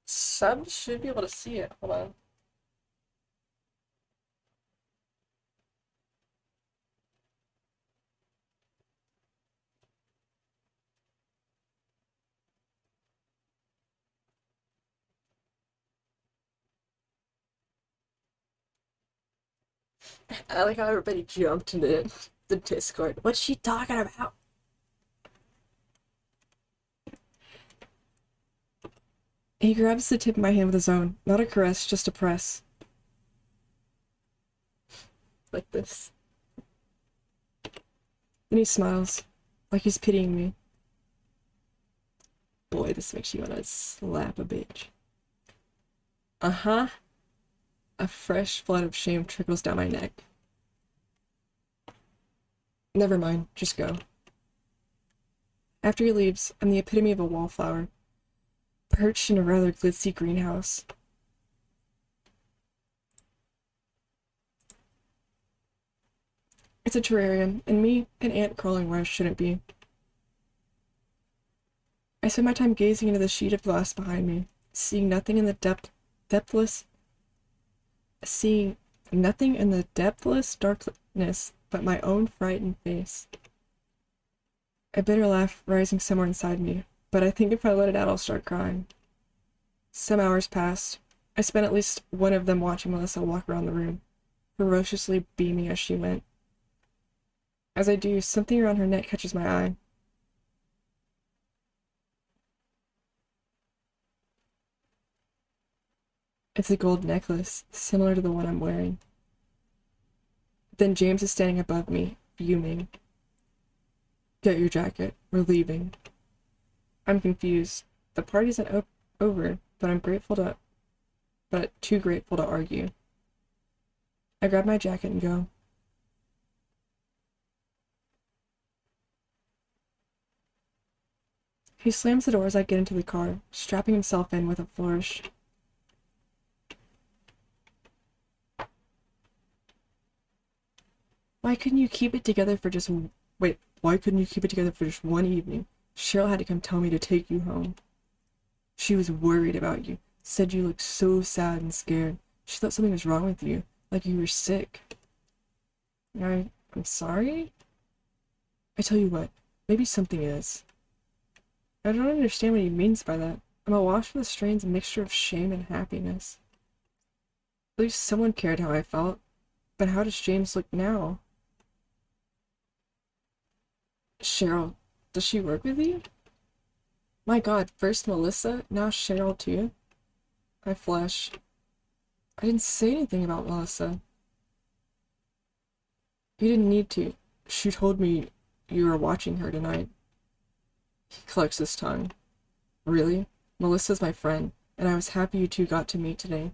Subs should be able to see it. Hold on. I like how everybody jumped into the Discord. What's she talking about? He grabs the tip of my hand with his own. Not a caress, just a press. Like this. Then he smiles, like he's pitying me. Boy, this makes you wanna slap a bitch. Uh-huh. A fresh flood of shame trickles down my neck. Never mind, just go. After he leaves, I'm the epitome of a wallflower, perched in a rather glitzy greenhouse. It's a terrarium, and me, an ant crawling where I shouldn't be. I spend my time gazing into the sheet of glass behind me, seeing nothing in the depthless seeing nothing in the depthless darkness but my own frightened face. A bitter laugh rising somewhere inside me, but I think if I let it out, I'll start crying. Some hours passed. I spent at least one of them watching Melissa walk around the room, ferociously beaming as she went. As I do, something around her neck catches my eye. It's a gold necklace, similar to the one I'm wearing. Then James is standing above me, fuming. Get your jacket. We're leaving. I'm confused. The party isn't over, but too grateful to argue. I grab my jacket and go. He slams the door as I get into the car, strapping himself in with a flourish. Why couldn't you keep it together for just one evening? Cheryl had to come tell me to take you home. She was worried about you, said you looked so sad and scared. She thought something was wrong with you, like you were sick. I'm sorry? I tell you what, maybe something is. I don't understand what he means by that. I'm awash with a strange mixture of shame and happiness. At least someone cared how I felt. But how does James look now? Cheryl, does she work with you? My God, first Melissa, now Cheryl too? I flush. I didn't say anything about Melissa. You didn't need to. She told me you were watching her tonight. He collects his tongue. Really? Melissa's my friend, and I was happy you two got to meet today.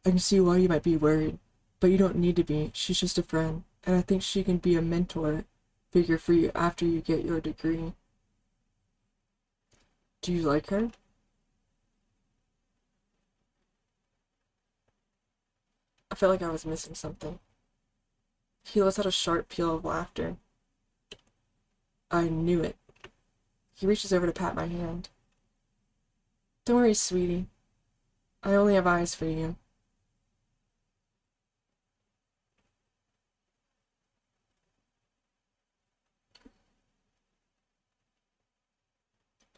I can see why you might be worried, but you don't need to be. She's just a friend, and I think she can be a mentor figure for you after you get your degree. Do you like her? I felt like I was missing something. He lets out a sharp peal of laughter. I knew it. He reaches over to pat my hand. Don't worry, sweetie. I only have eyes for you.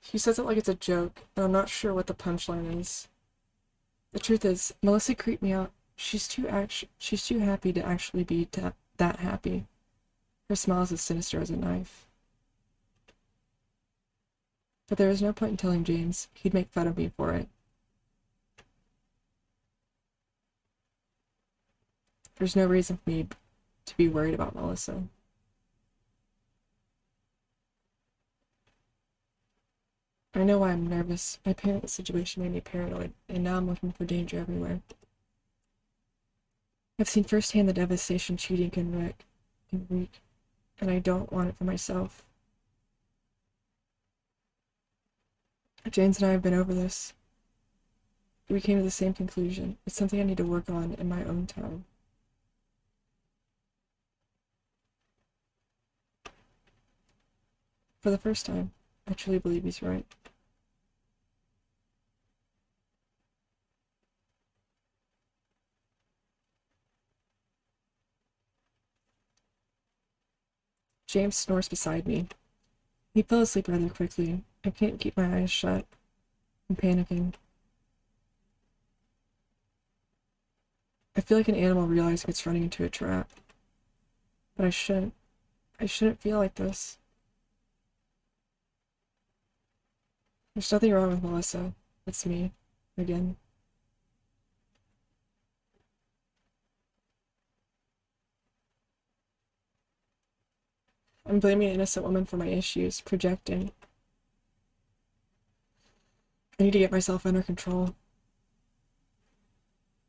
He says it like it's a joke, and I'm not sure what the punchline is. The truth is, Melissa creeped me out. She's too happy to actually be that happy. Her smile is as sinister as a knife. But there was no point in telling James. He'd make fun of me for it. There's no reason for me to be worried about Melissa. I know why I'm nervous. My parents' situation made me paranoid, and now I'm looking for danger everywhere. I've seen firsthand the devastation cheating can wreak, and I don't want it for myself. James and I have been over this. We came to the same conclusion. It's something I need to work on in my own time. For the first time, I truly believe he's right. James snores beside me. He fell asleep rather quickly. I can't keep my eyes shut. I'm panicking. I feel like an animal realizing it's running into a trap. But I shouldn't. I shouldn't feel like this. There's nothing wrong with Melissa. It's me. Again. I'm blaming an innocent woman for my issues, projecting. I need to get myself under control.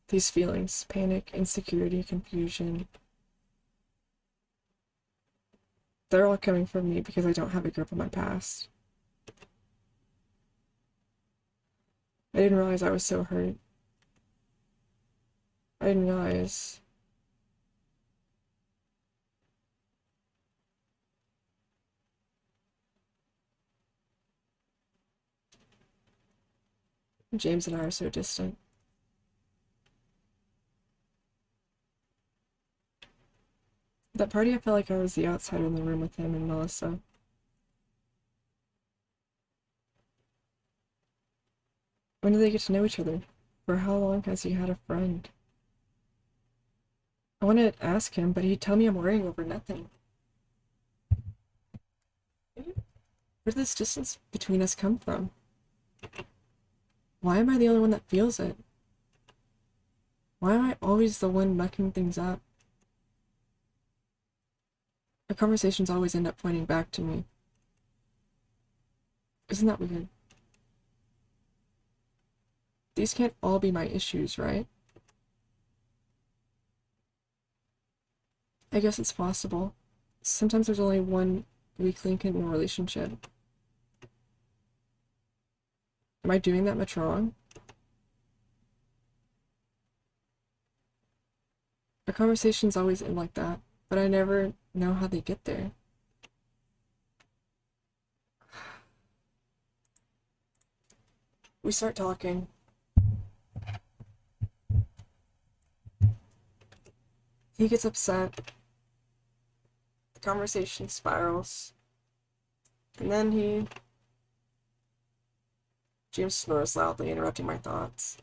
These feelings, panic, insecurity, confusion, they're all coming from me because I don't have a grip on my past. I didn't realize I was so hurt. I didn't realize. James and I are so distant. That party, I felt like I was the outsider in the room with him and Melissa. When did they get to know each other? For how long has he had a friend? I want to ask him, but he'd tell me I'm worrying over nothing. Where did this distance between us come from? Why am I the only one that feels it? Why am I always the one mucking things up? Our conversations always end up pointing back to me. Isn't that weird? These can't all be my issues, right? I guess it's possible. Sometimes there's only one weak link in a relationship. Am I doing that much wrong? Our conversations always end like that, but I never know how they get there. We start talking. He gets upset. The conversation spirals. And then James snores loudly, interrupting my thoughts.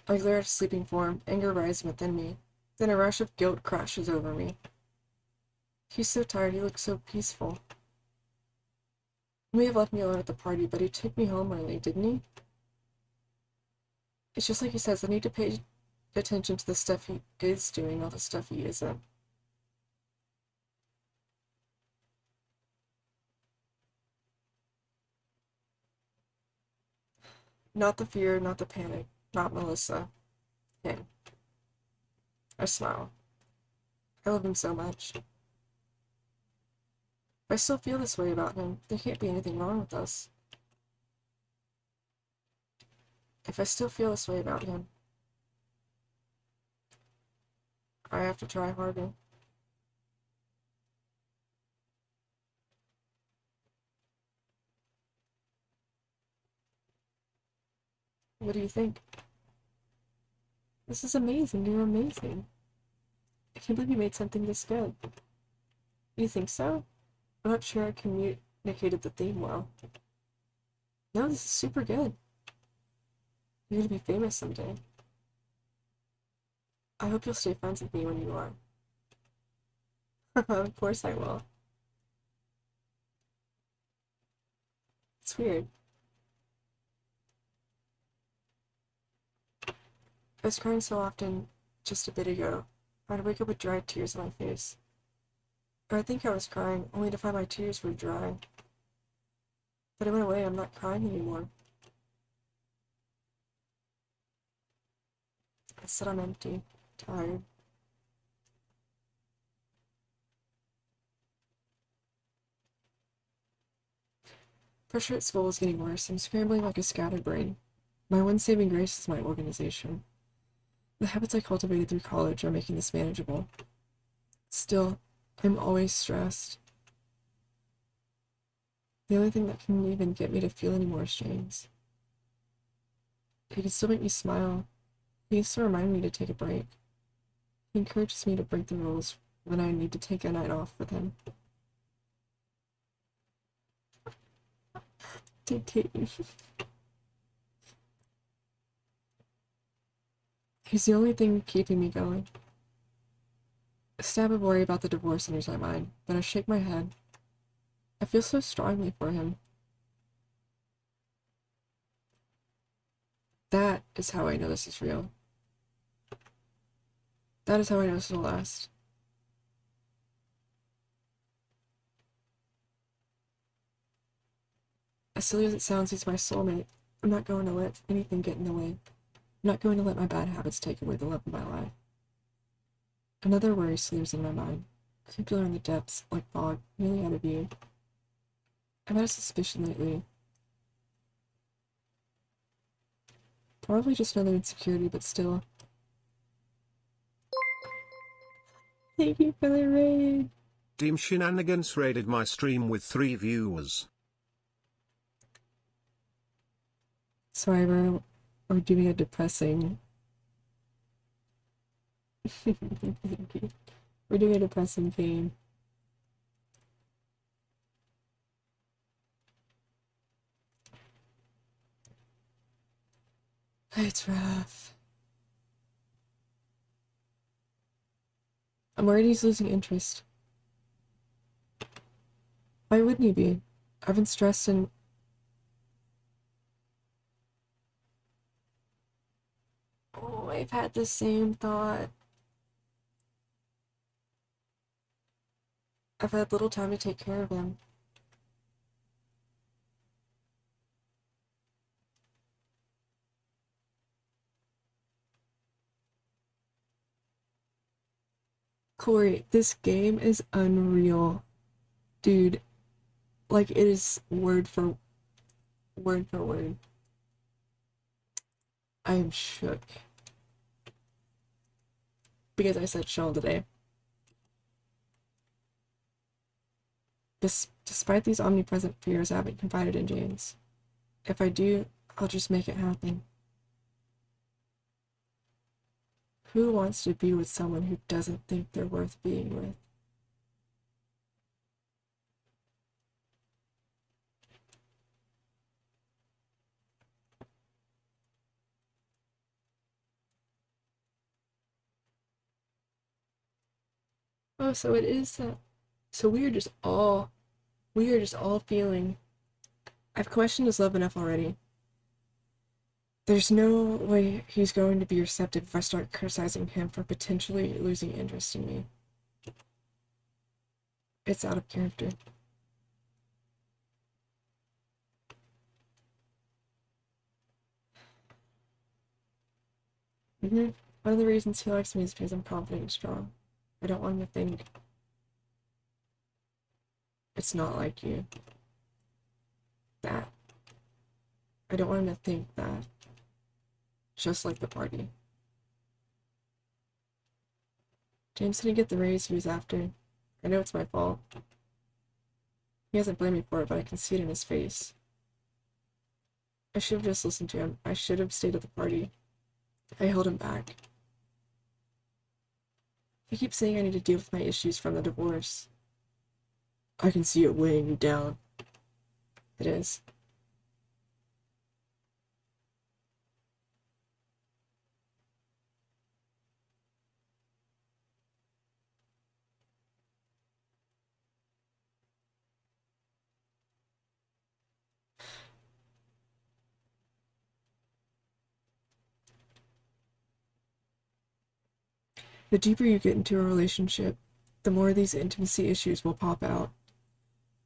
I glare at his sleeping form, anger rising within me. Then a rush of guilt crashes over me. He's so tired, he looks so peaceful. He may have left me alone at the party, but he took me home early, didn't he? It's just like he says, I need to pay attention to the stuff he is doing, not the stuff he isn't. Not the fear, not the panic, not Melissa. Him. I smile. I love him so much. If I still feel this way about him, there can't be anything wrong with us. If I still feel this way about him, I have to try harder. What do you think? This is amazing. You're amazing. I can't believe you made something this good. You think so? I'm not sure I communicated the theme well. No, this is super good. You're gonna be famous someday. I hope you'll stay friends with me when you are. Of course I will. It's weird. I was crying so often just a bit ago. I'd wake up with dry tears on my face. Or I think I was crying, only to find my tears were dry. But it went away, I'm not crying anymore. I said I'm empty, tired. Pressure at school is getting worse. I'm scrambling like a scattered brain. My one saving grace is my organization. The habits I cultivated through college are making this manageable. Still, I'm always stressed. The only thing that can even get me to feel any more is James. He can still make me smile. He used to remind me to take a break. He encourages me to break the rules when I need to take a night off with him. Dictating. He's the only thing keeping me going. A stab of worry about the divorce enters my mind, but I shake my head. I feel so strongly for him. That is how I know this is real. That is how I know this will last. As silly as it sounds, he's my soulmate. I'm not going to let anything get in the way. I'm not going to let my bad habits take away the love of my life. Another worry slithers in my mind, creepier in the depths, like fog, nearly out of view. I've had a suspicion lately. Probably just another insecurity, but still. Thank you for the raid. Team Shenanigans raided my stream with 3 viewers. Sorry, we're doing a depressing. Thank you. We're doing a depressing game. It's rough. I'm worried he's losing interest. Why wouldn't he be? I've been stressed and... Oh, I've had the same thought. I've had little time to take care of him. Corey, this game is unreal. Dude, like it is word for word. I am shook. Because I said shell today. Despite these omnipresent fears, I haven't confided in James. If I do, I'll just make it happen. Who wants to be with someone who doesn't think they're worth being with? Oh, so it is that. So we are just all feeling. I've questioned his love enough already. There's no way he's going to be receptive if I start criticizing him for potentially losing interest in me. It's out of character. One of the reasons he likes me is because I'm confident and strong. I don't want him to think it's not like you. That. I don't want him to think that. Just like the party. James didn't get the raise he was after. I know it's my fault. He hasn't blamed me for it, but I can see it in his face. I should have just listened to him. I should have stayed at the party. I held him back. He keeps saying I need to deal with my issues from the divorce. I can see it weighing you down. It is. The deeper you get into a relationship, the more these intimacy issues will pop out.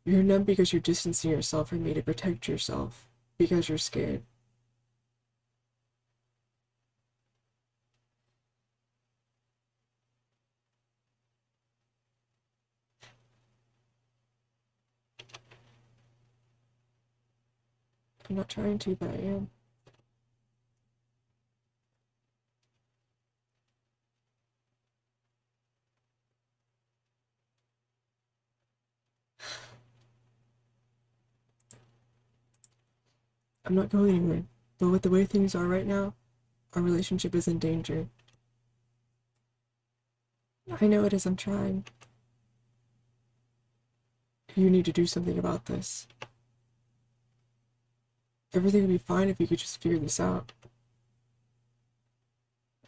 You're numb because you're distancing yourself from me to protect yourself, because you're scared. I'm not trying to, but I am. I'm not going anywhere, but with the way things are right now, our relationship is in danger. I know it is, I'm trying. You need to do something about this. Everything would be fine if you could just figure this out.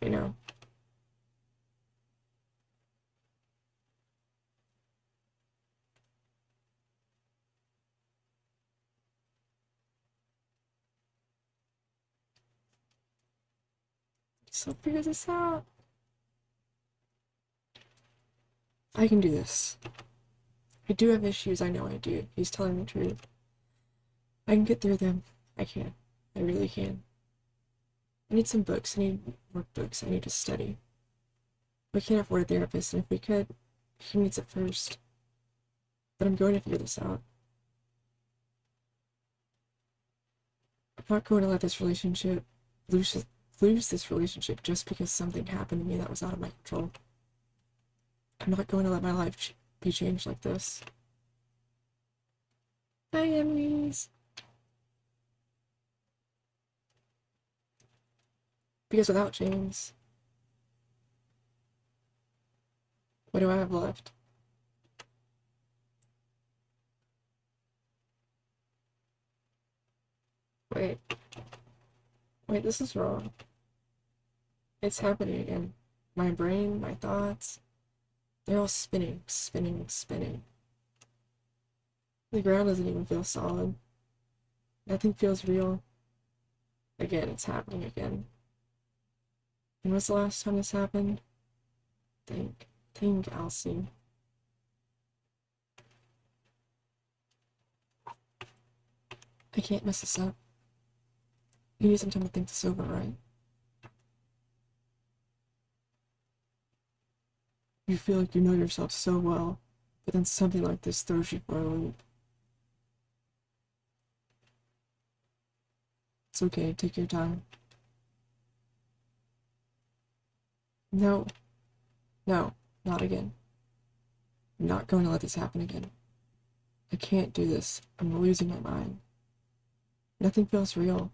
I know. So figure this out. I can do this. I do have issues, I know I do. He's telling the truth. I can get through them. I can. I really can. I need some books. I need workbooks. I need to study. We can't afford a therapist, and if we could, he needs it first. But I'm going to figure this out. I'm not going to let this relationship lose this relationship just because something happened to me that was out of my control. I'm not going to let my life be changed like this. Hi, Emmys. Because without James, what do I have left? Wait. Wait, this is wrong. It's happening again. My brain, my thoughts, they're all spinning, spinning, spinning. The ground doesn't even feel solid. Nothing feels real. Again, it's happening again. And when's the last time this happened? Think, Elsie. I can't mess this up. You need some time to think this over, right? You feel like you know yourself so well, but then something like this throws you for a loop. It's okay, take your time. No. No, not again. I'm not going to let this happen again. I can't do this. I'm losing my mind. Nothing feels real.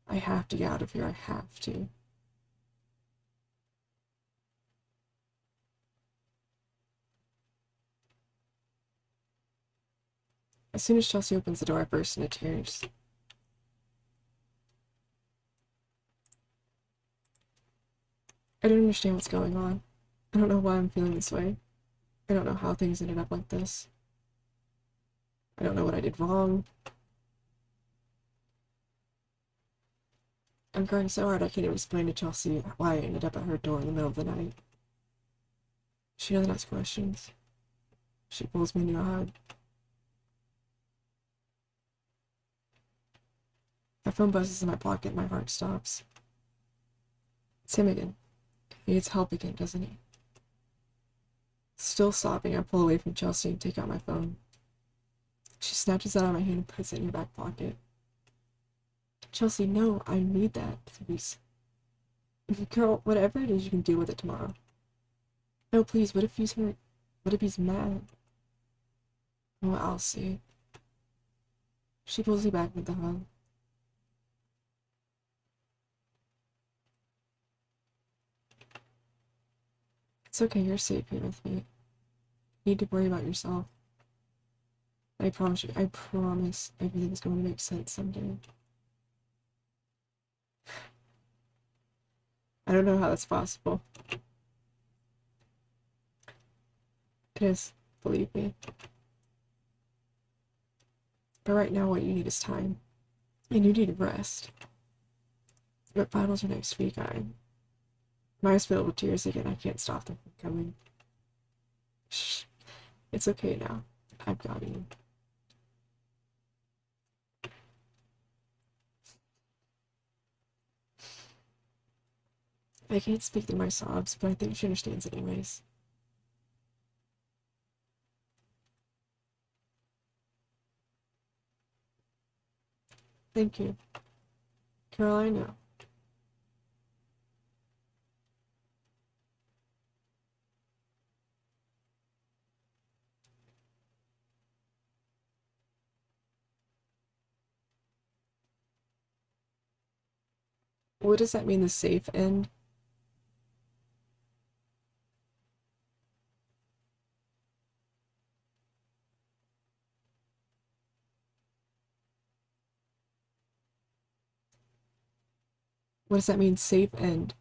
I have to get out of here. I have to. As soon as Chelsea opens the door, I burst into tears. I don't understand what's going on. I don't know why I'm feeling this way. I don't know how things ended up like this. I don't know what I did wrong. I'm crying so hard I can't even explain to Chelsea why I ended up at her door in the middle of the night. She doesn't ask questions. She pulls me into a hug. My phone buzzes in my pocket, my heart stops. It's him again. He needs help again, doesn't he? Still sobbing, I pull away from Chelsea and take out my phone. She snatches it out of my hand and puts it in her back pocket. Chelsea, no, I need that, please. Girl, whatever it is, you can deal with it tomorrow. No, please, what if he's hurt? What if he's mad? Oh, I'll see. She pulls me back with the hug. It's okay, you're safe here with me. You need to worry about yourself. I promise you, I promise everything's going to make sense someday. I don't know how that's possible. It is, believe me. But right now, what you need is time. And you need rest. But finals are next week. My eyes filled with tears again. I can't stop them from coming. Shh. It's okay now. I've got you. I can't speak through my sobs, but I think she understands anyways. Thank you. Carol, I know. What does that mean, the safe end? What does that mean, safe end?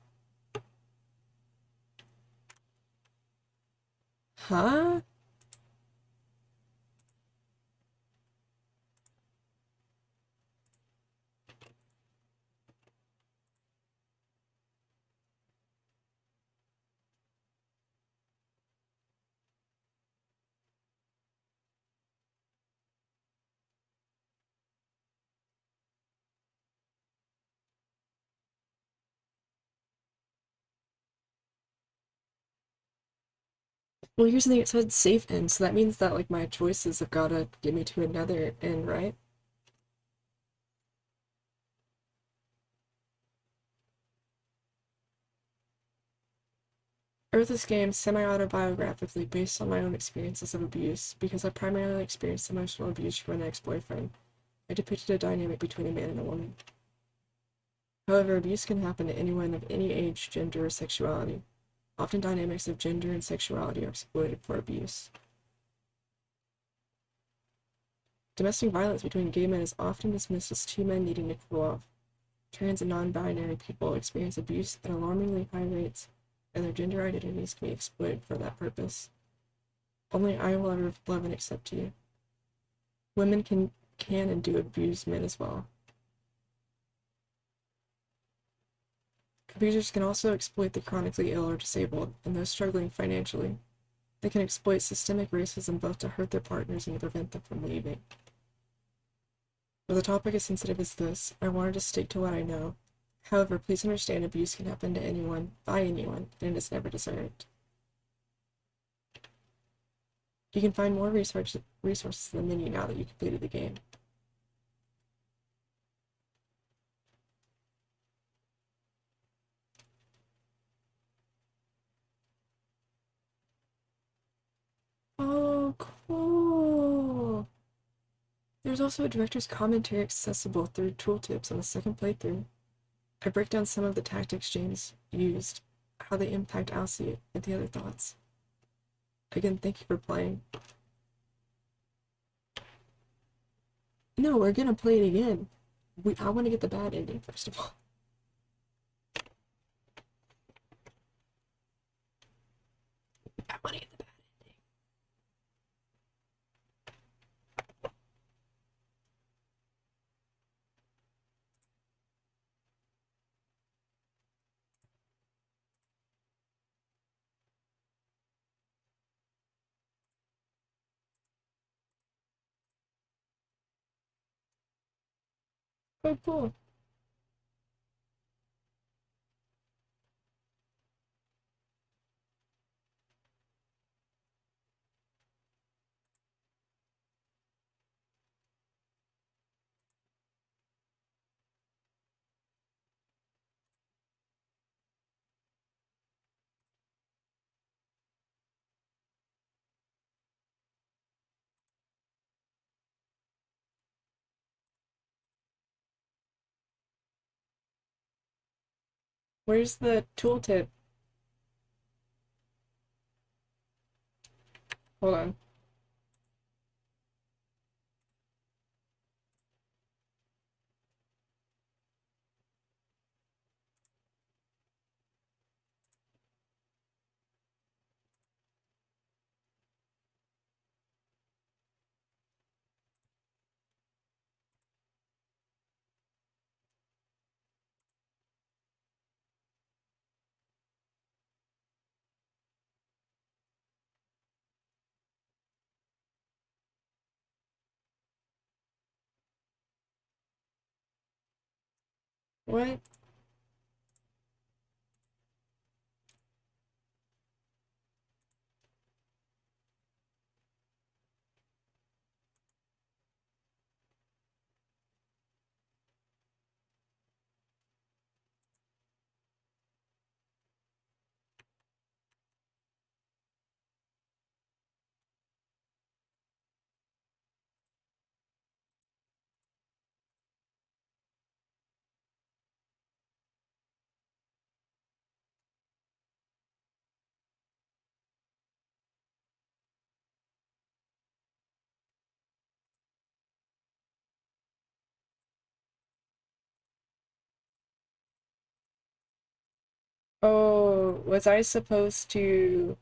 Huh? Well, here's the thing, it said safe end, so that means that, like, my choices have gotta get me to another end, right? I wrote this game semi-autobiographically based on my own experiences of abuse, because I primarily experienced emotional abuse from an ex-boyfriend. I depicted a dynamic between a man and a woman. However, abuse can happen to anyone of any age, gender, or sexuality. Often dynamics of gender and sexuality are exploited for abuse. Domestic violence between gay men is often dismissed as two men needing to cool off. Trans and non-binary people experience abuse at alarmingly high rates, and their gender identities can be exploited for that purpose. Only I will ever love and accept you. Women can and do abuse men as well. Abusers can also exploit the chronically ill or disabled and those struggling financially. They can exploit systemic racism both to hurt their partners and to prevent them from leaving. With a topic as sensitive as this, I wanted to stick to what I know. However, please understand abuse can happen to anyone, by anyone, and it is never deserved. You can find more resources in the menu now that you completed the game. Oh, cool! There's also a director's commentary accessible through tooltips on the second playthrough. I break down some of the tactics James used, how they impact Alcee, and the other thoughts. Again, thank you for playing. No, we're gonna play it again. I want to get the bad ending, first of all. I want to get the bad ending. Oh, cool. Where's the tooltip? Hold on. What? Oh, was I supposed to...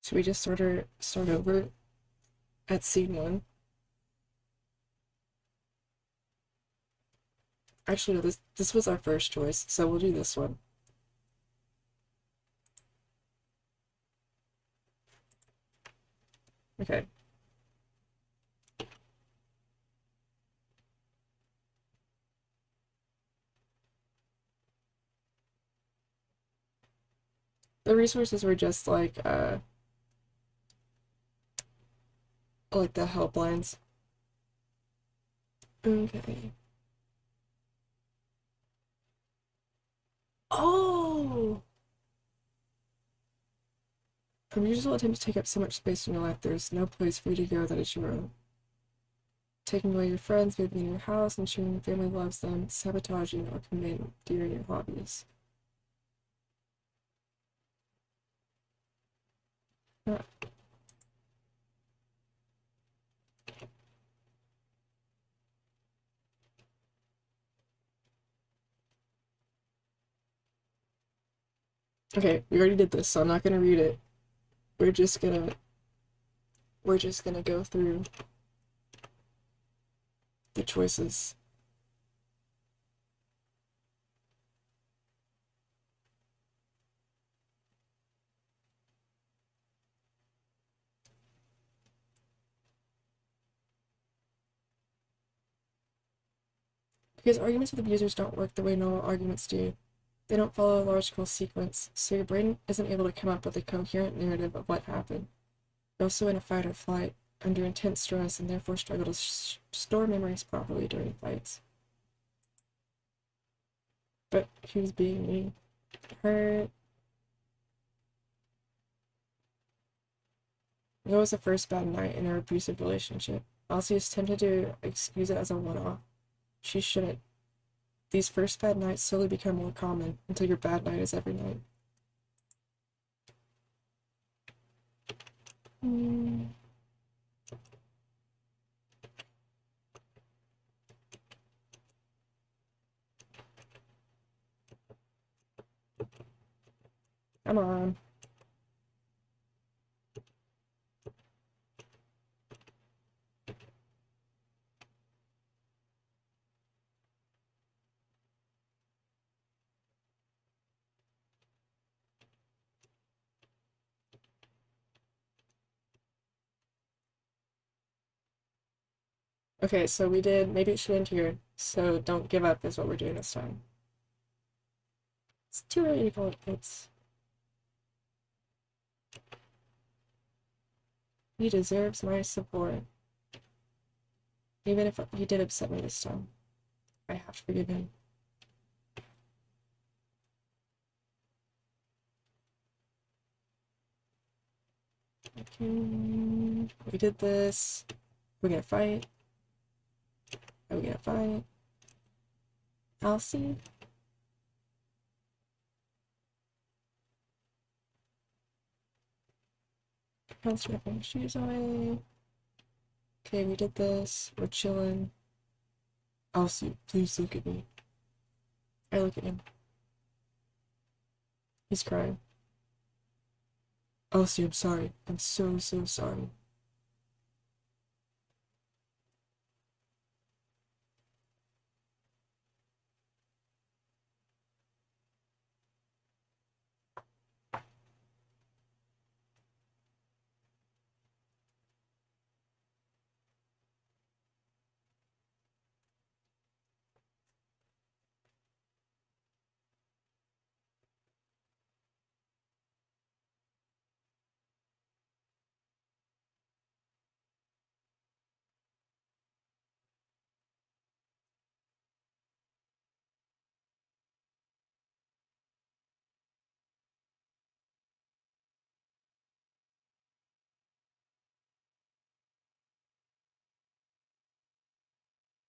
Should we just start over at scene one? Actually, no, this was our first choice, so we'll do this one. Okay. The resources were just like the helplines. Okay. Oh! Unusual attempt to take up so much space in your life, there is no place for you to go that is your own. Taking away your friends, moving in your house, ensuring your family loves them, sabotaging or commandeering your hobbies. Uh, okay, we already did this, so I'm not gonna read it. We're just gonna go through the choices. Because arguments with abusers don't work the way normal arguments do. They don't follow a logical sequence, so your brain isn't able to come up with a coherent narrative of what happened. You're also in a fight or flight, under intense stress, and therefore struggle to store memories properly during fights. But he was being mean. Hurt. It was the first bad night in her abusive relationship. Elsie is tempted to excuse it as a one-off. She shouldn't. These first bad nights slowly become more common until your bad night is every night. Come on. Okay, so we did maybe it should end here. So don't give up is what we're doing this time. It's too early to call it quits. He deserves my support. Even if he did upset me this time. I have to forgive him. Okay. We did this. We're gonna fight. Are we gonna fight? Elsie? I'm stripping shoes away. Okay, we did this. We're chilling. Elsie, please look at me. I look at him. He's crying. Elsie, I'm sorry. I'm so, so sorry.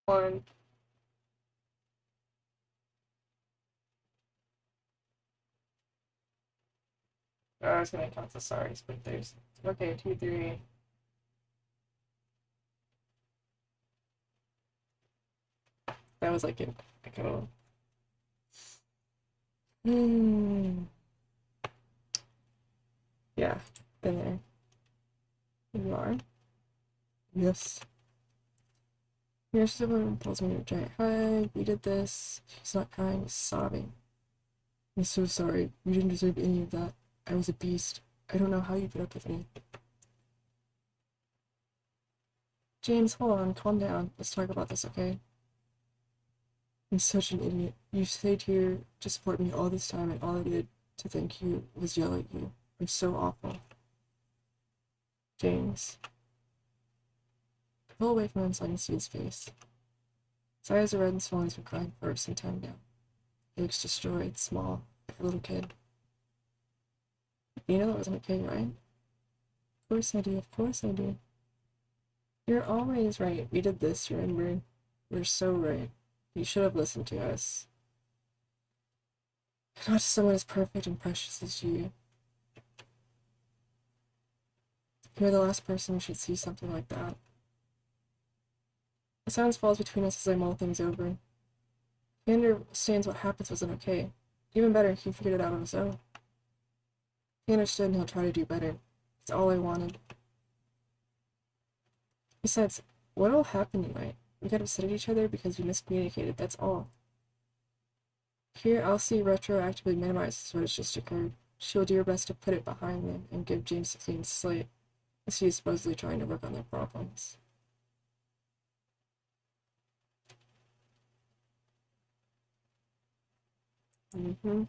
One. Oh, I was gonna count the sorries, but there's. Okay, 2, 3. That was like it. Like a. Yeah, been there. You are? Yes. Your sibling pulls me in a giant hug. We did this. He's not crying, he's sobbing. I'm so sorry. You didn't deserve any of that. I was a beast. I don't know how you put up with me. James, hold on, calm down. Let's talk about this, okay? I'm such an idiot. You stayed here to support me all this time, and all I did to think he was yell at you. I'm so awful. James. I pull away from him so I can see his face. His eyes are red and swollen. He's been crying for some time now. He looks destroyed, small, like a little kid. You know that wasn't okay, right? Of course I do, of course I do. You're always right. We did this, remember? You're so right. You should have listened to us. Not someone as perfect and precious as you. You're the last person who should see something like that. The silence falls between us as I mull things over. He understands what happens wasn't okay. Even better, he figured it out on his own. He understood and he'll try to do better. It's all I wanted. Besides, what all happened tonight? We got upset at each other because we miscommunicated, that's all. Here, Elsie retroactively minimizes what has just occurred. She will do her best to put it behind them and give James a clean slate, as he is supposedly trying to work on their problems. Mm-hmm.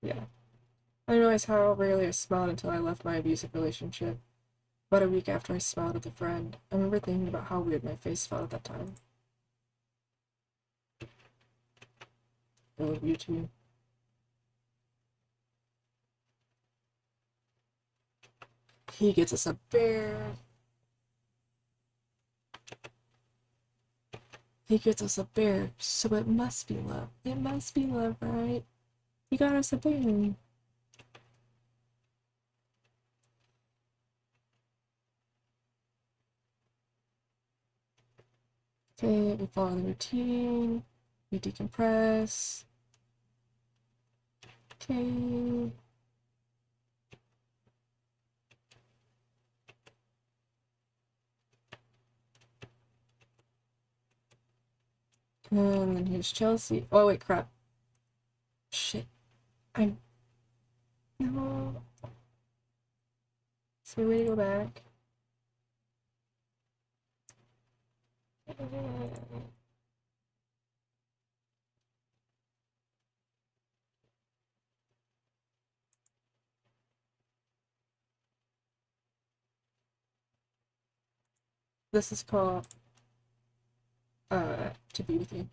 Yeah. I realized how rarely I smiled until I left my abusive relationship. About a week after I smiled at a friend, I remember thinking about how weird my face felt at that time. I love you too. He gets us a bear. He gets us a bear, so it must be love. It must be love, right? He got us a bear. Okay, we follow the routine. We decompress. Okay. And then here's Chelsea. Oh, wait, crap. Shit. I'm. No. Is there a way to go back? This is called To Be With You.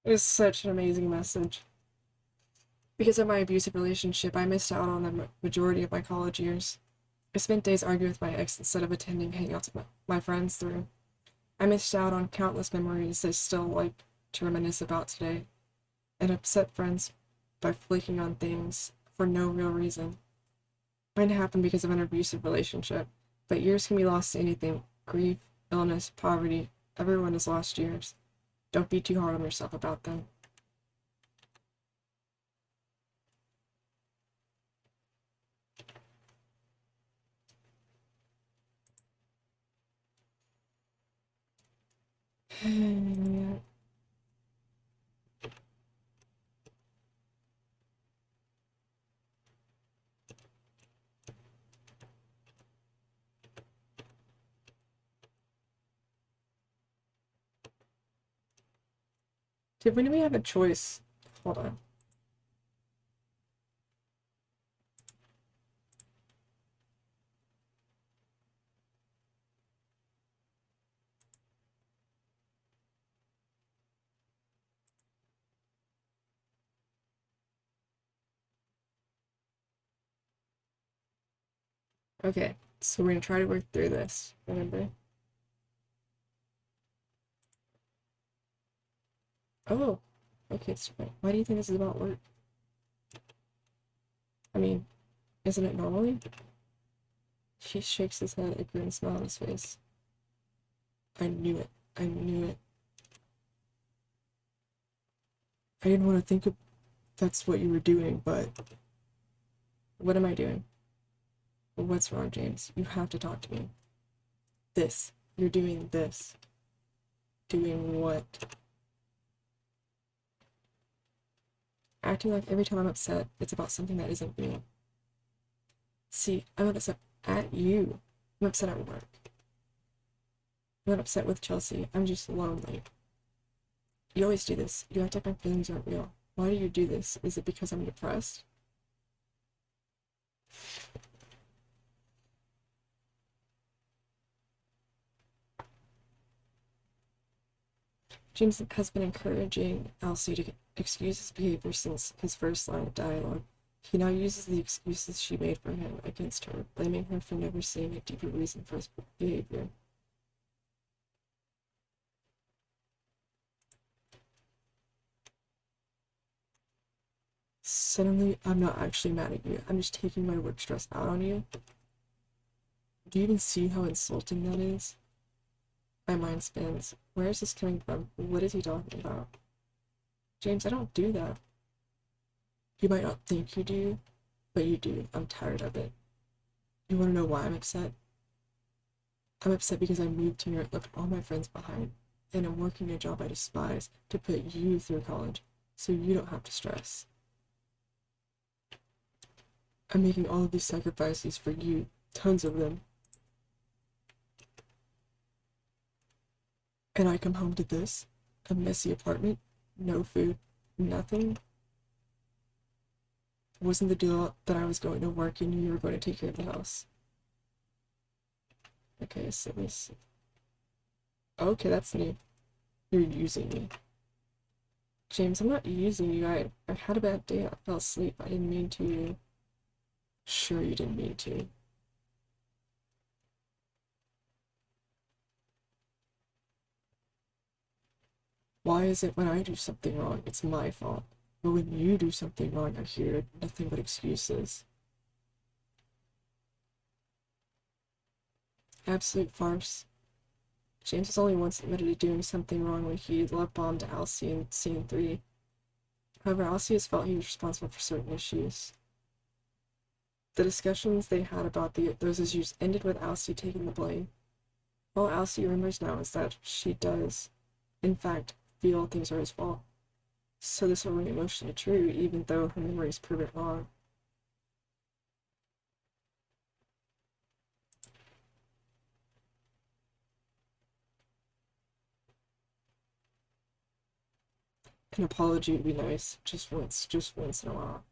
It was such an amazing message. Because of my abusive relationship, I missed out on the majority of my college years. I spent days arguing with my ex instead of attending hangouts with my friends through. I missed out on countless memories I still like to reminisce about today, and upset friends by flaking on things for no real reason. Mine happened because of an abusive relationship, but years can be lost to anything: grief, illness, poverty. Everyone has lost years. Don't be too hard on yourself about them. Did we have a choice? Hold on. Okay, so we're gonna try to work through this, remember? Oh, Okay, it's fine. Why do you think this is about work? I mean, isn't it normally? He shakes his head, a grin smile on his face. I knew it. I knew it. I didn't want to think that's what you were doing, but what am I doing? What's wrong, James? You have to talk to me. This. You're doing this. Doing what? Acting like every time I'm upset, it's about something that isn't real. See, I'm not upset at you. I'm upset at work. I'm not upset with Chelsea. I'm just lonely. You always do this. You act like my feelings aren't real. Why do you do this? Is it because I'm depressed? James has been encouraging Elsie to excuse his behavior since his first line of dialogue. He now uses the excuses she made for him against her, blaming her for never seeing a deeper reason for his behavior. Suddenly, I'm not actually mad at you. I'm just taking my work stress out on you. Do you even see how insulting that is? My mind spins. Where is this coming from? What is he talking about? James, I don't do that. You might not think you do, but you do. I'm tired of it. You want to know why I'm upset? I'm upset because I moved here, left all my friends behind, and I'm working a job I despise to put you through college so you don't have to stress. I'm making all of these sacrifices for you, tons of them. And I come home to this, a messy apartment, no food, nothing. Wasn't the deal that I was going to work and you were going to take care of the house? Okay, so this. Okay, that's new. You're using me. James, I'm not using you. I had a bad day. I fell asleep. I didn't mean to. Sure, you didn't mean to. Why is it when I do something wrong, it's my fault? But when you do something wrong, I hear nothing but excuses. Absolute farce. James has only once admitted to doing something wrong when he love bombed Alcy in scene 3. However, Alcy has felt he was responsible for certain issues. The discussions they had about those issues ended with Alcy taking the blame. All Alcy remembers now is that she does, in fact, feel things are his fault. So this will ring emotionally true, even though her memories prove it wrong. An apology would be nice, just once in a while.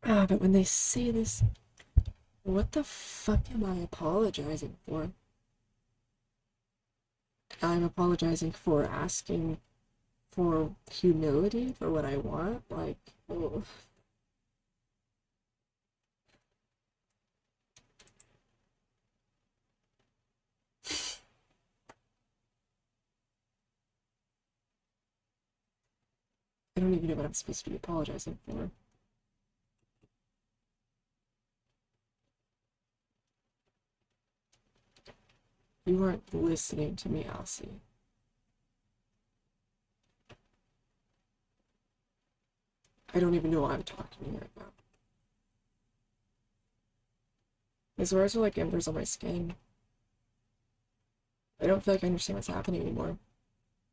But when they say this, what the fuck am I apologizing for? I'm apologizing for asking for humility for what I want? Like, oh. I don't even know what I'm supposed to be apologizing for. You aren't listening to me, Elsie. I don't even know why I'm talking to you right now. His words are like embers on my skin. I don't feel like I understand what's happening anymore.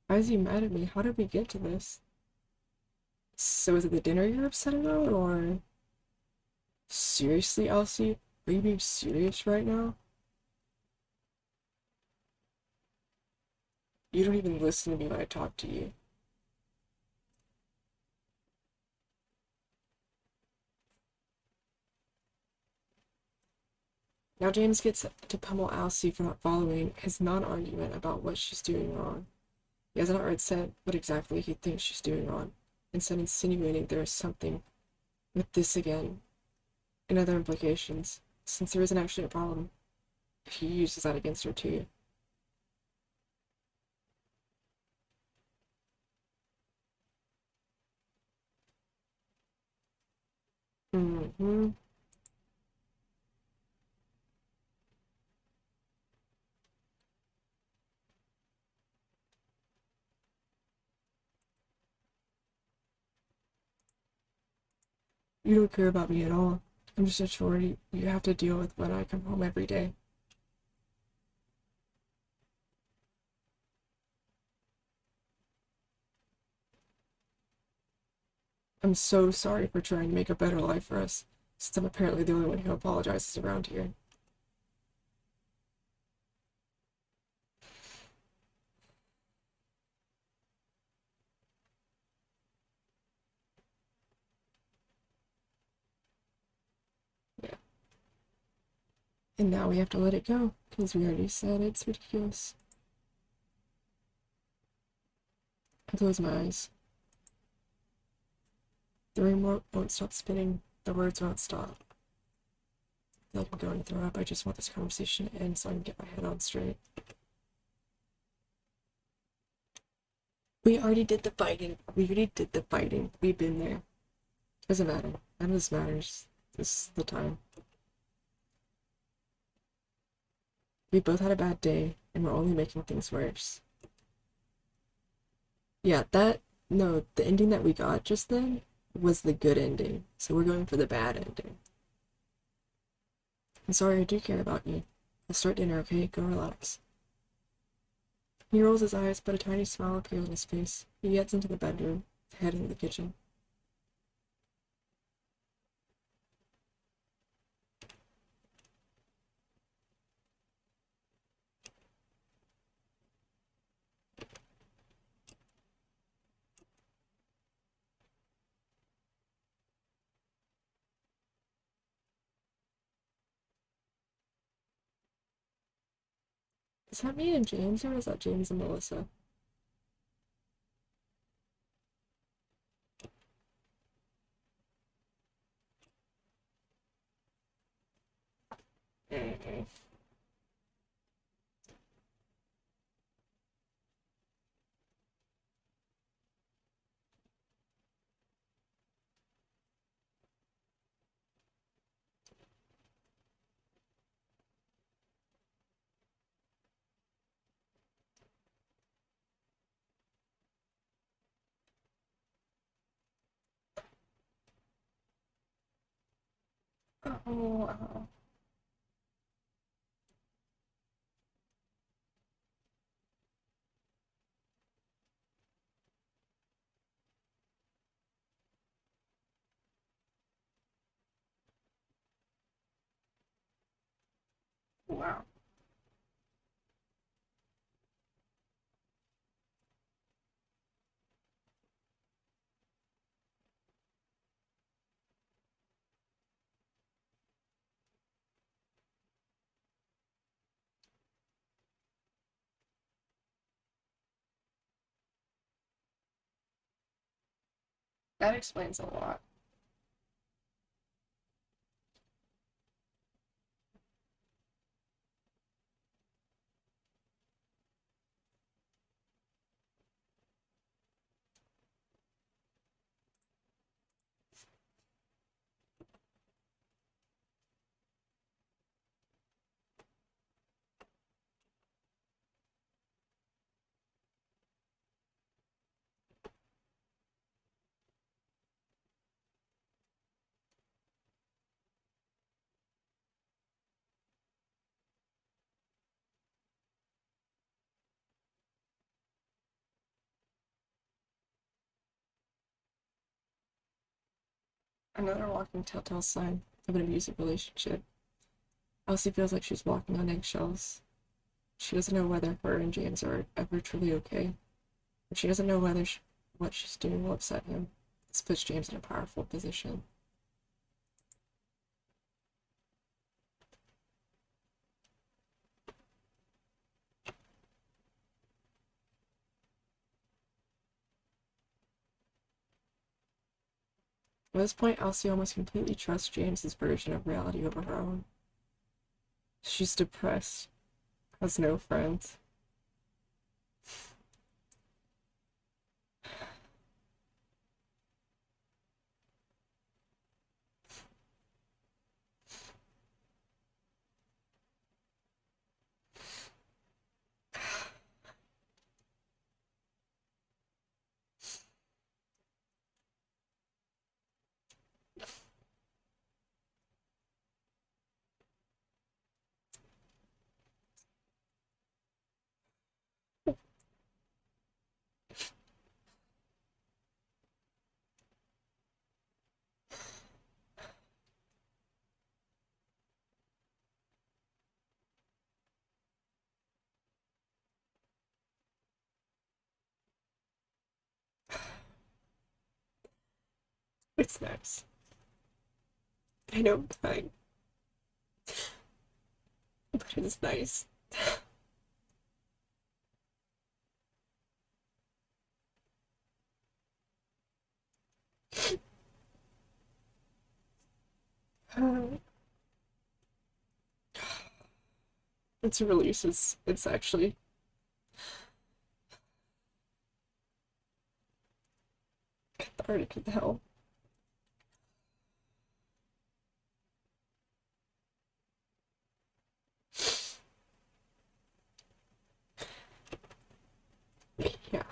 Why is he mad at me? How did we get to this? So is it the dinner you're upset about, or... Seriously, Elsie? Are you being serious right now? You don't even listen to me when I talk to you. Now James gets to pummel Elsie for not following his non-argument about what she's doing wrong. He has not read said what exactly he thinks she's doing wrong, instead insinuating there is something with this again, and other implications, since there isn't actually a problem. He uses that against her too. Mm-hmm. You don't care about me at all. I'm just a chore you have to deal with when I come home every day. I'm so sorry for trying to make a better life for us, since I'm apparently the only one who apologizes around here. Yeah. And now we have to let it go, because we already said it's ridiculous. I close my eyes. The room won't stop spinning. The words won't stop. I feel like I'm going to throw up. I just want this conversation to end so I can get my head on straight. We already did the fighting. We already did the fighting. We've been there. Doesn't matter. None of this matters. This is the time. We both had a bad day, and we're only making things worse. Yeah, no, the ending that we got just then was the good ending. So we're going for the bad ending. I'm sorry, I do care about you. I'll start dinner, okay? Go relax. He rolls his eyes, but a tiny smile appears on his face. He gets into the bedroom, head into the kitchen. Is that me and James, or is that James and Melissa? Mm-mm. Oh, wow. That explains a lot. Another walking telltale sign of an abusive relationship. Elsie feels like she's walking on eggshells. She doesn't know whether her and James are ever truly okay. And she doesn't know whether what she's doing will upset him. This puts James in a powerful position. At this point, Elsie almost completely trusts James's version of reality over her own. She's depressed, has no friends. It's nice. I know I'm fine, but it's nice. It's a release. It's actually cathartic as hell. Yeah.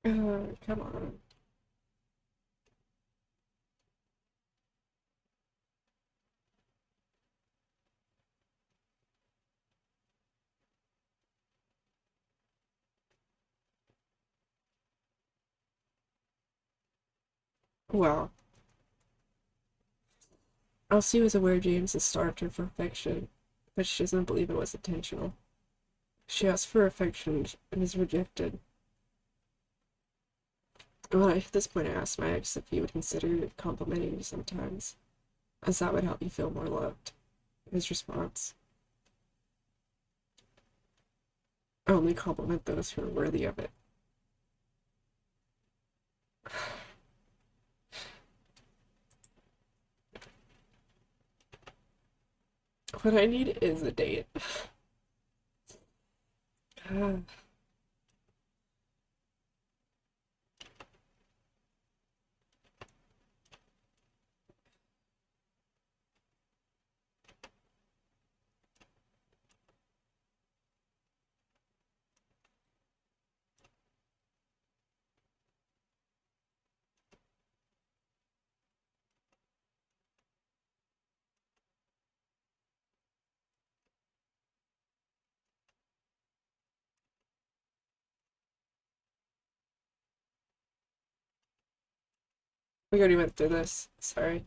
Come on. Well, Elsie was aware James had starved her for affection, but she doesn't believe it was intentional. She asked for affection and is rejected. Well, at this point, I asked my ex if he would consider complimenting me sometimes, as that would help me feel more loved. His response: only compliment those who are worthy of it. What I need is a date. We already went through this. Sorry.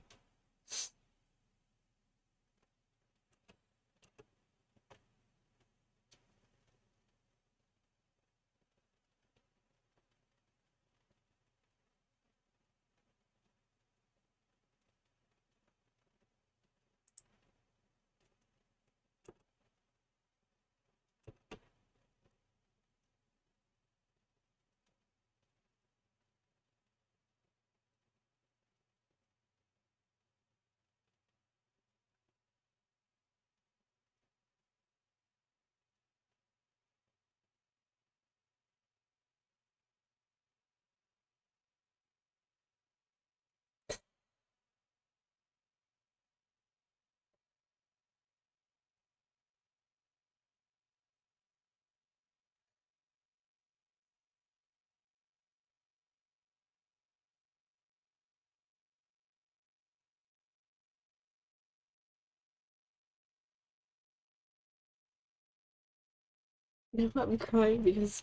Now I'm crying because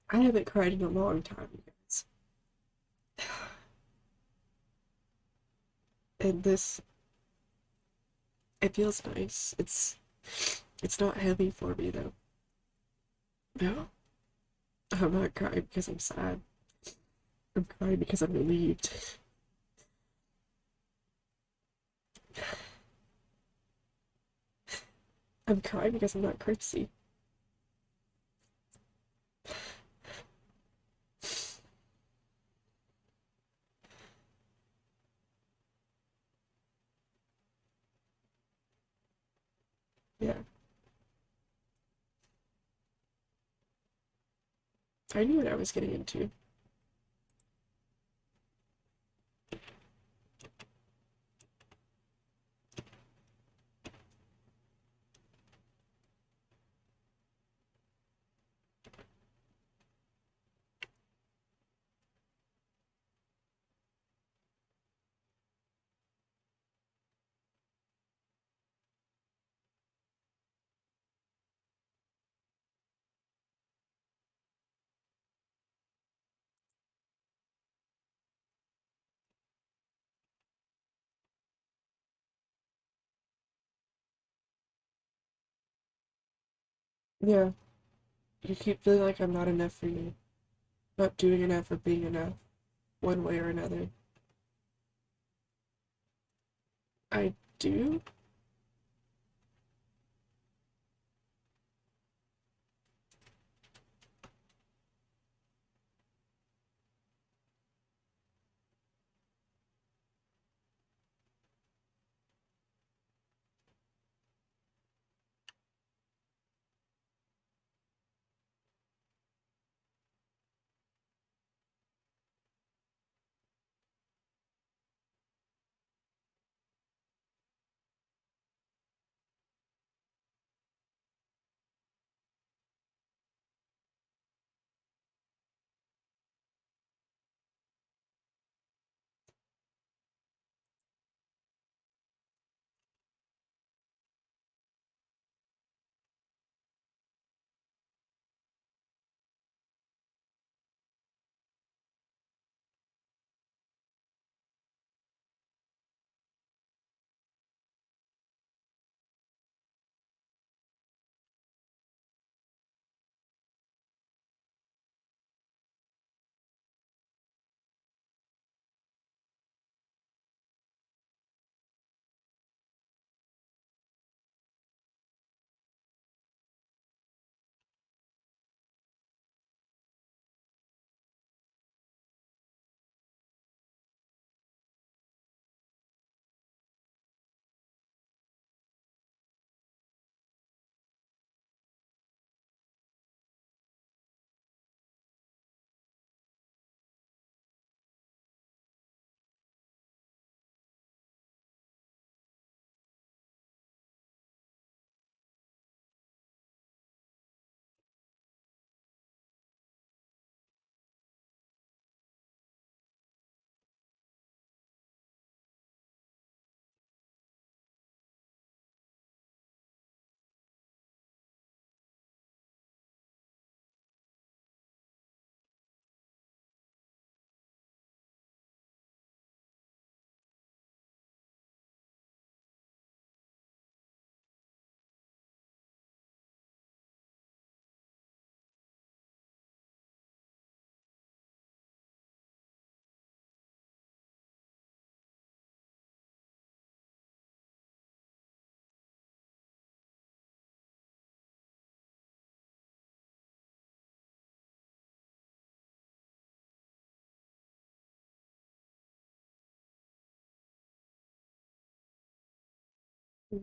I haven't cried in a long time, you guys. And this, it feels nice. It's not heavy for me though. No, I'm not crying because I'm sad. I'm crying because I'm relieved. I'm crying because I'm not crazy. Yeah, I knew what I was getting into. Yeah, you keep feeling like I'm not enough for you, not doing enough or being enough, one way or another. I do?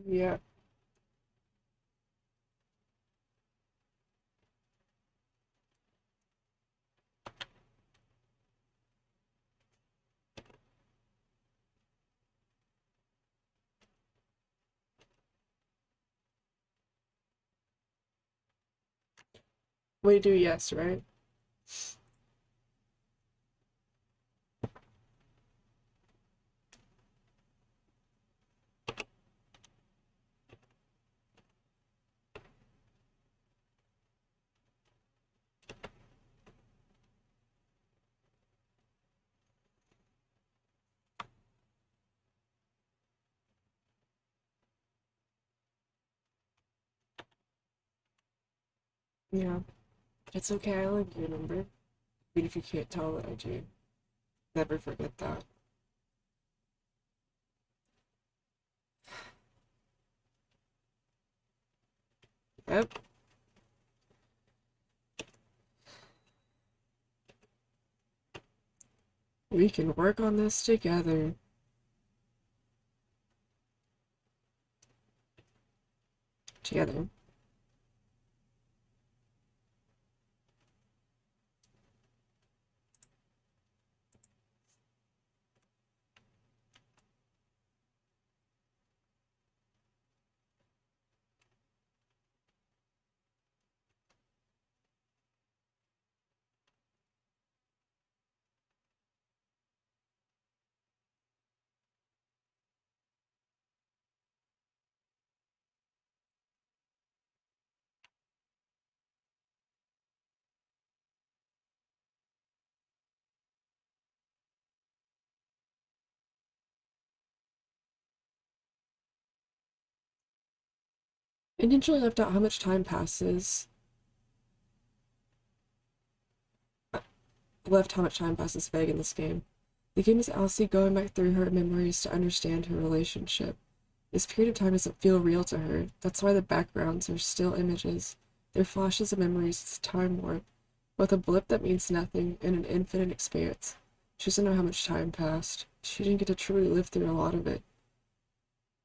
Yeah. We do, yes, right? Yeah. It's okay, I love you, remember? Even if you can't tell that I do. Never forget that. Yep. We can work on this together. Together. Intentionally left out how much time passes left how much time passes vague in this game. The game is Elsie going back through her memories to understand her relationship. This period of time doesn't feel real to her. That's why the backgrounds are still images. They're flashes of memories. It's time warp. With a blip that means nothing and an infinite expanse. She doesn't know how much time passed. She didn't get to truly live through a lot of it.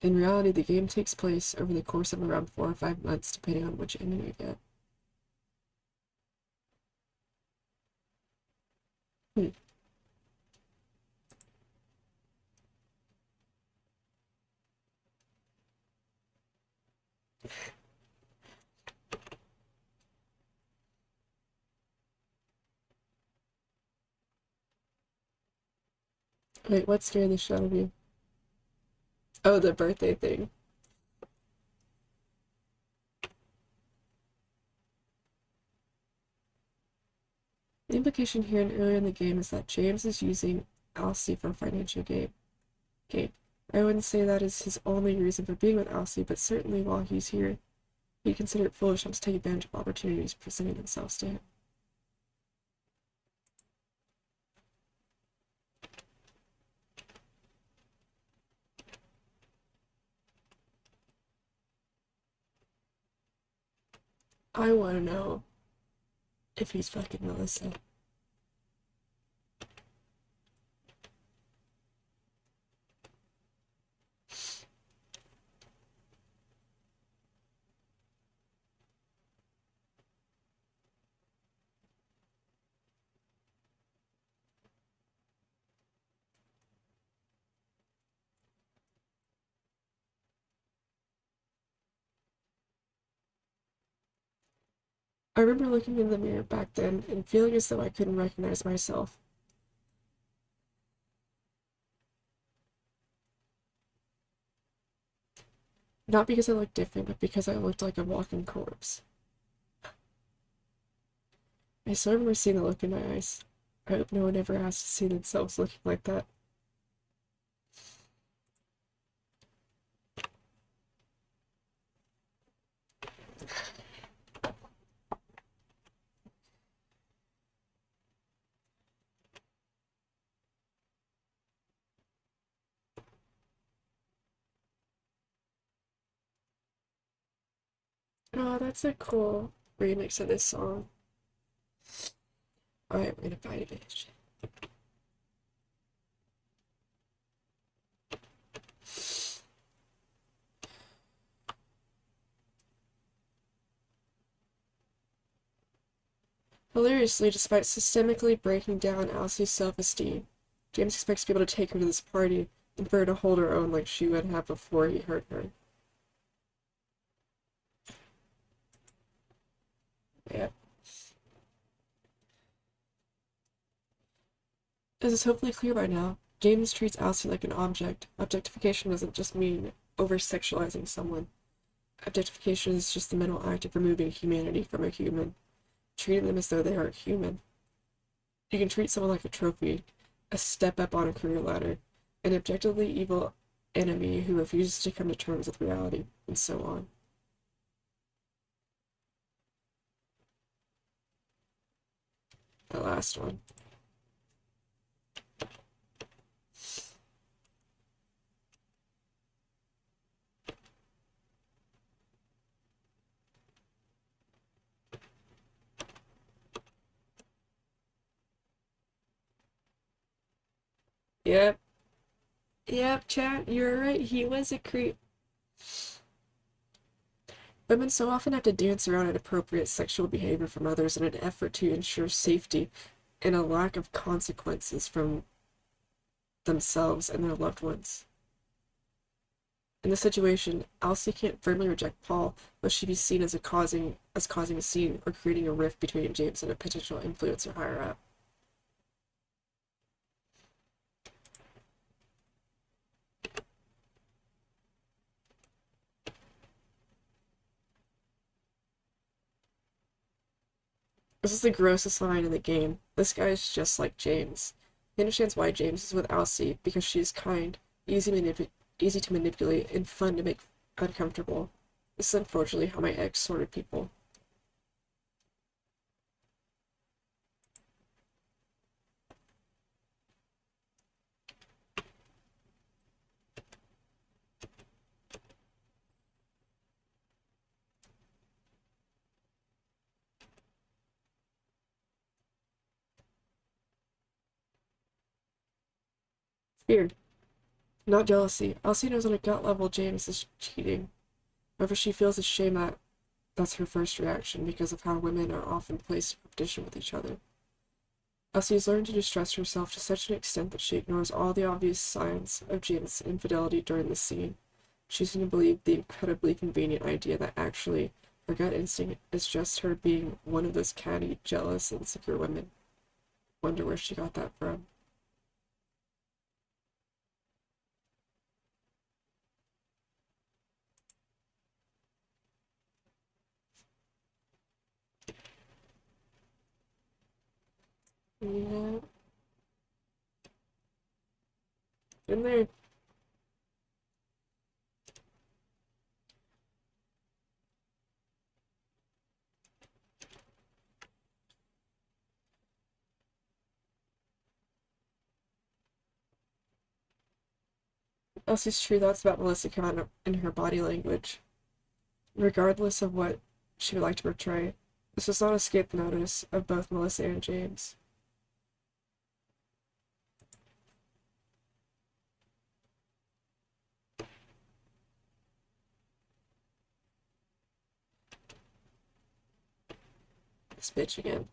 In reality, the game takes place over the course of around 4 or 5 months, depending on which ending you get. Wait, what scared the shit out of you? Oh, the birthday thing. The implication here and earlier in the game is that James is using Elsie for a financial gain. I wouldn't say that is his only reason for being with Elsie, but certainly while he's here, he'd consider it foolish not to take advantage of opportunities presenting themselves to him. I want to know if he's fucking Melissa. I remember looking in the mirror back then and feeling as though I couldn't recognize myself. Not because I looked different, but because I looked like a walking corpse. I still remember seeing the look in my eyes. I hope no one ever has to see themselves looking like that. Oh, that's a cool remix of this song. Alright, we're gonna fight a bitch. Hilariously, despite systemically breaking down Elsie's self-esteem, James expects to be able to take her to this party and for her to hold her own like she would have before he hurt her. Yeah. As is hopefully clear by now, James treats Elsie like an object. Objectification doesn't just mean over-sexualizing someone. Objectification is just the mental act of removing humanity from a human, treating them as though they are human. You can treat someone like a trophy, a step up on a career ladder, an objectively evil enemy who refuses to come to terms with reality, and so on. The last one. Yep. Yep, chat, you're right, he was a creep. Women so often have to dance around inappropriate sexual behavior from others in an effort to ensure safety and a lack of consequences from themselves and their loved ones. In this situation, Elsie can't firmly reject Paul, lest she be seen as causing a scene or creating a rift between James and a potential influencer higher up. This is the grossest line in the game. This guy is just like James. He understands why James is with Elsie, because she is kind, easy to manipulate, and fun to make uncomfortable. This is unfortunately how my ex sorted people. Fear, not jealousy. Elsie knows on a gut level James is cheating. However, she feels ashamed that that's her first reaction because of how women are often placed in competition with each other. Elsie has learned to distrust herself to such an extent that she ignores all the obvious signs of James' infidelity during the scene, choosing to believe the incredibly convenient idea that actually her gut instinct is just her being one of those catty, jealous, insecure women. Wonder where she got that from. Yeah, in there. Elsie's true thoughts about Melissa come out in her body language, regardless of what she would like to portray. This does not escape the notice of both Melissa and James. This bitch again.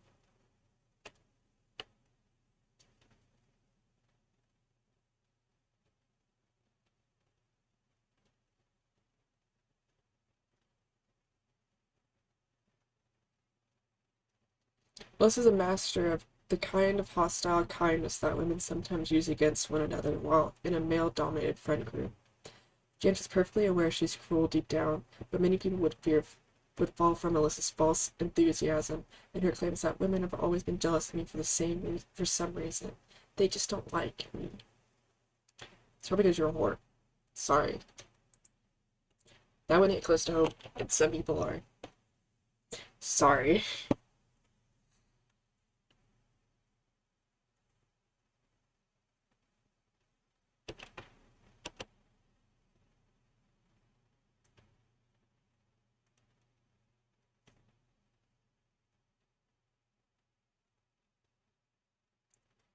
Melissa's a master of the kind of hostile kindness that women sometimes use against one another while in a male-dominated friend group. James is perfectly aware she's cruel deep down, but many people would fall for Melissa's false enthusiasm and her claims that women have always been jealous of me for some reason. They just don't like me. It's probably because you're a whore. Sorry. That wouldn't hit close to home, and some people are. Sorry.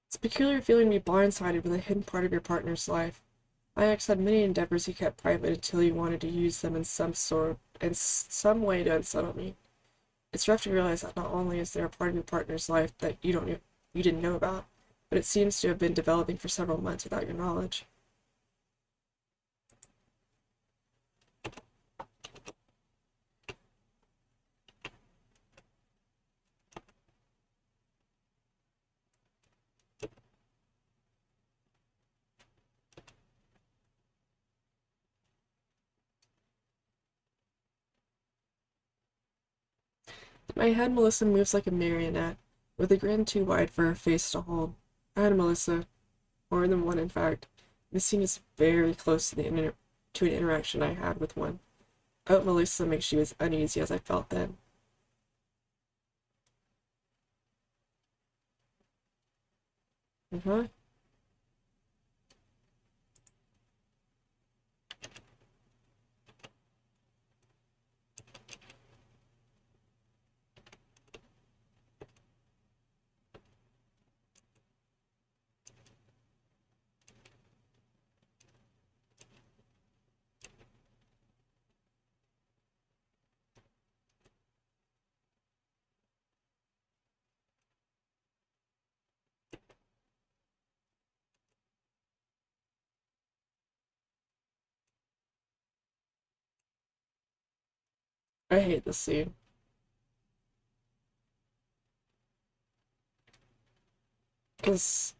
It's a peculiar feeling to be blindsided with a hidden part of your partner's life. My ex had many endeavors he kept private until he wanted to use them in some way to unsettle me. It's rough to realize that not only is there a part of your partner's life that you didn't know about, but it seems to have been developing for several months without your knowledge. In my head, Melissa moves like a marionette, with a grin too wide for her face to hold. I had Melissa, more than one in fact. This scene is very close to to an interaction I had with one. I hope Melissa makes you as uneasy as I felt then. Uh-huh. I hate this scene. Because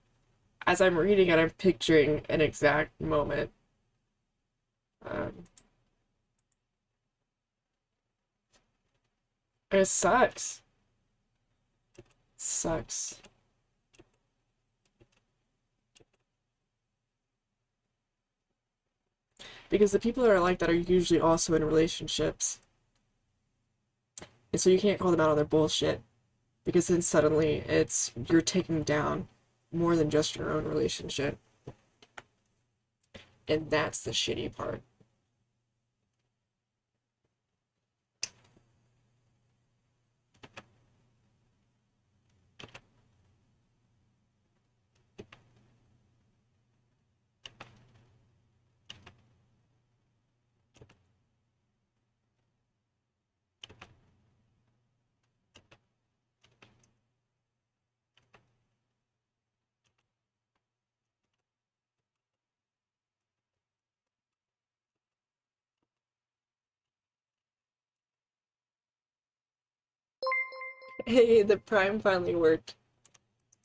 as I'm reading it, I'm picturing an exact moment. Um, it sucks. It sucks. Because the people that are like that are usually also in relationships. And so you can't call them out on their bullshit. Because then suddenly you're taking down more than just your own relationship. And that's the shitty part. Hey, the Prime finally worked.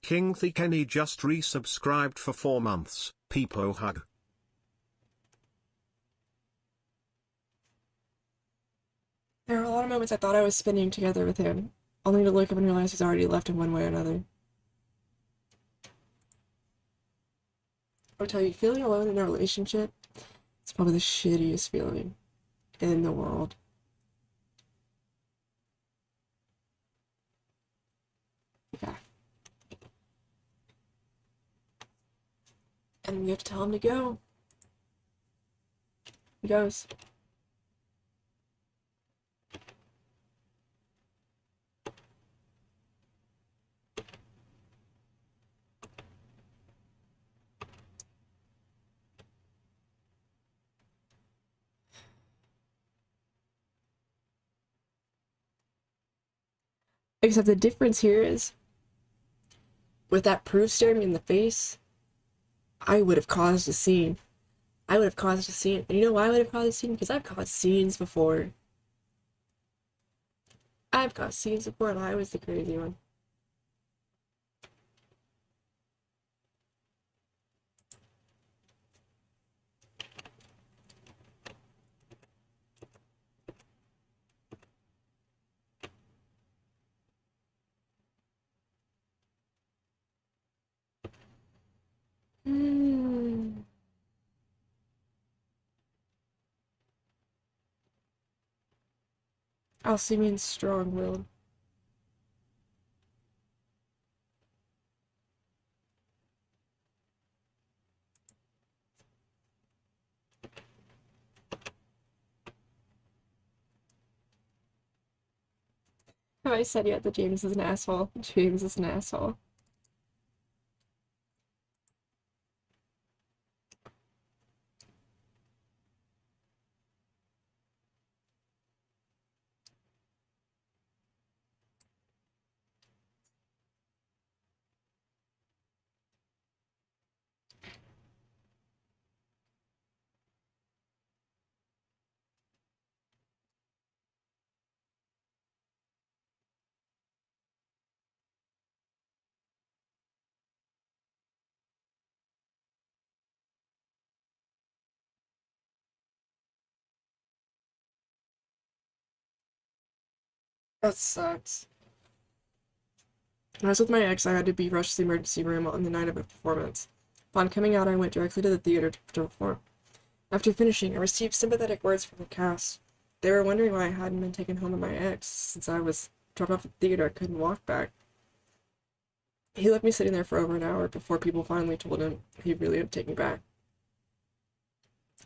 King The Kenny just resubscribed for 4 months. Peepo hug. There were a lot of moments I thought I was spending together with him, only to look up and realize he's already left in one way or another. I'll tell you, feeling alone in a relationship is probably the shittiest feeling in the world. Yeah. And we have to tell him to go. He goes. Except the difference here is, with that proof staring me in the face, I would have caused a scene. I would have caused a scene. And you know why I would have caused a scene? Because I've caused scenes before. I've caused scenes before, and I was the crazy one. Hmm. Alcemian's strong-willed. Have I said yet that James is an asshole? James is an asshole. That sucks. When I was with my ex, I had to be rushed to the emergency room on the night of a performance. Upon coming out, I went directly to the theater to perform. After finishing, I received sympathetic words from the cast. They were wondering why I hadn't been taken home with my ex, since I was dropped off at the theater. I couldn't walk back. He left me sitting there for over an hour before people finally told him he really had to take me back.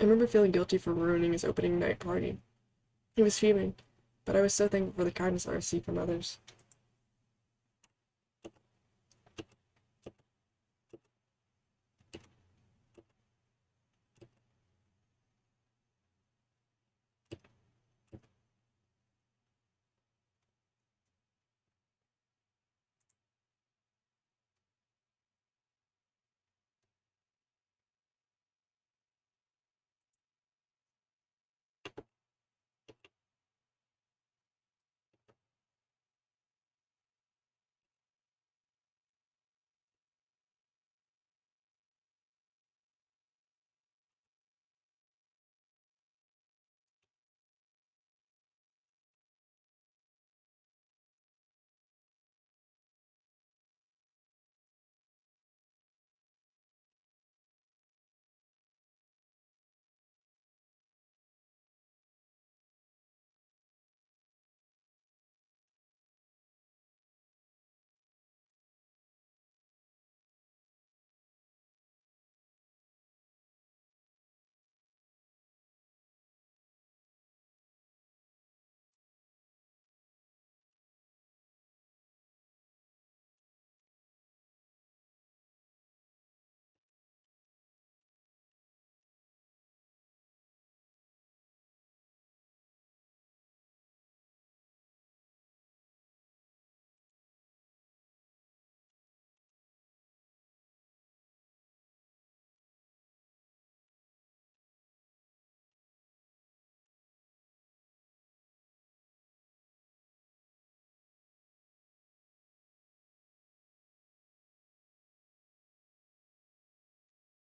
I remember feeling guilty for ruining his opening night party. He was fuming, but I was so thankful for the kindness I received from others.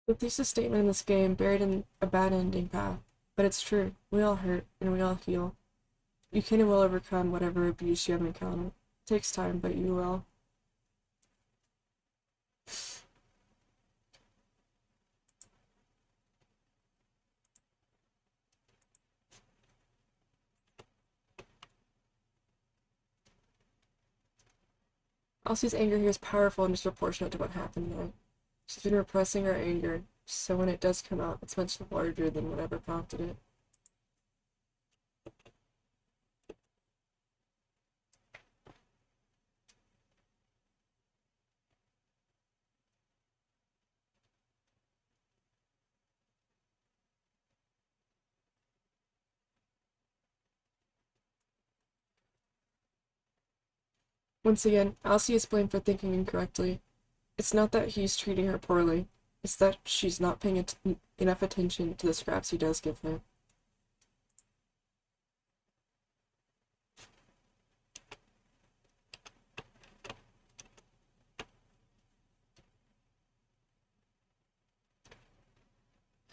The thesis statement in this game buried in a bad ending path, but it's true. We all hurt, and we all heal. You can and will overcome whatever abuse you have encountered. It takes time, but you will. Elsie's anger here is powerful and disproportionate to what happened there. She's been repressing her anger, so when it does come out, it's much larger than whatever prompted it. Once again, Elsie is blamed for thinking incorrectly. It's not that he's treating her poorly, it's that she's not paying enough attention to the scraps he does give her.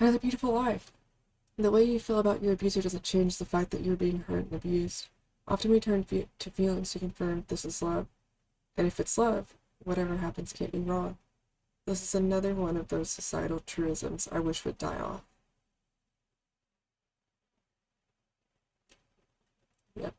Another beautiful life. The way you feel about your abuser doesn't change the fact that you're being hurt and abused. Often we turn to feelings to confirm this is love. And if it's love, whatever happens can't be wrong. This is another one of those societal truisms I wish would die off. Yep.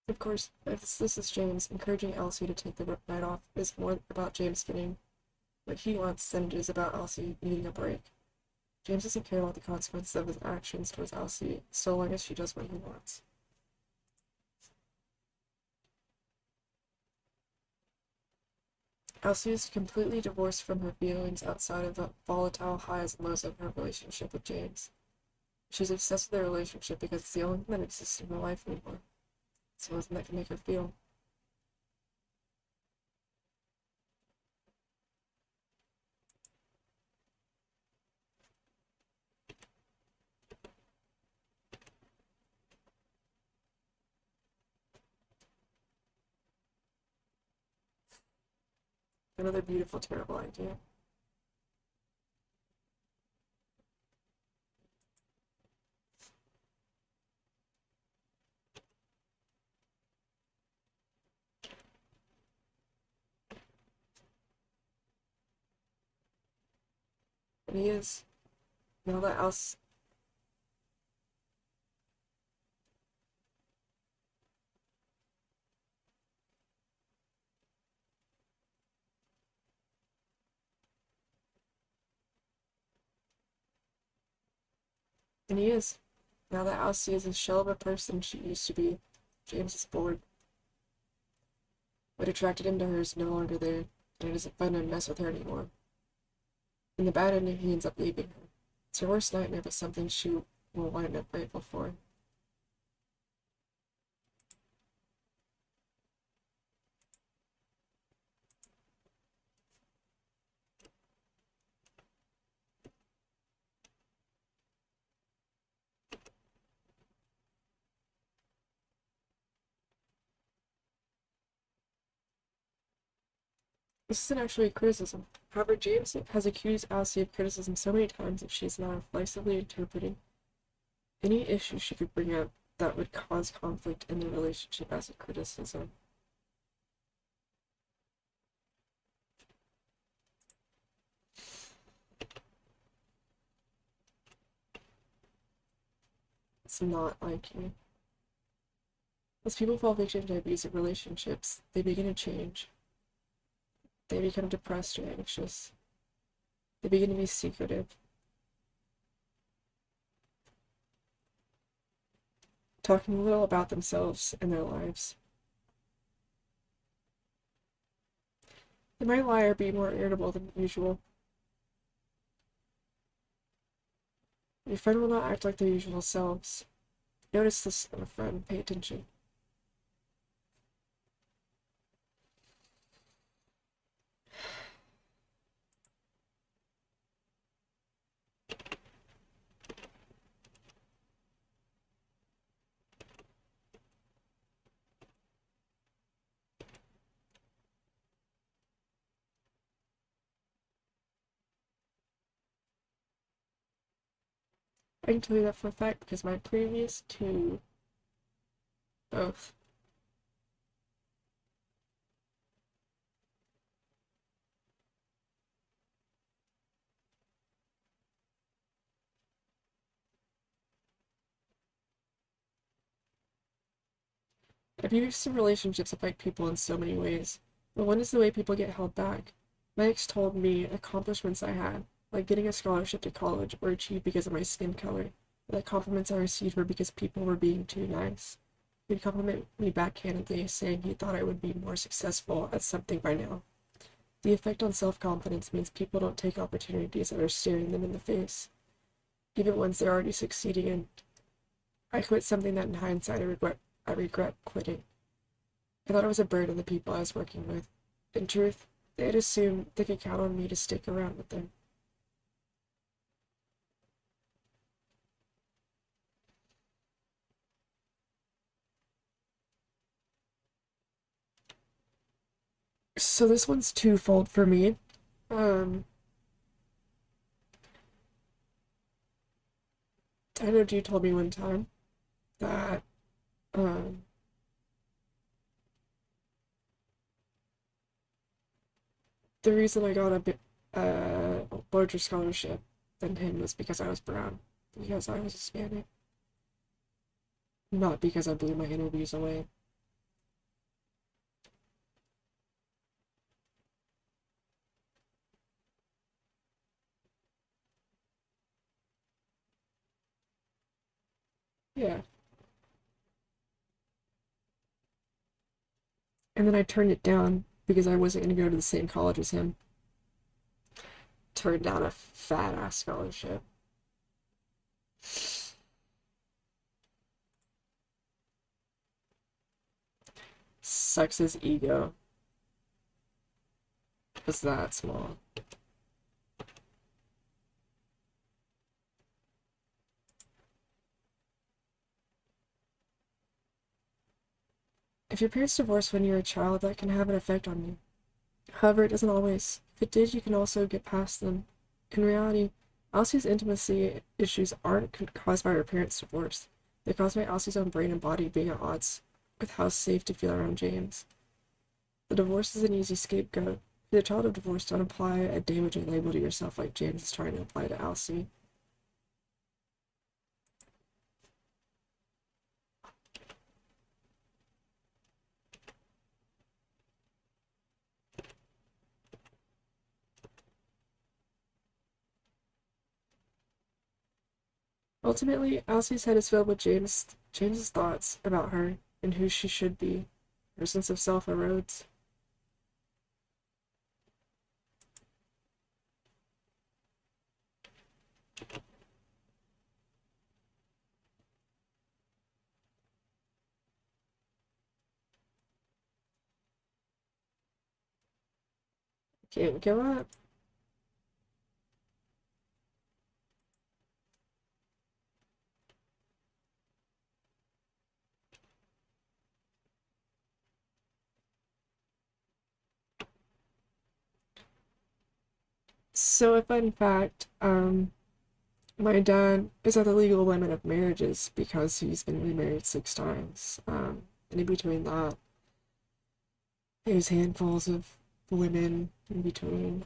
Of course, if this is James, encouraging Elsie to take the night off is more about James getting what he wants than it is about Elsie needing a break. James doesn't care about the consequences of his actions towards Elsie so long as she does what he wants. Elsie is completely divorced from her feelings outside of the volatile highs and lows of her relationship with James. She's obsessed with their relationship because it's the only thing that exists in her life anymore. It's the only thing that can make her feel. Another beautiful, terrible idea. And he is. Now that else. And he is. Now that Elsie is a shell of a person she used to be, James is bored. What attracted him to her is no longer there, and it isn't fun to mess with her anymore. In the bad ending, he ends up leaving her. It's her worst nightmare, but something she will wind up grateful for. This isn't actually a criticism. However, James has accused Elsie of criticism so many times that she is now reflexively interpreting any issue she could bring up that would cause conflict in the relationship as a criticism. It's not like you. As people fall victim to abusive relationships, they begin to change. They become depressed or anxious. They begin to be secretive. talking a little about themselves and their lives. They might lie or be more irritable than usual. Your friend will not act like their usual selves. Notice this in a friend. Pay attention. I can tell you that for a fact because my previous two both. Abusive relationships affect people in so many ways, but one is the way people get held back. My ex told me accomplishments I had, like getting a scholarship to college, were achieved because of my skin color, but the compliments I received were because people were being too nice. He'd compliment me backhandedly, saying he thought I would be more successful at something by now. The effect on self-confidence means people don't take opportunities that are staring them in the face, even ones they're already succeeding in. I quit something that in hindsight I regret quitting. I thought it was a burden on the people I was working with. In truth, they had assumed they could count on me to stick around with them. So this one's twofold for me. Um, I know you told me one time that um, the reason I got a bit larger scholarship than him was because I was brown, because I was Hispanic, not because I blew my interviews away. Yeah. And then I turned it down because I wasn't going to go to the same college as him. Turned down a fat ass scholarship. Sucks ego was that small. If your parents divorce when you're a child, that can have an effect on you. However, it doesn't always. If it did, you can also get past them. In reality, Elsie's intimacy issues aren't caused by her parents' divorce. They're caused by Elsie's own brain and body being at odds with how safe to feel around James. The divorce is an easy scapegoat. If you're a child of divorce, don't apply a damaging label to yourself like James is trying to apply to Elsie. Ultimately, Elsie's head is filled with James's thoughts about her and who she should be. Her sense of self erodes. Can't give up. So, a fun fact, my dad is at the legal limit of marriages because he's been remarried 6 times. And in between that, there's handfuls of women in between,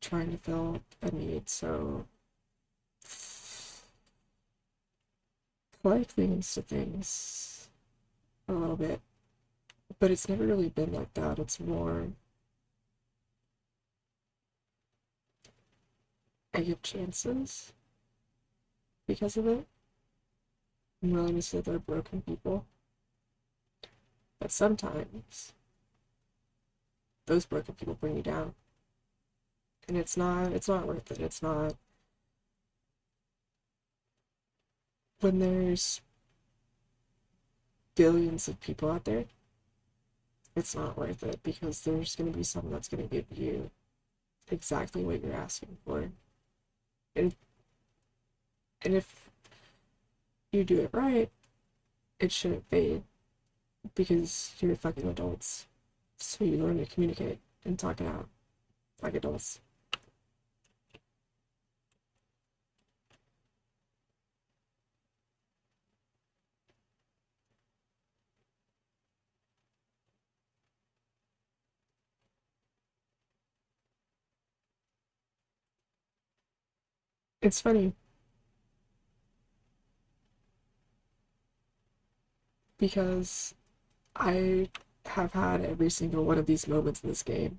trying to fill a need. So, life leads to things a little bit, but it's never really been like that. It's more, I give chances because of it. I'm willing to say they're broken people. But sometimes those broken people bring you down. And it's not worth it. It's not when there's billions of people out there, it's not worth it because there's gonna be someone that's gonna give you exactly what you're asking for. And and if you do it right, it shouldn't fade because you're fucking adults. So you learn to communicate and talk it out like adults. It's funny because I have had every single one of these moments in this game.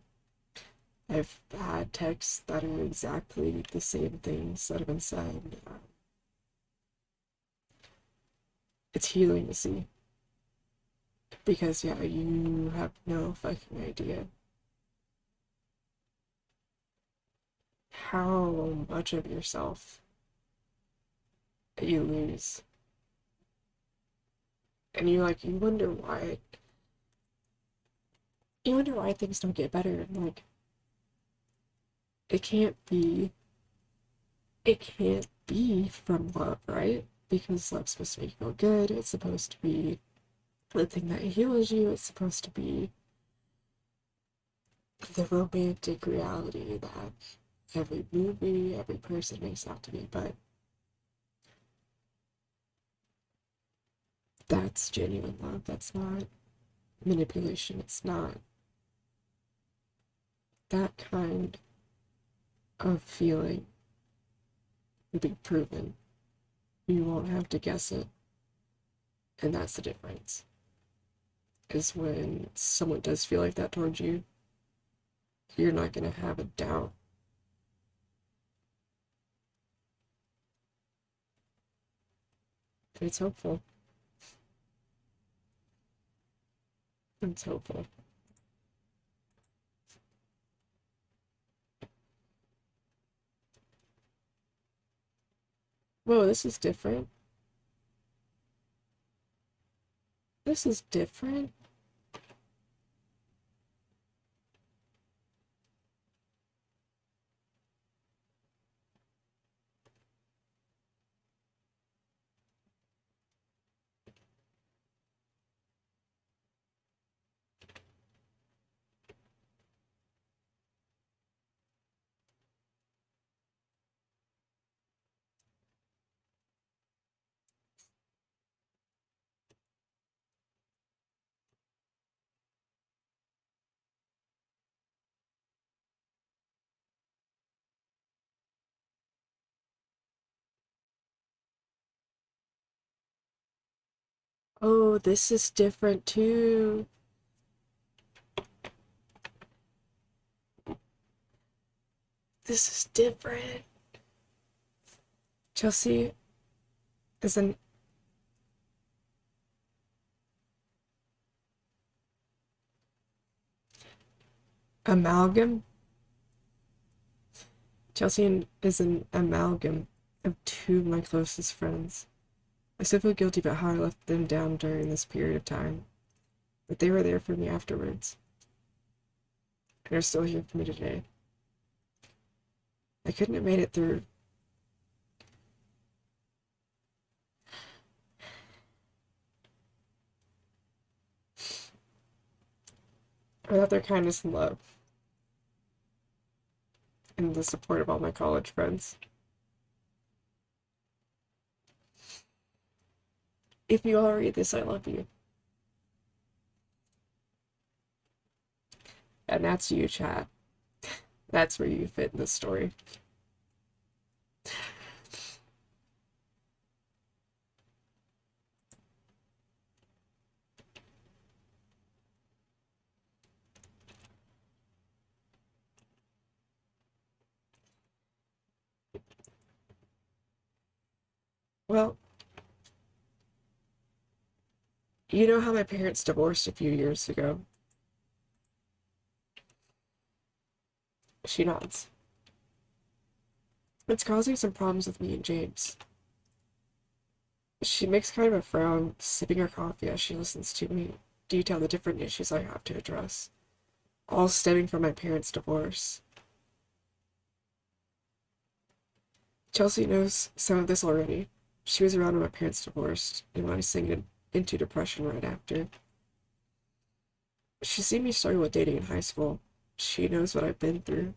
I've had texts that are exactly the same things that have been said. It's healing to see because, yeah, you have no fucking idea how much of yourself you lose. And you wonder why things don't get better. And like, it can't be, it can't be from love, right? Because love's supposed to make you feel good. It's supposed to be the thing that heals you. It's supposed to be the romantic reality that every movie, every person makes out to be. But that's genuine love. That's not manipulation. It's not that kind of feeling will be proven. You won't have to guess it. And that's the difference. Is when someone does feel like that towards you, you're not going to have a doubt. It's hopeful. It's hopeful. Whoa, this is different. This is different. Oh, this is different too. This is different. Chelsea is an amalgam. Chelsea is an amalgam of two of my closest friends. I still feel guilty about how I left them down during this period of time, but they were there for me afterwards, and are still here for me today. I couldn't have made it through without their kindness and love, and the support of all my college friends. If you all read this, I love you. And that's you, chat. That's where you fit in this story. Well, You know how my parents divorced a few years ago? She nods. It's causing some problems with me and James. She makes kind of a frown, sipping her coffee as she listens to me detail the different issues I have to address, all stemming from my parents' divorce. Chelsea knows some of this already. She was around when my parents divorced, and when I sank into depression right after. She's seen me struggle with dating in high school. She knows what I've been through.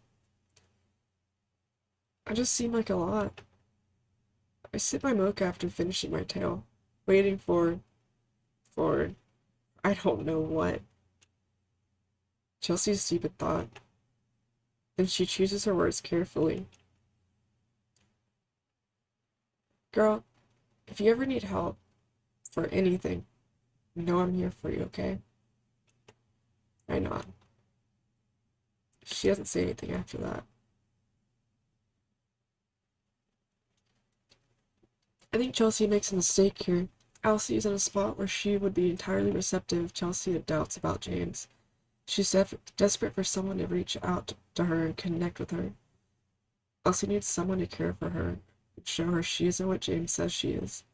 I just seem like a lot. I sip my mocha after finishing my tale, waiting for, I don't know what. Chelsea's deep in thought, and she chooses her words carefully. Girl, if you ever need help for anything, know I'm here for you, okay? I nod. She doesn't say anything after that. I think Chelsea makes a mistake here. Elsie is in a spot where she would be entirely receptive if Chelsea had doubts about James. She's desperate for someone to reach out to her and connect with her. Elsie needs someone to care for her and show her she isn't what James says she is.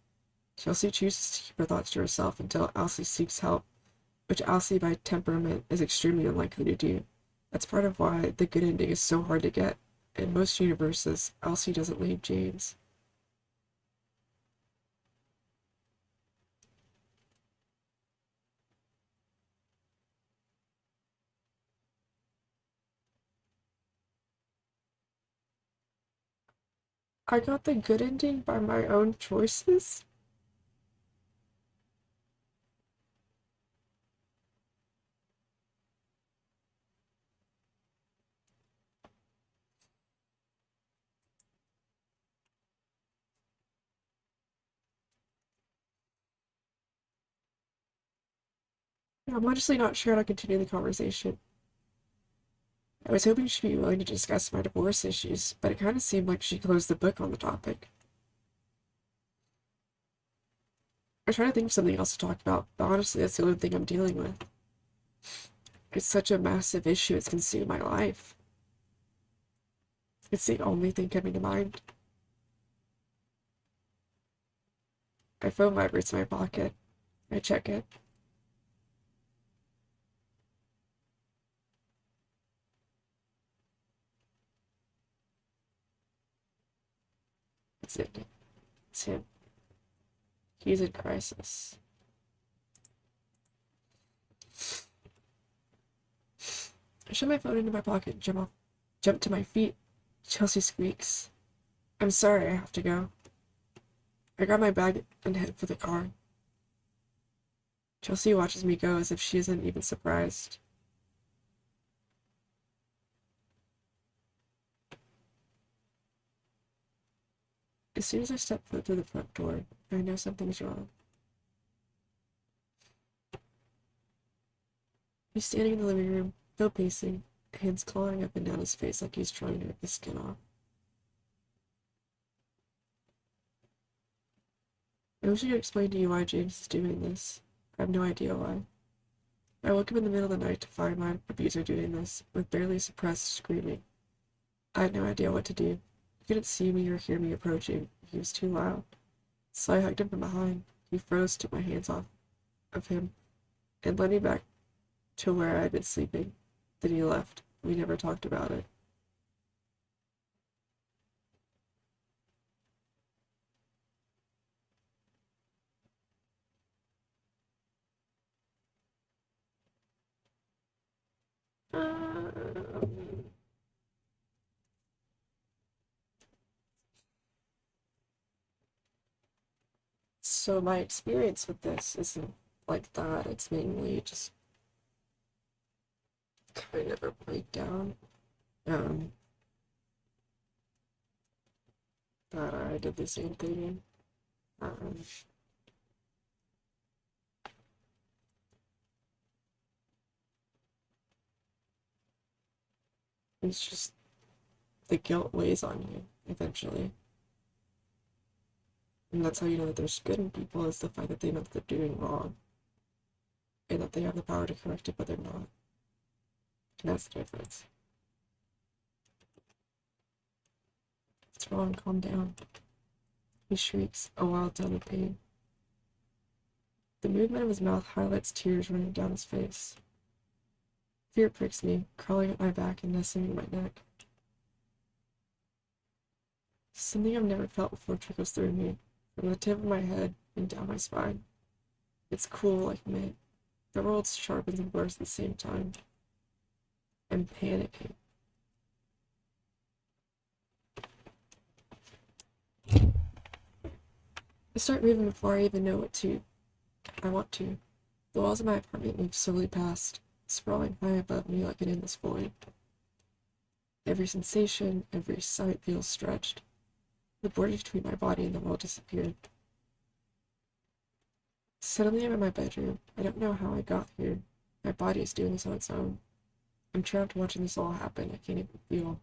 Chelsea chooses to keep her thoughts to herself until Elsie seeks help, which Elsie by temperament is extremely unlikely to do. That's part of why the good ending is so hard to get. In most universes, Elsie doesn't leave James. I got the good ending by my own choices? I'm honestly not sure how to continue the conversation. I was hoping she'd be willing to discuss my divorce issues, but it kind of seemed like she closed the book on the topic. I try to think of something else to talk about, but honestly, that's the only thing I'm dealing with. It's such a massive issue, it's consumed my life. It's the only thing coming to mind. My phone vibrates in my pocket. I check it. It's it. It's him. He's in crisis. I shove my phone into my pocket and jump to my feet. Chelsea squeaks. I'm sorry, I have to go. I grab my bag and head for the car. Chelsea watches me go as if she isn't even surprised. As soon as I step foot through the front door, I know something's wrong. He's standing in the living room, no pacing, hands clawing up and down his face like he's trying to rip the skin off. I wish I could explain to you why James is doing this. I have no idea why. I woke up in the middle of the night to find my abuser doing this, with barely suppressed screaming. I had no idea what to do. He couldn't see me or hear me approaching. He was too loud. So I hugged him from behind. He froze, took my hands off of him, and led me back to where I had been sleeping. Then he left. We never talked about it. Um, so my experience with this isn't like that. It's mainly just kind of a breakdown. Um, that I did the same thing. Um, it's just the guilt weighs on you eventually. And that's how you know that there's good in people, is the fact that they know that they're doing wrong. and that they have the power to correct it, but they're not. And that's the difference. What's wrong? Calm down. He shrieks, a wild sound of pain. The movement of his mouth highlights tears running down his face. Fear pricks me, crawling up my back and nestling in my neck. Something I've never felt before trickles through me, from the tip of my head and down my spine. It's cool like mint. The world sharpens and blurs at the same time. I'm panicking. I start moving before I even know I want to. The walls of my apartment move slowly past, sprawling high above me like an endless void. Every sensation, every sight feels stretched. The border between my body and the world disappeared. Suddenly I'm in my bedroom. I don't know how I got here. My body is doing this on its own. I'm trapped watching this all happen. I can't even feel.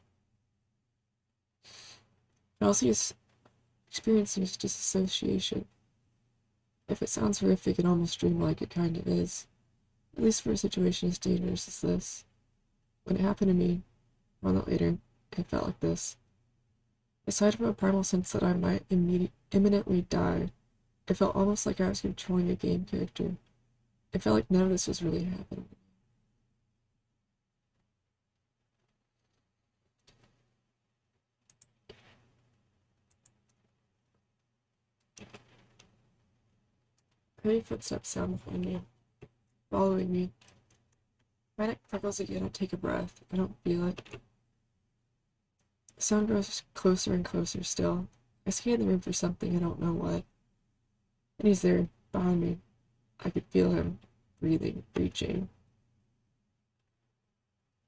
Elsie is experiencing disassociation. If it sounds horrific and almost dreamlike, it kind of is. At least for a situation as dangerous as this. When it happened to me, a month later, it felt like this. Aside from a primal sense that I might imminently die, it felt almost like I was controlling a game character. It felt like none of this was really happening. Heavy footsteps sound behind me, following me. My neck prickles again. I take a breath. I don't feel it. The sound grows closer and closer still. I scan the room for something, I don't know what. And he's there, behind me. I could feel him, breathing, reaching.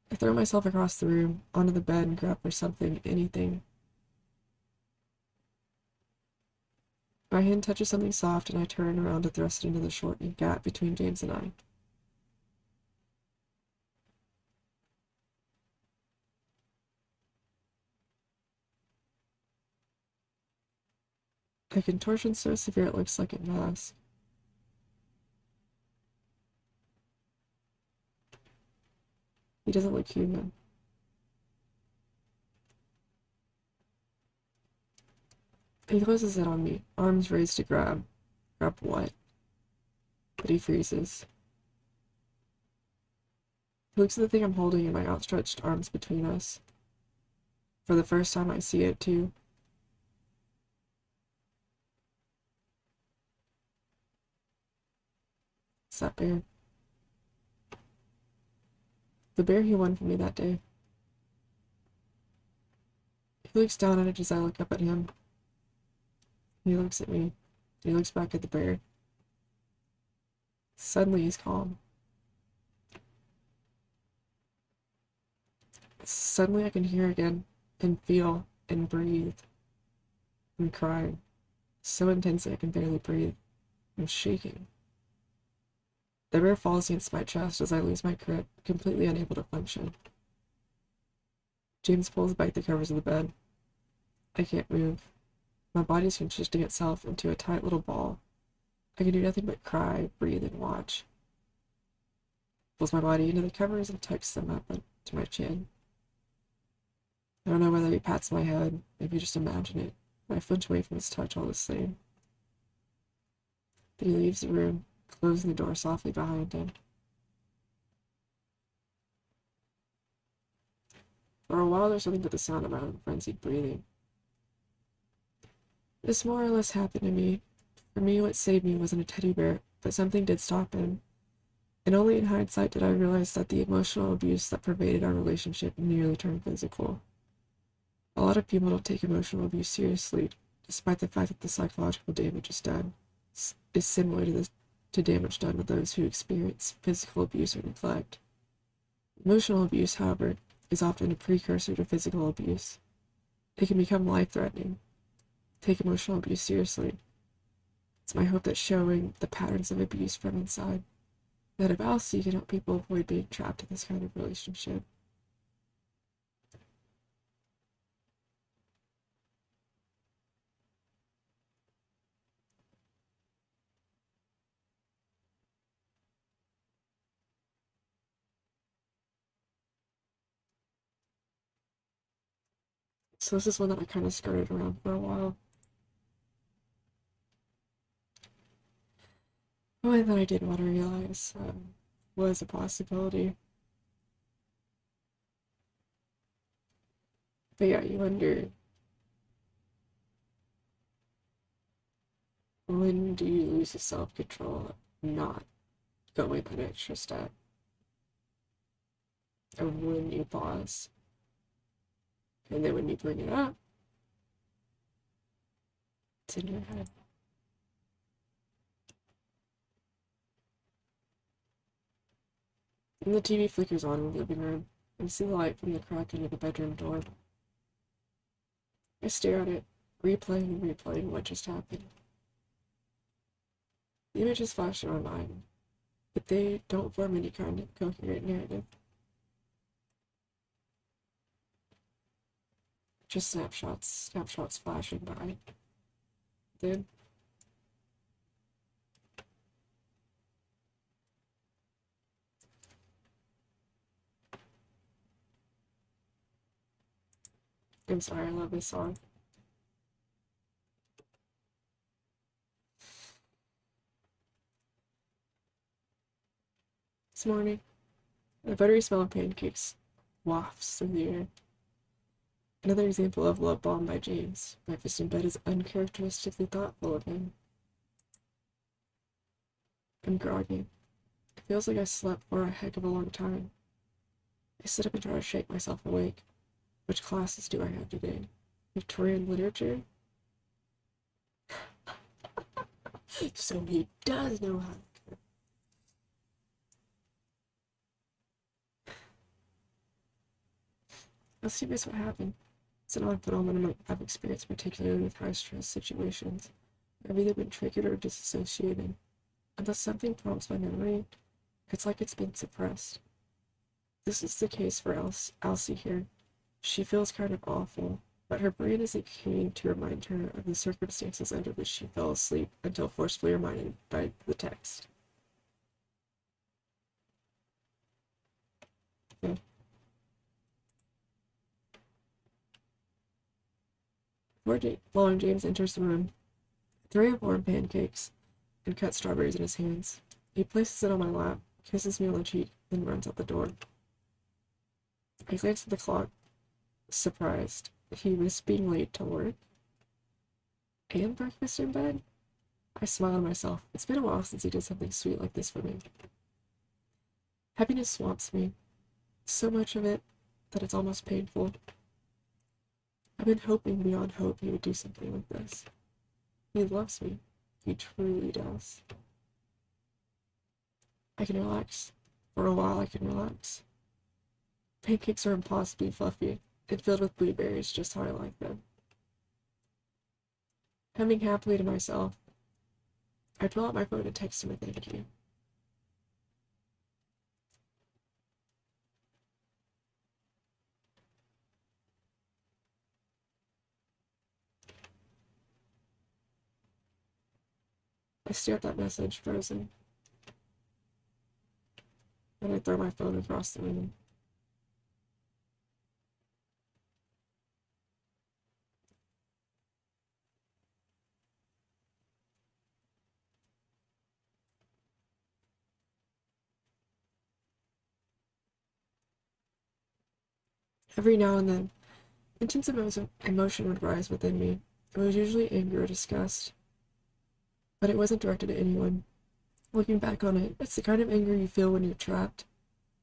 I throw myself across the room, onto the bed, and grab for something, anything. My hand touches something soft, and I turn around to thrust it into the shortening gap between James and I. A contortion so severe it looks like a mask. He doesn't look human. He closes in on me, arms raised to grab. Grab what? But he freezes. He looks at the thing I'm holding in my outstretched arms between us. For the first time I see it too. It's that bear. The bear he won for me that day. He looks down at it as I look up at him. He looks at me. He looks back at the bear. Suddenly he's calm. Suddenly I can hear again, and feel, and breathe, and cry. So intensely I can barely breathe. I'm shaking. The bear falls against my chest as I lose my grip, completely unable to function. James pulls back the covers of the bed. I can't move. My body's constricting itself into a tight little ball. I can do nothing but cry, breathe, and watch. Pulls my body into the covers and tucks them up to my chin. I don't know whether he pats my head, maybe just imagine it. I flinch away from his touch all the same. But he leaves the room, closing the door softly behind him. For a while there's nothing but the sound of my own frenzied breathing. This more or less happened to me. For me, what saved me wasn't a teddy bear, but something did stop him. And only in hindsight did I realize that the emotional abuse that pervaded our relationship nearly turned physical. A lot of people don't take emotional abuse seriously, despite the fact that the psychological damage is similar to damage done to those who experience physical abuse or neglect. Emotional abuse, however, is often a precursor to physical abuse. It can become life-threatening. Take emotional abuse seriously. It's my hope that showing the patterns of abuse from inside, that of Elsie can help people avoid being trapped in this kind of relationship. So this is one that I kind of skirted around for a while. One that I did want to realize was a possibility. But yeah, you wonder, when do you lose the self-control not going that extra step? And when you pause. And then when you bring it up, it's in your head. And the TV flickers on in the living room. I see the light from the crack into the bedroom door. I stare at it, replaying and replaying what just happened. The images flash in my mind, but they don't form any kind of coherent narrative. Just snapshots flashing by. Then, I'm sorry, I love this song. This morning, a buttery smell of pancakes wafts through the air. Another example of Love Bomb by James. Breakfast in bed is uncharacteristically thoughtful of him. I'm groggy. It feels like I slept for a heck of a long time. I sit up and try to shake myself awake. Which classes do I have today? Victorian literature? So he does know how to cook. Let's see what happened. It's an odd phenomenon I've experienced, particularly with high-stress situations. I've either been triggered or disassociated. Unless something prompts my memory, it's like it's been suppressed. This is the case for Elsie here. She feels kind of awful, but her brain isn't keen to remind her of the circumstances under which she fell asleep until forcefully reminded by the text. Okay. Before James enters the room, a tray of warm pancakes and cut strawberries in his hands. He places it on my lap, kisses me on the cheek, then runs out the door. I glance at the clock, surprised. He was being late to work. And breakfast in bed? I smile to myself. It's been a while since he did something sweet like this for me. Happiness swamps me. So much of it that it's almost painful. I've been hoping beyond hope he would do something like this. He loves me. He truly does. I can relax. For a while I can relax. Pancakes are impossibly fluffy and filled with blueberries, just how I like them. Humming happily to myself, I pull out my phone and text him a thank you. I stare at that message, frozen. Then I throw my phone across the room. Every now and then, intense emotion would rise within me. It was usually anger or disgust, but it wasn't directed at anyone. Looking back on it, it's the kind of anger you feel when you're trapped.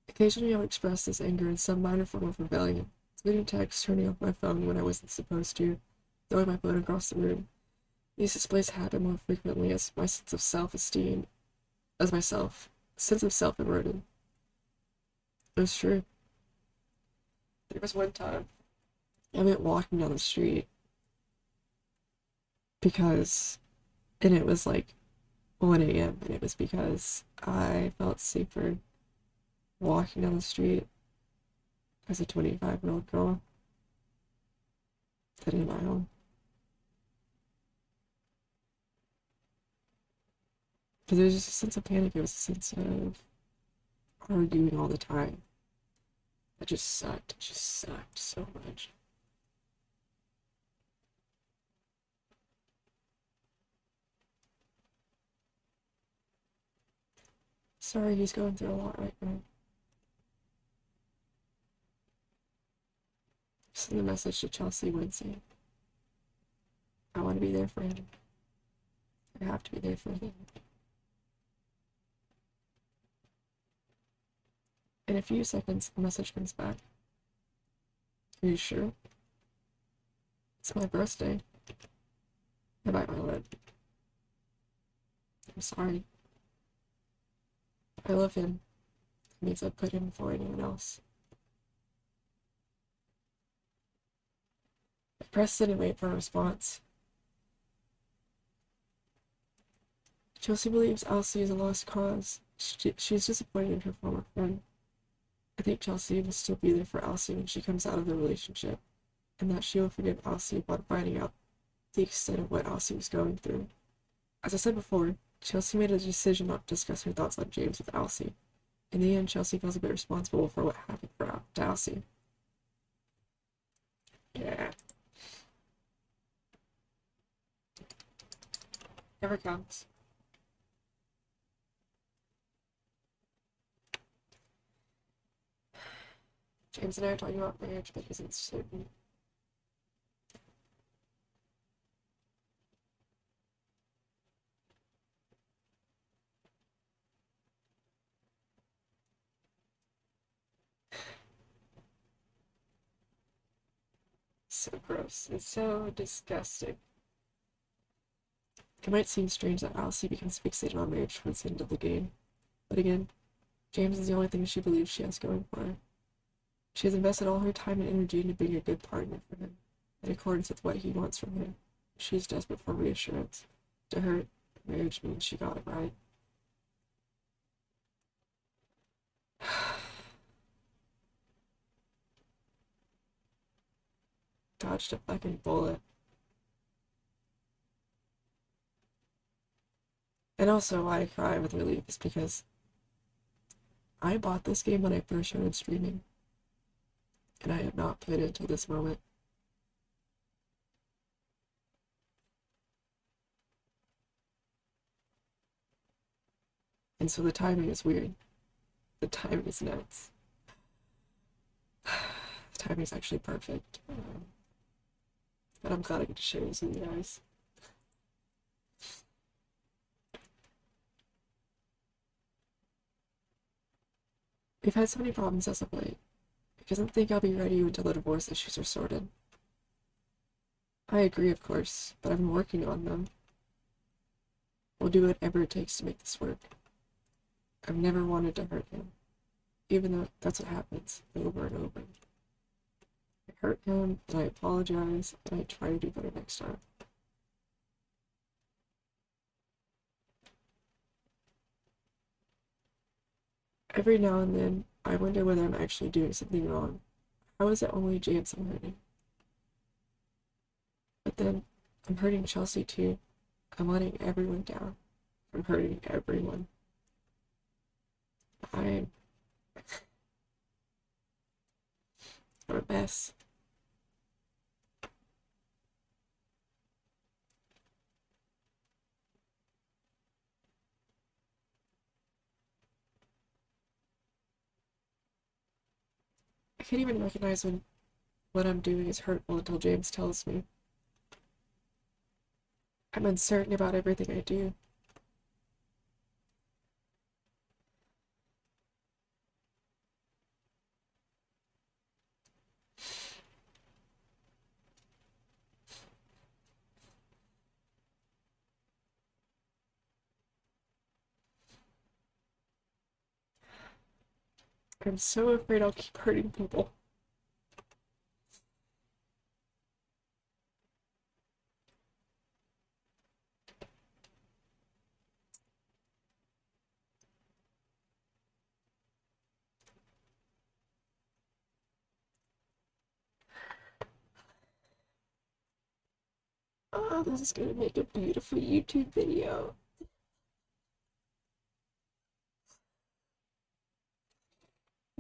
Occasionally I would express this anger in some minor form of rebellion, deleting texts, turning off my phone when I wasn't supposed to, throwing my phone across the room. These displays happen more frequently as my sense of self-esteem, sense of self eroded. It was true. There was one time I went walking down the street and it was like 1 a.m. and it was because I felt safer walking down the street as a 25-year-old girl than in my home. Because there was just a sense of panic, it was a sense of arguing all the time. It just sucked so much. Sorry he's going through a lot right now. Send a message to Chelsea Wednesday. I want to be there for him. I have to be there for him. In a few seconds, a message comes back. Are you sure? It's my birthday. I bite my lip. I'm sorry. I love him. It means I put him before anyone else. I press send and wait for a response. Chelsea believes Elsie is a lost cause. She is disappointed in her former friend. I think Chelsea will still be there for Elsie when she comes out of the relationship, and that she will forgive Elsie upon finding out the extent of what Elsie was going through. As I said before, Chelsea made a decision not to discuss her thoughts on James with Elsie. In the end, Chelsea feels a bit responsible for what happened to Elsie. Yeah. Never comes. James and I are talking about marriage, but he's uncertain. So gross. It's so disgusting. It might seem strange that Elsie becomes fixated on marriage towards the end of the game, but again, James is the only thing she believes she has going for her. She has invested all her time and energy into being a good partner for him, in accordance with what he wants from her. She is desperate for reassurance. To her, marriage means she got it right. Dodged a fucking bullet. And also why I cry with relief is because I bought this game when I first started streaming, and I have not played it until this moment. And so the timing is weird. The timing is nuts. The timing is actually perfect. And I'm glad I get to share this with you guys. We've had so many problems as of late. He doesn't think I'll be ready until the divorce issues are sorted. I agree, of course, but I've been working on them. We'll do whatever it takes to make this work. I've never wanted to hurt him, even though that's what happens over and over. I hurt him, and I apologize, and I try to do better next time. Every now and then, I wonder whether I'm actually doing something wrong. How is it only James I'm hurting? But then, I'm hurting Chelsea too. I'm letting everyone down. I'm hurting everyone. I'm a mess. I can't even recognize when what I'm doing is hurtful until James tells me. I'm uncertain about everything I do. I'm so afraid I'll keep hurting people. Oh, this is gonna make a beautiful YouTube video.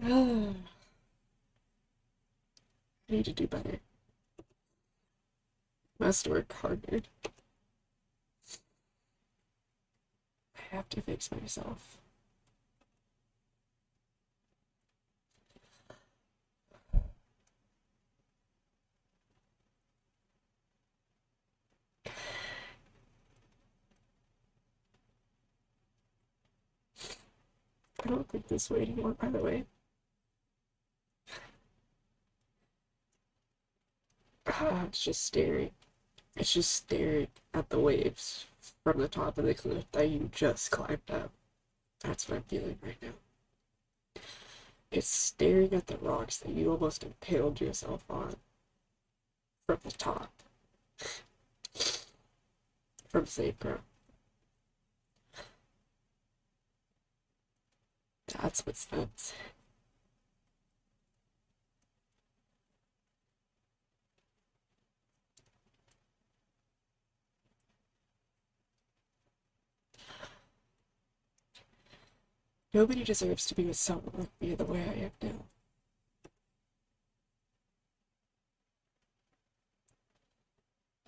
I need to do better. Must work harder. I have to fix myself. I don't think this way anymore, by the way. It's just staring. It's just staring at the waves from the top of the cliff that you just climbed up. That's what I'm feeling right now. It's staring at the rocks that you almost impaled yourself on from the top. From Sacra. That's what's nuts. Nobody deserves to be with someone like me the way I am now.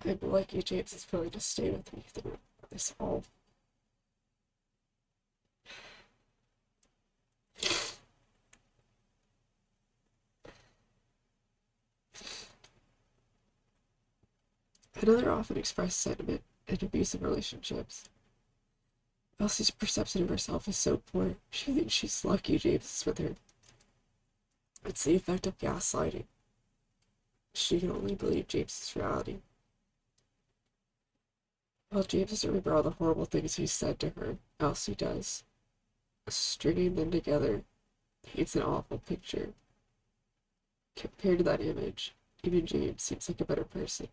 I'm lucky James is willing to stay with me through this all. Another often expressed sentiment in abusive relationships. Elsie's perception of herself is so poor, she thinks she's lucky James is with her. It's the effect of gaslighting. She can only believe James's reality. While James doesn't remember all the horrible things he said to her, Elsie does. Stringing them together paints an awful picture. Compared to that image, even James seems like a better person,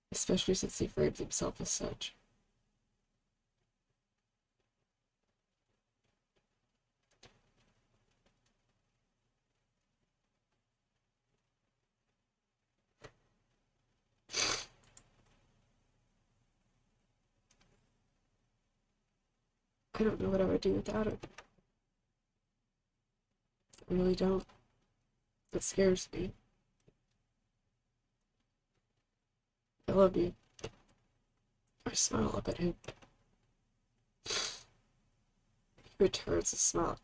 especially since he frames himself as such. I don't know what I would do without him. I really don't. It scares me. I love you. I smile up at him. He returns a smile.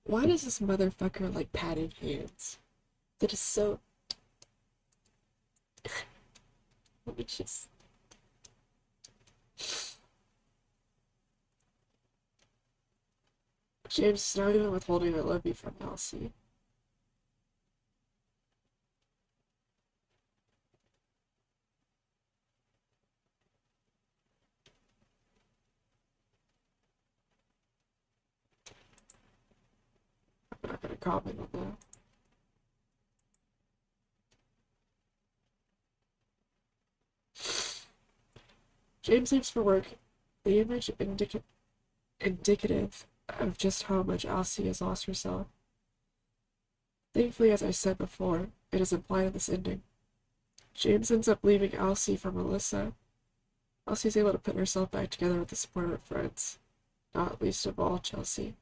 Why does this motherfucker like patting hands? That is so. Let me just. James is not even withholding I love you from Elsie. I'm not gonna comment on that. James leaves for work. The image indicative of just how much Elsie has lost herself. Thankfully, as I said before, it is implied in this ending. James ends up leaving Elsie for Melissa. Elsie's able to put herself back together with the support of her friends, not least of all Chelsea.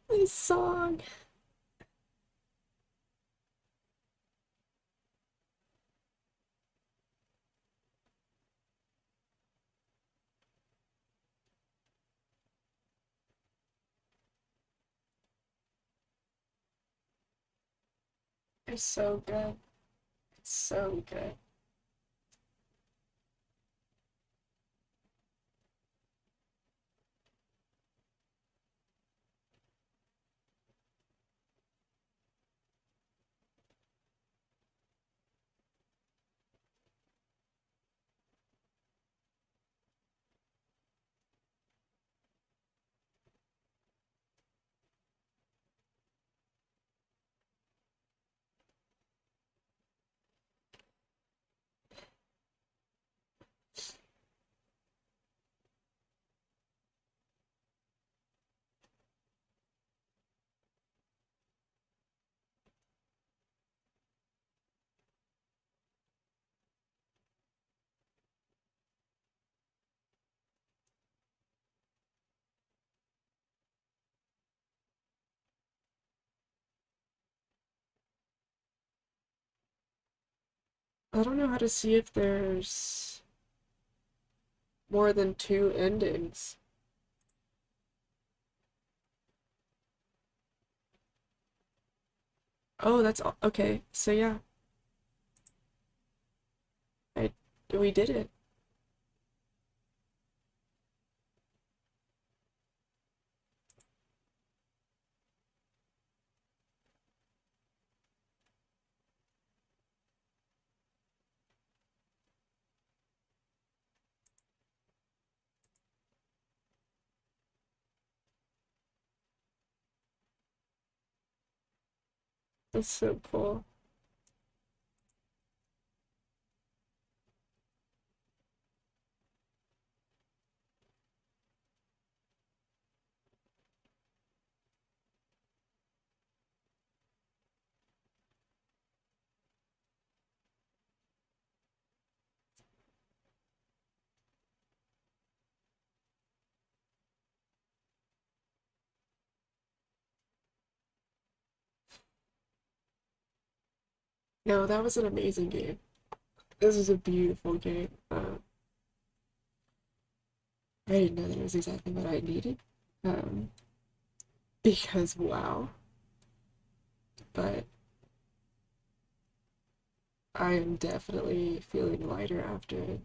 This song. It's so good. It's so good. I don't know how to see if there's more than two endings. Oh, that's okay. So yeah, We did it. That's so cool. No, that was an amazing game. This is a beautiful game. I didn't know that it was exactly what I needed. Um, because wow. But I am definitely feeling lighter after it.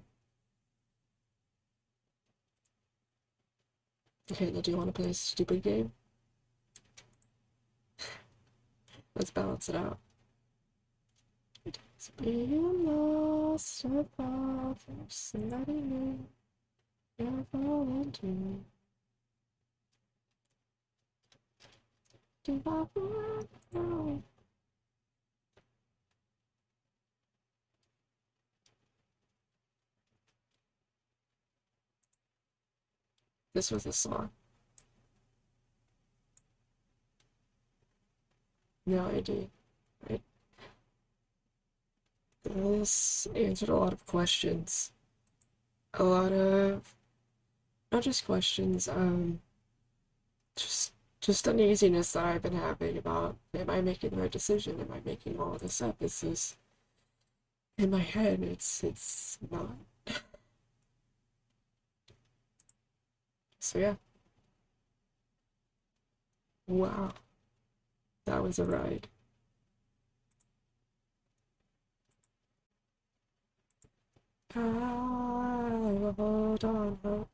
Okay, now do you want to play a stupid game? Let's balance it out. It's being lost above for somebody new. You're falling to. Do I want to know? This was a song. No idea. I, this answered a lot of questions. A lot of not just questions, just just uneasiness that I've been having about am I making the right decision? Am I making all of this up? Is this in my head? It's not. So yeah. Wow. That was a ride. I will hold on hope.